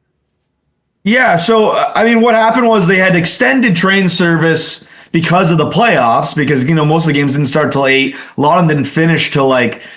Yeah. So, what happened was they had extended train service because of the playoffs, because, most of the games didn't start till 8. A lot of them didn't finish till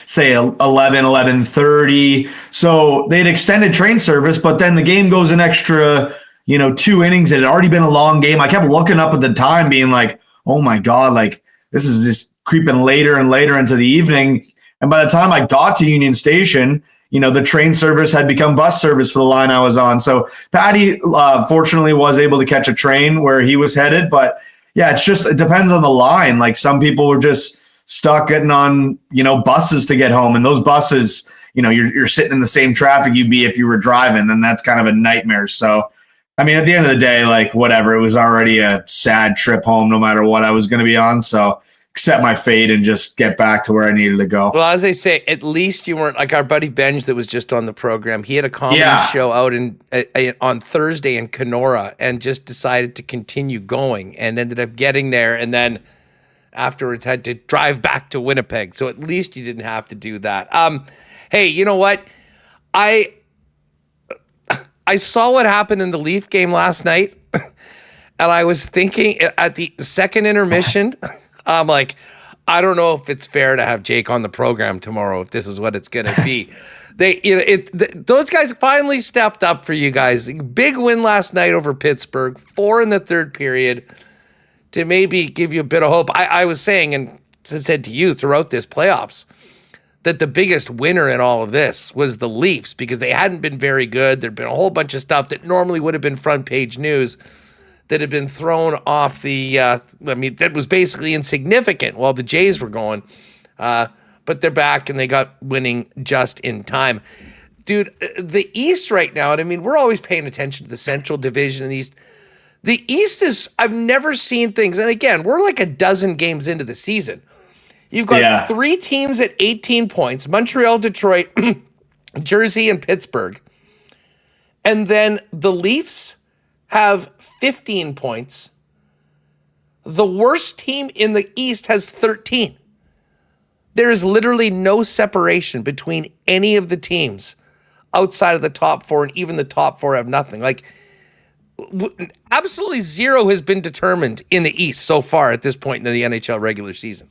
say 11:30. So they'd extended train service, but then the game goes an extra, 2 innings. It had already been a long game. I kept looking up at the time being like, oh my God, like this is just creeping later and later into the evening. And by the time I got to Union Station, the train service had become bus service for the line I was on. So Patty, fortunately, was able to catch a train where he was headed, but yeah, it depends on the line. Like some people were just stuck getting on, buses to get home. And those buses, you're sitting in the same traffic you'd be if you were driving. And that's kind of a nightmare. So, at the end of the day, like whatever, it was already a sad trip home no matter what I was going to be on. So accept my fate and just get back to where I needed to go. Well, as I say, at least you weren't like our buddy Benj that was just on the program. He had a comedy show out on Thursday in Kenora and just decided to continue going and ended up getting there and then afterwards had to drive back to Winnipeg. So at least you didn't have to do that. Hey, you know what? I saw what happened in the Leaf game last night and I was thinking at the second intermission, I'm like, I don't know if it's fair to have Jake on the program tomorrow if this is what it's going to be. Those guys finally stepped up for you guys. Big win last night over Pittsburgh, 4 in the third period to maybe give you a bit of hope. I was saying and said to you throughout this playoffs that the biggest winner in all of this was the Leafs because they hadn't been very good. There'd been a whole bunch of stuff that normally would have been front page news that had been thrown off that was basically insignificant while the Jays were going. But they're back and they got winning just in time. Dude, the East right now, and we're always paying attention to the Central Division and the East. The East is, I've never seen things, and again, we're like a dozen games into the season. You've got 3 teams at 18 points, Montreal, Detroit, Jersey, and Pittsburgh. And then the Leafs have 15 points. The worst team in the East has 13. There is literally no separation between any of the teams outside of the top 4, and even the top 4 have nothing. Like, absolutely zero has been determined in the East so far at this point in the NHL regular season.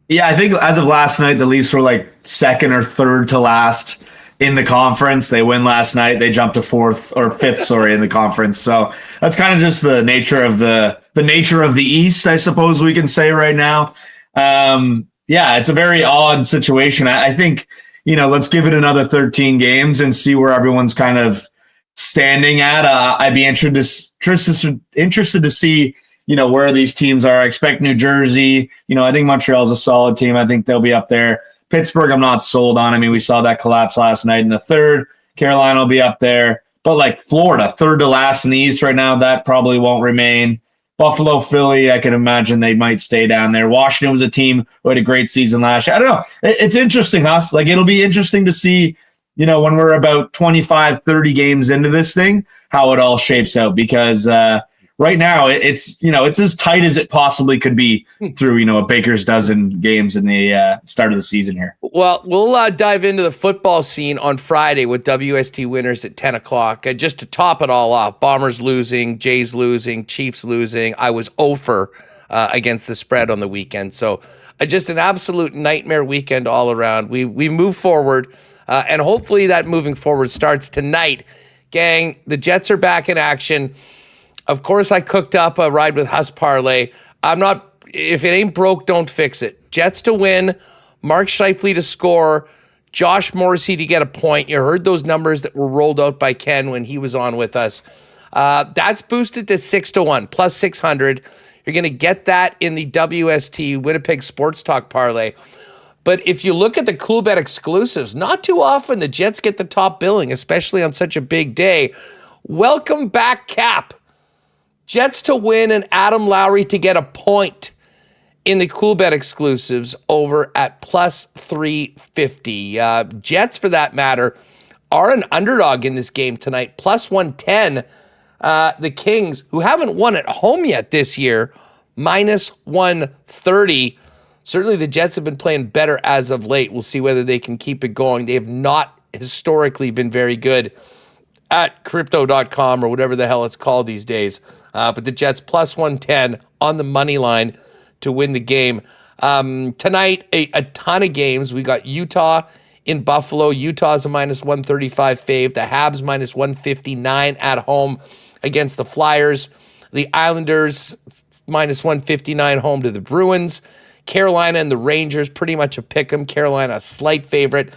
Yeah, I think as of last night, the Leafs were like second or third to last in the conference. They win last night. They jumped to 4th or 5th, in the conference. So that's kind of just the nature of the nature of the East, I suppose we can say right now. It's a very odd situation. I think, let's give it another 13 games and see where everyone's kind of standing at. I'd be interested to see, where these teams are. I expect New Jersey. I think Montreal's a solid team. I think they'll be up there. Pittsburgh, I'm not sold on. We saw that collapse last night in the third. Carolina will be up there. But like Florida, third to last in the East right now, that probably won't remain. Buffalo, Philly, I can imagine they might stay down there. Washington was a team who had a great season last year. I don't know. It's interesting, Huss. Like, it'll be interesting to see, when we're about 25, 30 games into this thing, how it all shapes out. Because right now, it's as tight as it possibly could be through, a baker's dozen games in the start of the season here. Well, we'll dive into the football scene on Friday with WST winners at 10 o'clock. Just to top it all off, Bombers losing, Jays losing, Chiefs losing. I was 0 against the spread on the weekend. So just an absolute nightmare weekend all around. We move forward, and hopefully that moving forward starts tonight. Gang, the Jets are back in action. Of course, I cooked up a Ride with Huss parlay. If it ain't broke, don't fix it. Jets to win, Mark Scheifele to score, Josh Morrissey to get a point. You heard those numbers that were rolled out by Ken when he was on with us. That's boosted to 6-1, plus 600. You're going to get that in the WST, Winnipeg Sports Talk parlay. But if you look at the Coolbet exclusives, not too often the Jets get the top billing, especially on such a big day. Welcome back, Cap. Jets to win and Adam Lowry to get a point in the Coolbet exclusives over at plus 350. Jets, for that matter, are an underdog in this game tonight, plus 110. The Kings, who haven't won at home yet this year, minus 130. Certainly the Jets have been playing better as of late. We'll see whether they can keep it going. They have not historically been very good at crypto.com or whatever the hell it's called these days. But the Jets plus 110 on the money line to win the game. Tonight, a ton of games. We got Utah in Buffalo. Utah's a minus 135 fave. The Habs minus 159 at home against the Flyers. The Islanders minus 159 home to the Bruins. Carolina and the Rangers, pretty much a pick 'em. Carolina, a slight favorite.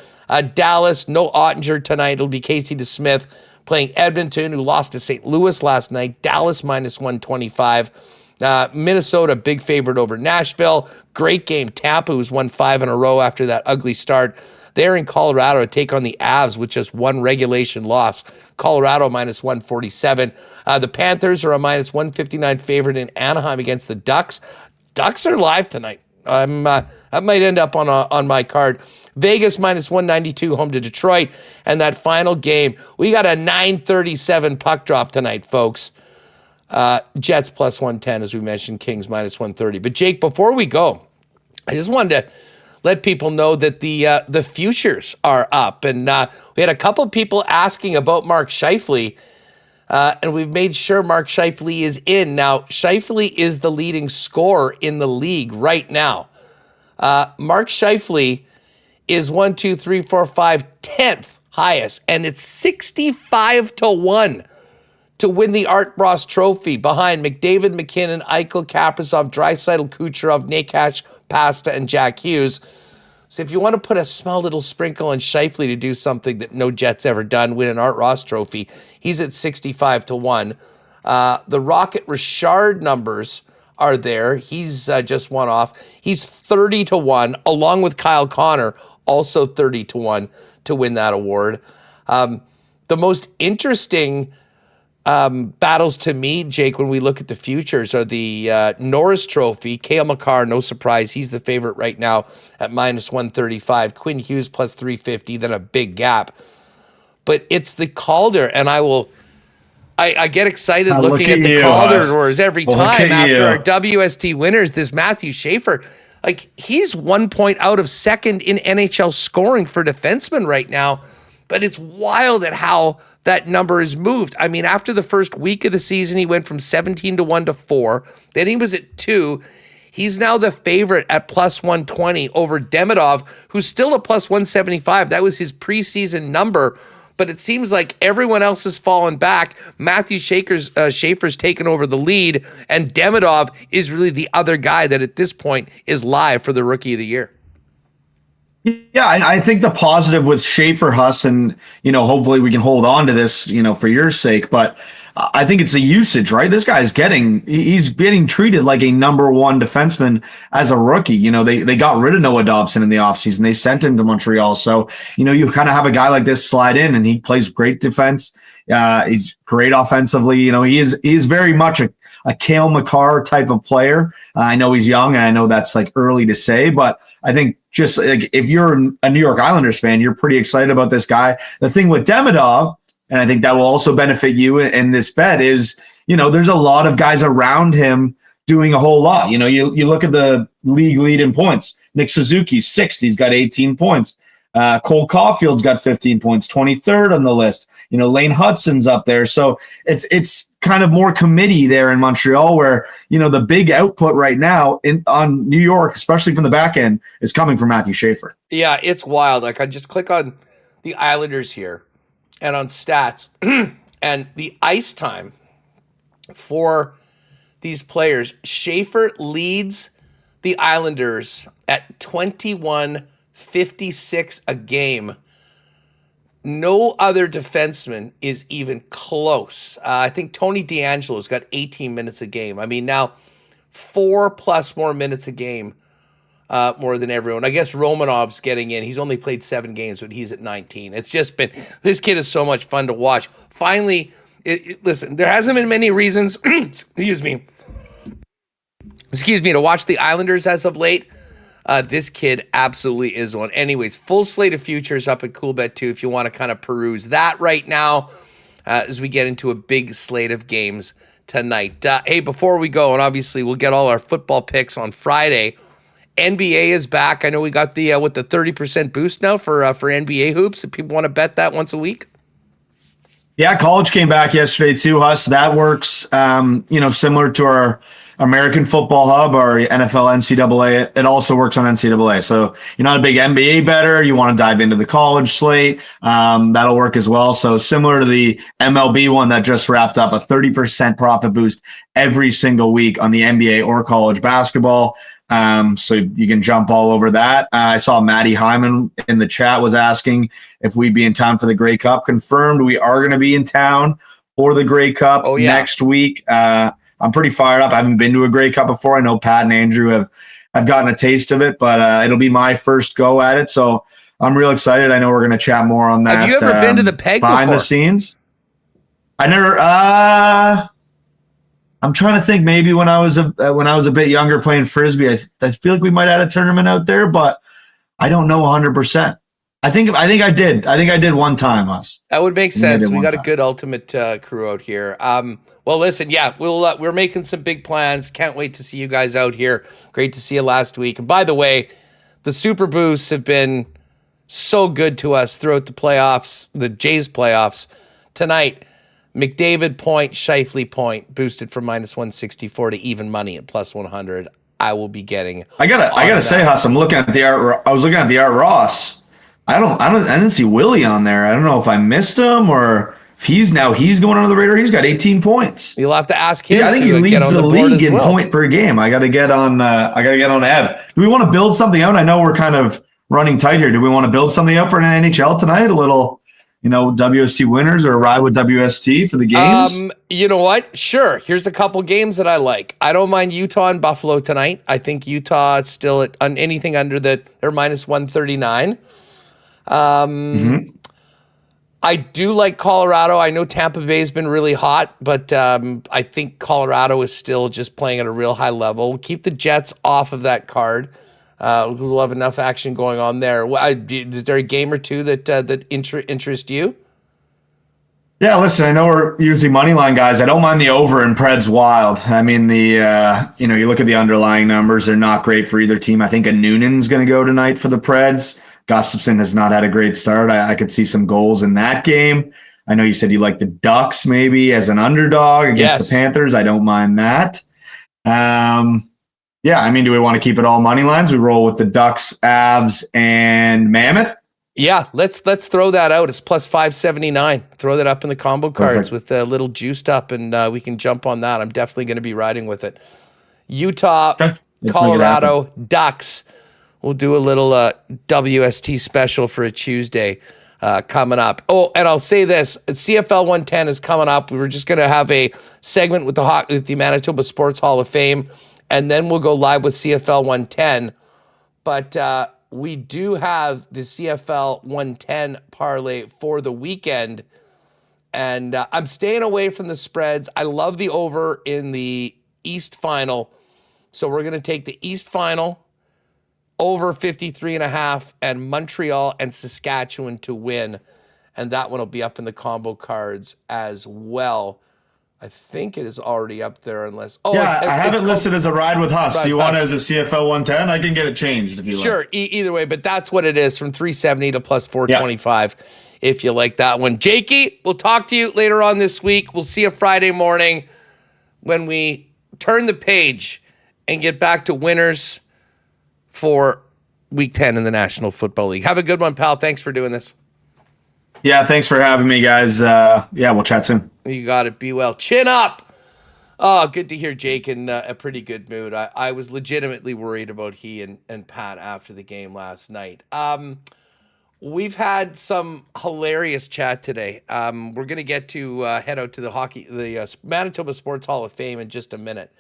Dallas, no Ottinger tonight. It'll be Casey DeSmith playing Edmonton, who lost to St. Louis last night. Dallas minus 125. Minnesota, big favorite over Nashville. Great game. Tampa, who's won 5 in a row after that ugly start. They're in Colorado to take on the Avs with just one regulation loss. Colorado minus 147. The Panthers are a minus 159 favorite in Anaheim against the Ducks. Ducks are live tonight. That might end up on my card. Vegas minus 192 home to Detroit. And that final game, we got a 9:37 puck drop tonight, folks. Jets plus 110, as we mentioned, Kings minus 130. But Jake, before we go, I just wanted to let people know that the futures are up. And we had a couple people asking about Mark Scheifele. And we've made sure Mark Scheifele is in. Now, Scheifele is the leading scorer in the league right now. Mark Scheifele is 10th highest, and it's 65-1 to win the Art Ross Trophy behind McDavid, McKinnon, Eichel, Kaprizov, Draisaitl, Kucherov, Nakash, Pasta, and Jack Hughes. So if you want to put a small little sprinkle on Scheifele to do something that no Jet's ever done, win an Art Ross Trophy, he's at 65-1. The Rocket Richard numbers are there. He's just one off. He's 30-1, along with Kyle Connor, also 30-1 to win that award. The most interesting battles to me, Jake, when we look at the futures are the Norris Trophy. Cale Makar, no surprise, he's the favorite right now at minus 135. Quinn Hughes plus 350, then a big gap. But it's the Calder, and I get excited looking at the Calder every time after our WST winners. This Matthew Schaefer, like, he's 1 point out of second in NHL scoring for defensemen right now. But it's wild at how that number is moved. I mean, after the first week of the season, he went from 17-1 to 4. Then he was at 2. He's now the favorite at plus 120 over Demidov, who's still a plus 175. That was his preseason number. But it seems like everyone else has fallen back. Matthew Schaefer's taken over the lead, and Demidov is really the other guy that at this point is live for the Rookie of the Year. Yeah, I think the positive with Schaefer, Huss, and, hopefully we can hold on to this, for your sake, but I think it's the usage, right? This guy's he's getting treated like a number one defenseman as a rookie. They got rid of Noah Dobson in the offseason. They sent him to Montreal. So, you kind of have a guy like this slide in, and he plays great defense. He's great offensively. He is very much a Cale Makar type of player. I know he's young, and I know that's like early to say, but I think just like if you're a New York Islanders fan, you're pretty excited about this guy. The thing with Demidov, and I think that will also benefit you in this bet, is, there's a lot of guys around him doing a whole lot. You look at the league lead in points. Nick Suzuki's 6th. He's got 18 points. Cole Caulfield's got 15 points, 23rd on the list. Lane Hudson's up there. So it's kind of more committee there in Montreal, where, the big output right now on New York, especially from the back end, is coming from Matthew Schaefer. Yeah, it's wild. Like, I just click on the Islanders here and on stats, and the ice time for these players. Schaefer leads the Islanders at 21.56 a game. No other defenseman is even close. I think Tony DeAngelo's got 18 minutes a game. I mean, now 4+ more minutes a game, more than everyone. I guess Romanov's getting in. He's only played 7 games, but he's at 19. It's just been, this kid is so much fun to watch. Finally, listen, there hasn't been many reasons, excuse me, to watch the Islanders as of late. This kid absolutely is one. Anyways, full slate of futures up at Coolbet too if you want to kind of peruse that right now as we get into a big slate of games tonight. Hey, before we go, and obviously we'll get all our football picks on Friday, NBA is back. I know we got the 30% boost now for NBA hoops. If people want to bet that once a week. Yeah, college came back yesterday too, Huss. That works, similar to our American Football Hub or NFL NCAA. It also works on NCAA. So you're not a big NBA bettor, you want to dive into the college slate, that'll work as well. So similar to the MLB one that just wrapped up, a 30% profit boost every single week on the NBA or college basketball. So you can jump all over that. I saw Maddie Hyman in the chat was asking if we'd be in town for the Grey Cup. Confirmed, we are going to be in town for the Grey Cup next week. I'm pretty fired up. I haven't been to a Grey Cup before. I know Pat and Andrew have gotten a taste of it, but it'll be my first go at it. So I'm real excited. I know we're going to chat more on that. Have you ever been to the Peg behind before? The scenes? I never. I'm trying to think. Maybe when I was a bit younger playing frisbee, I feel like we might have had a tournament out there, but I don't know 100%. I think I did. I think I did one time. Us. That would make sense. We got a good ultimate crew out here. Well, listen, yeah, we're making some big plans. Can't wait to see you guys out here. Great to see you last week. And by the way, the Super Boosts have been so good to us throughout the playoffs, the Jays playoffs. Tonight, McDavid point, Scheifele point, boosted from -164 to even money at +100. I will be getting. I gotta say, Huss, I'm looking at the Art. I was looking at the Art Ross. I didn't see Willie on there. I don't know if I missed him or. He's going under the radar. He's got 18 points. You'll have to ask him. Yeah, I think he leads the league in point per game. I got to get on. Ev. Do we want to build something out? I know we're kind of running tight here. Do we want to build something up for an NHL tonight? A little, WST winners or a ride with WST for the games. You know what? Sure. Here's a couple games that I like. I don't mind Utah and Buffalo tonight. I think Utah is still at anything under they're -139. I do like Colorado. I know Tampa Bay has been really hot, but I think Colorado is still just playing at a real high level. Keep the Jets off of that card. We'll have enough action going on there. Is there a game or two that interest you? Yeah, listen, I know we're usually moneyline guys. I don't mind the over in Preds Wild. I mean, you look at the underlying numbers, they're not great for either team. I think a Noonan's going to go tonight for the Preds. Gustafsson has not had a great start. I could see some goals in that game. I know you said you like the Ducks maybe as an underdog against the Panthers. I don't mind that. Do we want to keep it all money lines? We roll with the Ducks, Avs, and Mammoth. Yeah, let's throw that out. It's +579. Throw that up in the combo cards with a little juiced up, and we can jump on that. I'm definitely going to be riding with it. Utah, Colorado, Ducks. We'll do a little WST special for a Tuesday coming up. Oh, and I'll say this. CFL 110 is coming up. We were just going to have a segment with the Manitoba Sports Hall of Fame, and then we'll go live with CFL 110. But we do have the CFL 110 parlay for the weekend, and I'm staying away from the spreads. I love the over in the East Final, so we're going to take the East Final, over 53.5, and Montreal and Saskatchewan to win. And that one will be up in the combo cards as well. I think it is already up there unless... I have it listed as a ride with Huss. Do you want it as a CFL 110? I can get it changed if you like. Sure, either way, but that's what it is, from 370 to +425 if you like that one. Jakey, we'll talk to you later on this week. We'll see you Friday morning when we turn the page and get back to winners for Week 10 in the National Football League. Have a good one, pal. Thanks for doing this. Yeah, thanks for having me, guys. We'll chat soon. You got it. Be well. Chin up. Oh, good to hear Jake in a pretty good mood. I was legitimately worried about he and Pat after the game last night. We've had some hilarious chat today. We're going to get to head out to the Manitoba Sports Hall of Fame in just a minute.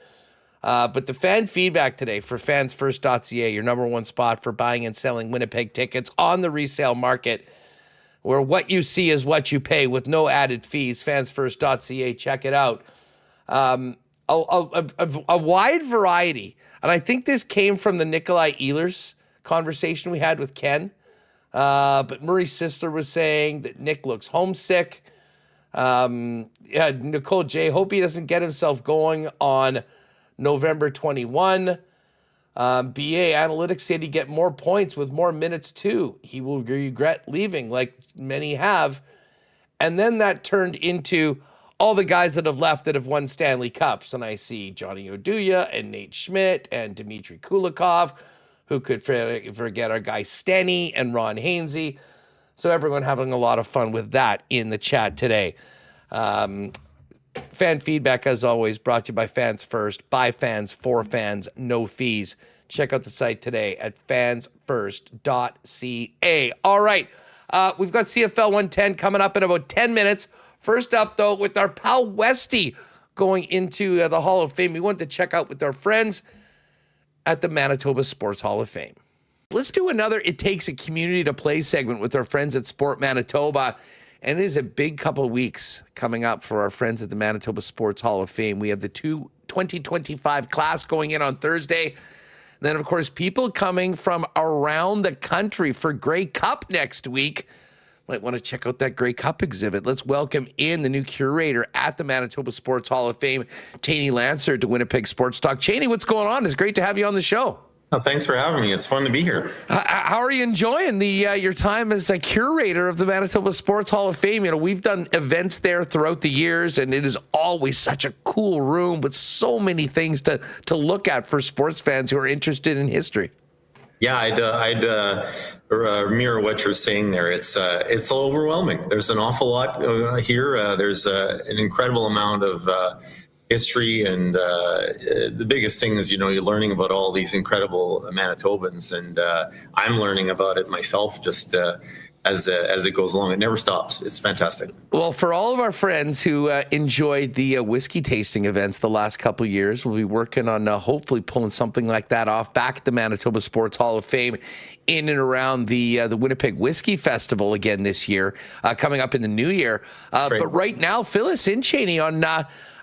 But the fan feedback today for fansfirst.ca, your number one spot for buying and selling Winnipeg tickets on the resale market, where what you see is what you pay with no added fees. Fansfirst.ca, check it out. A wide variety. And I think this came from the Nikolai Ehlers conversation we had with Ken. But Murray Sisler was saying that Nick looks homesick. Nicole J. Hope he doesn't get himself going on November 21. BA Analytics said he'd get more points with more minutes too. He will regret leaving like many have. And then that turned into all the guys that have left that have won Stanley Cups. And I see Johnny Oduya and Nate Schmidt and Dmitry Kulikov, who could forget our guy Stenny and Ron Hainsey. So everyone having a lot of fun with that in the chat today. Fan feedback, as always, brought to you by Fans First, by fans, for fans, no fees. Check out the site today at fansfirst.ca. All right, we've got CFL 110 coming up in about 10 minutes. First up, though, with our pal Westy going into the Hall of Fame, we want to check out with our friends at the Manitoba Sports Hall of Fame. Let's do another It Takes a Community to Play segment with our friends at Sport Manitoba. And it is a big couple of weeks coming up for our friends at the Manitoba Sports Hall of Fame. We have the 2025 class going in on Thursday. And then, of course, people coming from around the country for Grey Cup next week. Might want to check out that Grey Cup exhibit. Let's welcome in the new curator at the Manitoba Sports Hall of Fame, Cheney Lancer, to Winnipeg Sports Talk. Cheney, what's going on? It's great to have you on the show. Oh, thanks for having me. It's fun to be here. How are you enjoying your time as a curator of the Manitoba Sports Hall of Fame? You know, we've done events there throughout the years, and it is always such a cool room with so many things to look at for sports fans who are interested in history. Yeah, I'd mirror what you're saying there. It's overwhelming. There's an awful lot here. There's an incredible amount of history, and the biggest thing is, you're learning about all these incredible Manitobans, and I'm learning about it myself just as it goes along. It never stops. It's fantastic. Well, for all of our friends who enjoyed the whiskey tasting events the last couple of years, we'll be working on hopefully pulling something like that off back at the Manitoba Sports Hall of Fame in and around the Winnipeg Whiskey Festival again this year, coming up in the new year. But right now, fill us in, Cheney, on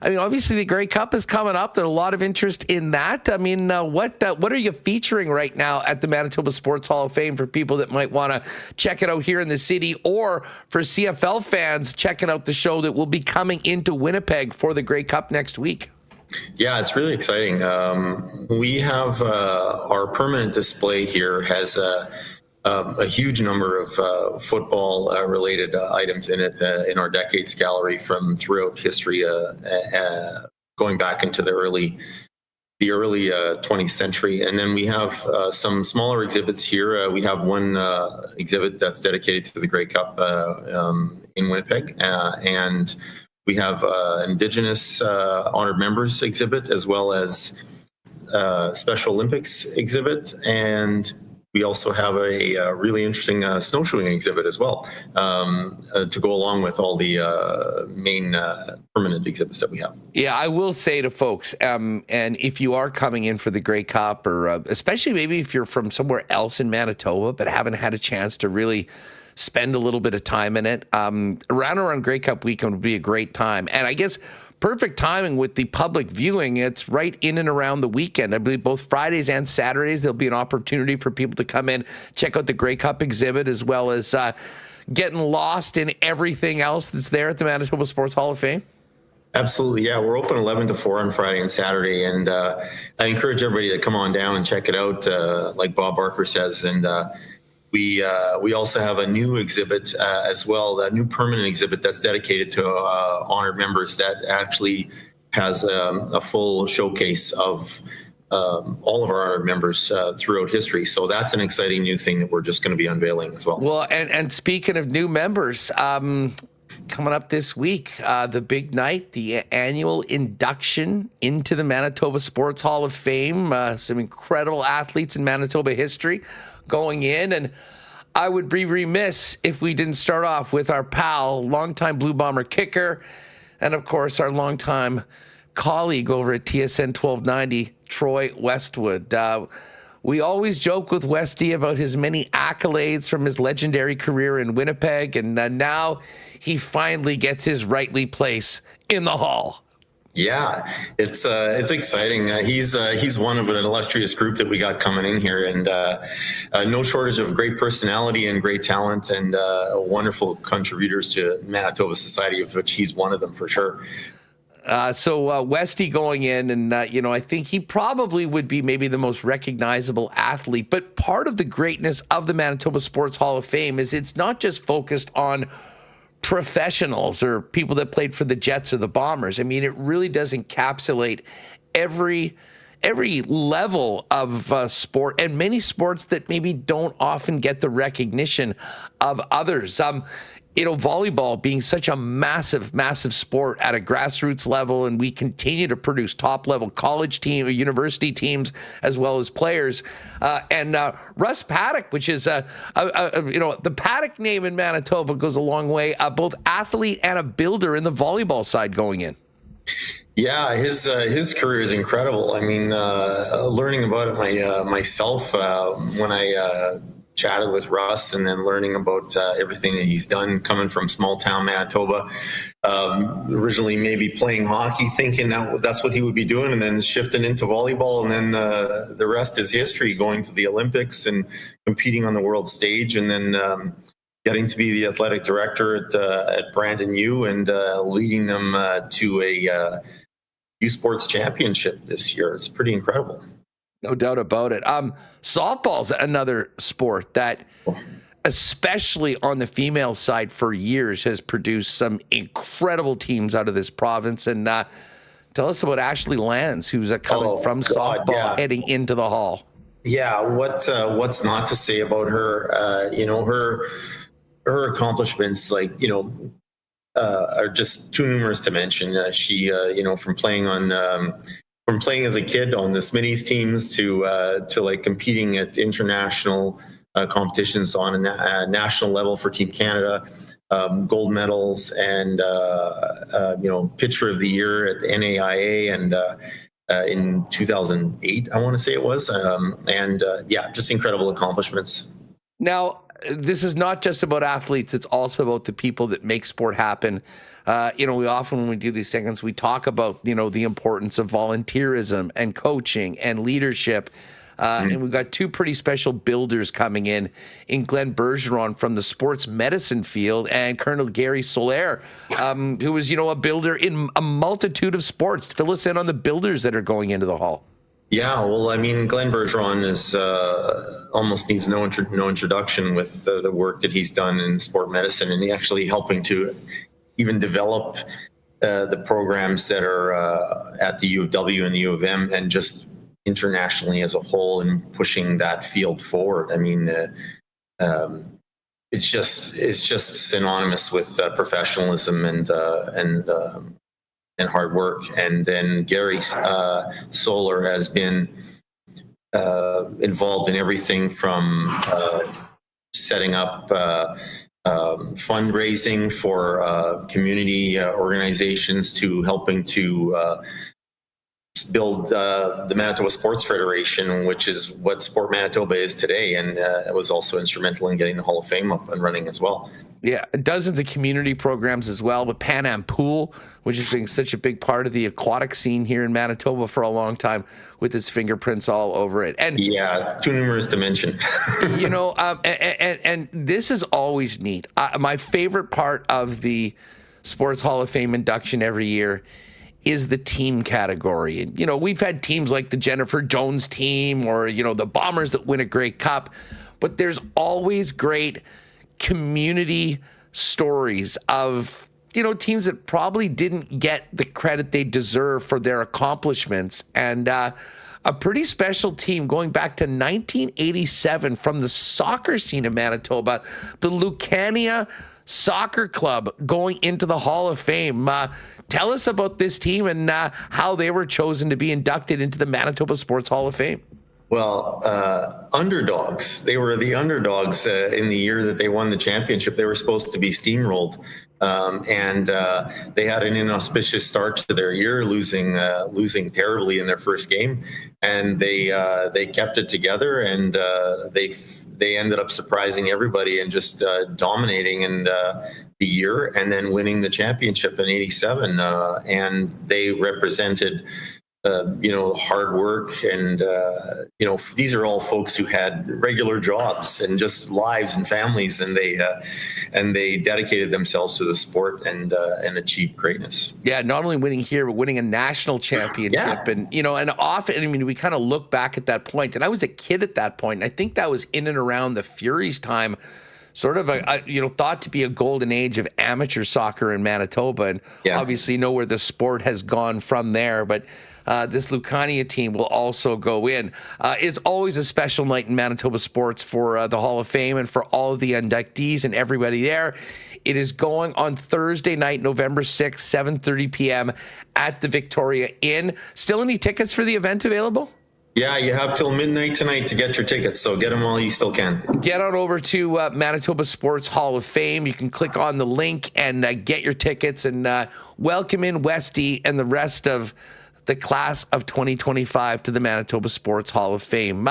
obviously the Grey Cup is coming up. There's a lot of interest in that. What are you featuring right now at the Manitoba Sports Hall of Fame for people that might want to check it out here in the city, or for CFL fans checking out the show that will be coming into Winnipeg for the Grey Cup next week? Yeah, it's really exciting. We have our permanent display here has a huge number of football related items in it in our decades gallery from throughout history, going back into the early 20th century. And then we have some smaller exhibits here. We have one exhibit that's dedicated to the Grey Cup in Winnipeg, and we have an Indigenous honored members exhibit, as well as Special Olympics exhibit, and we also have a really interesting snowshoeing exhibit as well, to go along with all the main permanent exhibits that we have. Yeah, I will say to folks, and if you are coming in for the Grey Cup, or especially maybe if you're from somewhere else in Manitoba but haven't had a chance to really spend a little bit of time in it, around Grey Cup weekend would be a great time. And I guess perfect timing with the public viewing. It's right in and around the weekend. I believe both Fridays and Saturdays, there'll be an opportunity for people to come in, check out the Grey Cup exhibit, as well as getting lost in everything else that's there at the Manitoba Sports Hall of Fame. Absolutely. Yeah, we're open 11 to 4 on Friday and Saturday. And I encourage everybody to come on down and check it out, like Bob Barker says. And we also have a new exhibit as well, a new permanent exhibit that's dedicated to honored members that actually has a full showcase of all of our honored members throughout history. So that's an exciting new thing that we're just going to be unveiling as well. Well, and speaking of new members, Coming up this week, the big night, the annual induction into the Manitoba Sports Hall of Fame. Some incredible athletes in Manitoba history going in. And I would be remiss if we didn't start off with our pal, longtime Blue Bomber kicker, and of course, our longtime colleague over at TSN 1290, Troy Westwood. We always joke with Westy about his many accolades from his legendary career in Winnipeg, and now he finally gets his rightly place in the hall. Yeah, it's exciting. He's one of an illustrious group that we got coming in here, and no shortage of great personality and great talent, and wonderful contributors to Manitoba society, of which he's one of them for sure. So Westy going in, and I think he probably would be maybe the most recognizable athlete. But part of the greatness of the Manitoba Sports Hall of Fame is it's not just focused on professionals or people that played for the Jets or the Bombers. I mean, it really does encapsulate every level of sport, and many sports that maybe don't often get the recognition of others. Volleyball being such a massive, massive sport at a grassroots level, and we continue to produce top-level college team or university teams as well as players. And Russ Paddock, which is the Paddock name in Manitoba goes a long way. Both athlete and a builder in the volleyball side going in. Yeah, his career is incredible. I mean, learning about it myself when I chatted with Russ, and then learning about everything that he's done coming from small town Manitoba. Originally maybe playing hockey, thinking that's what he would be doing, and then shifting into volleyball, and then the rest is history, going to the Olympics and competing on the world stage, and then getting to be the athletic director at Brandon U, and leading them to a U Sports Championship this year. It's pretty incredible. No doubt about it. Softball's another sport that, especially on the female side for years, has produced some incredible teams out of this province. And tell us about Ashley Lands, who's coming from softball, heading into the hall. Yeah, what's not to say about her? Her accomplishments, are just too numerous to mention. She, from playing as a kid on the Smitty's teams to competing at international competitions on a national level for Team Canada, gold medals, and pitcher of the year at the NAIA, and in 2008, I want to say it was, just incredible accomplishments. Now, this is not just about athletes; it's also about the people that make sport happen. We often, when we do these segments, we talk about, the importance of volunteerism and coaching and leadership. And we've got two pretty special builders coming in Glenn Bergeron from the sports medicine field, and Colonel Gary Solaire, who is, a builder in a multitude of sports. Fill us in on the builders that are going into the hall. Yeah, well, I mean, Glenn Bergeron is almost needs no introduction with the work that he's done in sport medicine, and he actually helping to even develop the programs that are at the U of W and the U of M, and just internationally as a whole, and pushing that field forward. I mean, it's just synonymous with professionalism and hard work. And then Gary Solar has been involved in everything from setting up fundraising for community organizations to helping to build the Manitoba Sports Federation, which is what Sport Manitoba is today, and it was also instrumental in getting the Hall of Fame up and running as well. Yeah, dozens of community programs as well. The Pan Am Pool, which has been such a big part of the aquatic scene here in Manitoba for a long time, with his fingerprints all over it. And yeah, too numerous to mention. And this is always neat. My favorite part of the Sports Hall of Fame induction every year is the team category. And, we've had teams like the Jennifer Jones team, or, the Bombers that win a Grey Cup, but there's always great community stories of, teams that probably didn't get the credit they deserve for their accomplishments. And a pretty special team going back to 1987 from the soccer scene of Manitoba, the Lucania soccer club going into the Hall of Fame. Tell us about this team and how they were chosen to be inducted into the Manitoba Sports Hall of Fame. Well, underdogs. They were the underdogs in the year that they won the championship. They were supposed to be steamrolled. And they had an inauspicious start to their year, losing terribly in their first game, and they kept it together, and they ended up surprising everybody and just dominating in the year, and then winning the championship in '87. And they represented hard work, and these are all folks who had regular jobs and just lives and families, and they dedicated themselves to the sport and achieved greatness. Yeah, not only winning here, but winning a national championship. And often, we kind of look back at that point, and I was a kid at that point, and I think that was in and around the Furies time, sort of thought to be a golden age of amateur soccer in Manitoba, and obviously know where the sport has gone from there. But this Lucania team will also go in. It's always a special night in Manitoba sports for the Hall of Fame and for all of the inductees and everybody there. It is going on Thursday night, November 6th, 7:30 p.m. at the Victoria Inn. Still any tickets for the event available? Yeah, you have till midnight tonight to get your tickets, so get them while you still can. Get on over to Manitoba Sports Hall of Fame. You can click on the link and get your tickets, and welcome in Westy and the rest of the class of 2025 to the Manitoba Sports Hall of Fame.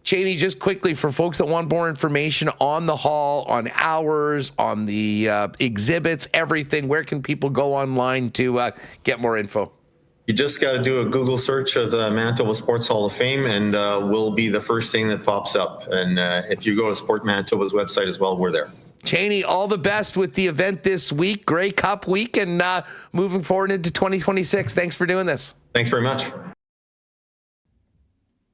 Cheney, just quickly, for folks that want more information on the hall, on hours, on the exhibits, everything, where can people go online to get more info? You just got to do a Google search of the Manitoba Sports Hall of Fame, and we'll be the first thing that pops up. And if you go to Sport Manitoba's website as well, we're there. Cheney, all the best with the event this week, Grey Cup week, and moving forward into 2026. Thanks for doing this. Thanks very much.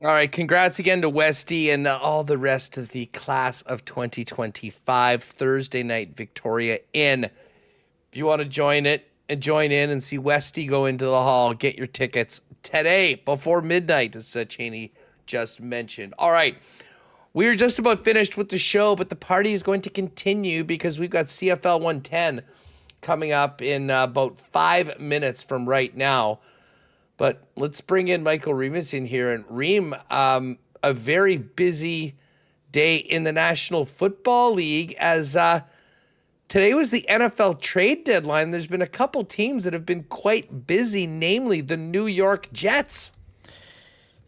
All right, congrats again to Westy and all the rest of the class of 2025. Thursday night, Victoria Inn. If you want to join in and see Westy go into the hall, get your tickets today before midnight, as Cheney just mentioned. All right. We are just about finished with the show, but the party is going to continue because we've got CFL 110 coming up in about 5 minutes from right now. But let's bring in Michael Remis in here. And Reem, a very busy day in the National Football League, as today was the NFL trade deadline. There's been a couple teams that have been quite busy, namely the New York Jets.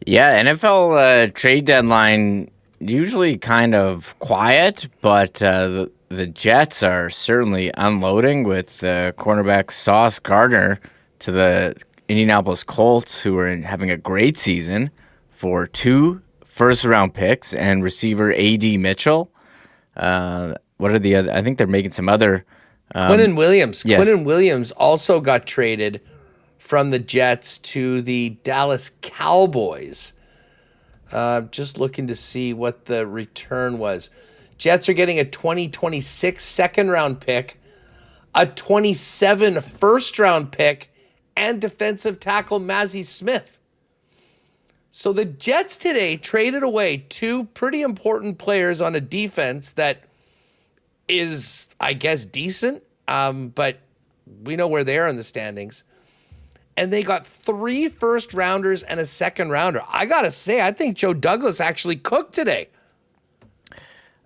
Yeah, NFL trade deadline usually kind of quiet, but the Jets are certainly unloading with cornerback Sauce Gardner to the Indianapolis Colts, who are having a great season, for 2 first-round picks, and receiver A.D. Mitchell. What are the other? I think they're making some other. Quinnen Williams. Yes. Quinnen Williams also got traded from the Jets to the Dallas Cowboys. Just looking to see what the return was. Jets are getting a 2026 second-round pick, a 27 first-round pick, and defensive tackle Mazi Smith. So the Jets today traded away 2 pretty important players on a defense that is, I guess, decent, but we know where they are in the standings. And they got 3 first-rounders and a second-rounder. I got to say, I think Joe Douglas actually cooked today.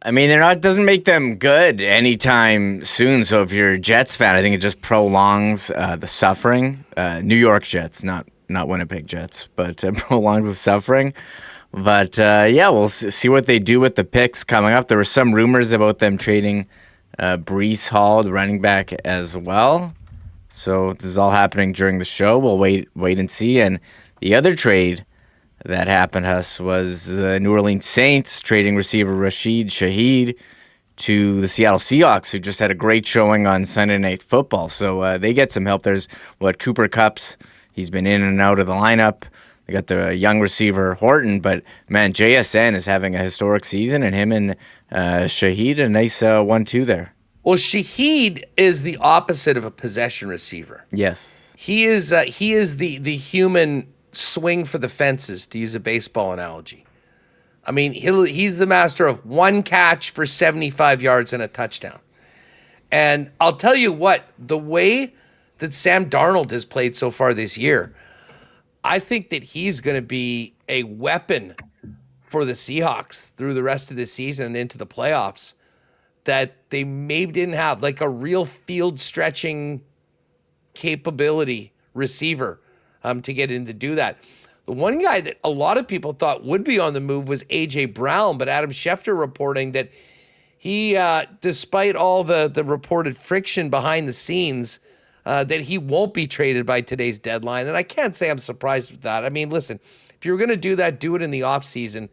I mean, it doesn't make them good anytime soon. So if you're a Jets fan, I think it just prolongs the suffering. New York Jets, not Winnipeg Jets, but prolongs the suffering. But we'll see what they do with the picks coming up. There were some rumors about them trading Breece Hall, the running back, as well. So this is all happening during the show. We'll wait and see. And the other trade that happened to us was the New Orleans Saints trading receiver Rashid Shaheed to the Seattle Seahawks, who just had a great showing on Sunday Night Football. So they get some help. There's Cooper Kupps. He's been in and out of the lineup. They got the young receiver Horton, but man, JSN is having a historic season, and him and Shaheed, a nice 1-2 there. Well, Shaheed is the opposite of a possession receiver. Yes. He is the human swing for the fences, to use a baseball analogy. I mean, he's the master of 1 catch for 75 yards and a touchdown. And I'll tell you what, the way that Sam Darnold has played so far this year, I think that he's going to be a weapon for the Seahawks through the rest of the season and into the playoffs that they maybe didn't have, like a real field stretching capability receiver to get in to do that. The one guy that a lot of people thought would be on the move was A.J. Brown, but Adam Schefter reporting that he, despite all the reported friction behind the scenes, that he won't be traded by today's deadline. And I can't say I'm surprised with that. I mean, listen, if you're going to do that, do it in the offseason.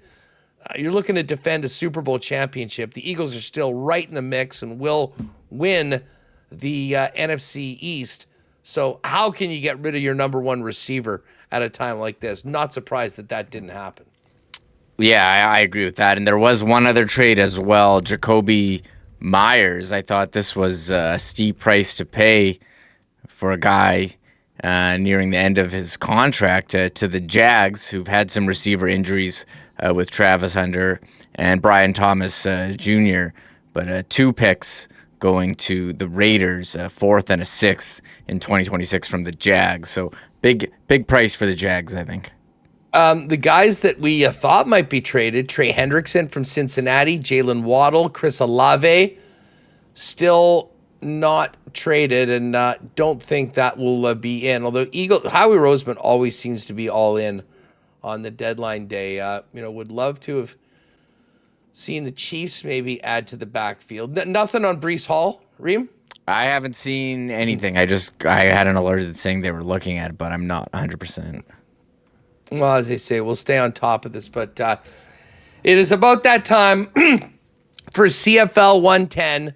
You're looking to defend a Super Bowl championship. The Eagles are still right in the mix and will win the NFC East. So how can you get rid of your number one receiver at a time like this? Not surprised that didn't happen. Yeah, I agree with that. And there was one other trade as well, Jacoby Myers. I thought this was a steep price to pay for a guy nearing the end of his contract to the Jags, who've had some receiver injuries with Travis Hunter and Brian Thomas Jr., but 2 picks going to the Raiders, a 4th and a 6th in 2026 from the Jags. So big price for the Jags, I think. The guys that we thought might be traded, Trey Hendrickson from Cincinnati, Jalen Waddle, Chris Olave, still not traded, and don't think that will be in. Although Howie Roseman always seems to be all in on the deadline day. Would love to have seen the Chiefs maybe add to the backfield. Nothing on Breece Hall, Reem? I haven't seen anything. I had an alert saying they were looking at it, but I'm not 100%. Well, as they say, we'll stay on top of this, but it is about that time for CFL 110.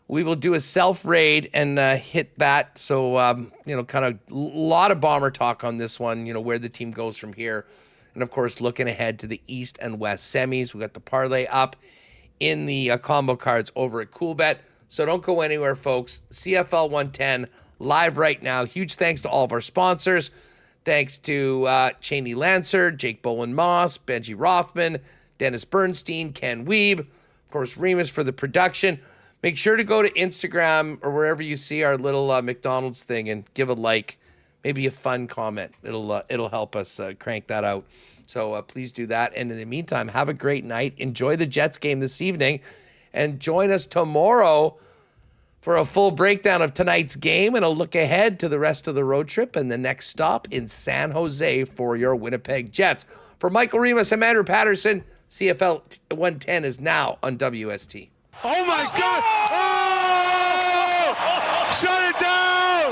We will do a self-raid and hit that. So, kind of a lot of Bomber talk on this one, where the team goes from here. And, of course, looking ahead to the East and West semis. We got the parlay up in the combo cards over at Coolbet. So don't go anywhere, folks. CFL 110 live right now. Huge thanks to all of our sponsors. Thanks to Cheney Lancer, Jake Bolin-Moss, Benji Rothman, Dennis Bernstein, Ken Wiebe, of course, Remis for the production. Make sure to go to Instagram or wherever you see our little McDonald's thing and give a like, maybe a fun comment. It'll help us crank that out. So please do that. And in the meantime, have a great night. Enjoy the Jets game this evening. And join us tomorrow for a full breakdown of tonight's game and a look ahead to the rest of the road trip and the next stop in San Jose for your Winnipeg Jets. For Michael Remis and Andrew Paterson, CFL 110 is now on WST. Oh my God! Oh! Shut it down!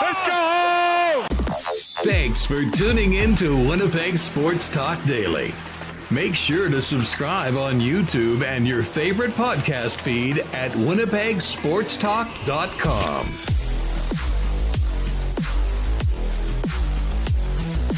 Let's go home! Thanks for tuning in to Winnipeg Sports Talk Daily. Make sure to subscribe on YouTube and your favorite podcast feed at winnipegsportstalk.com.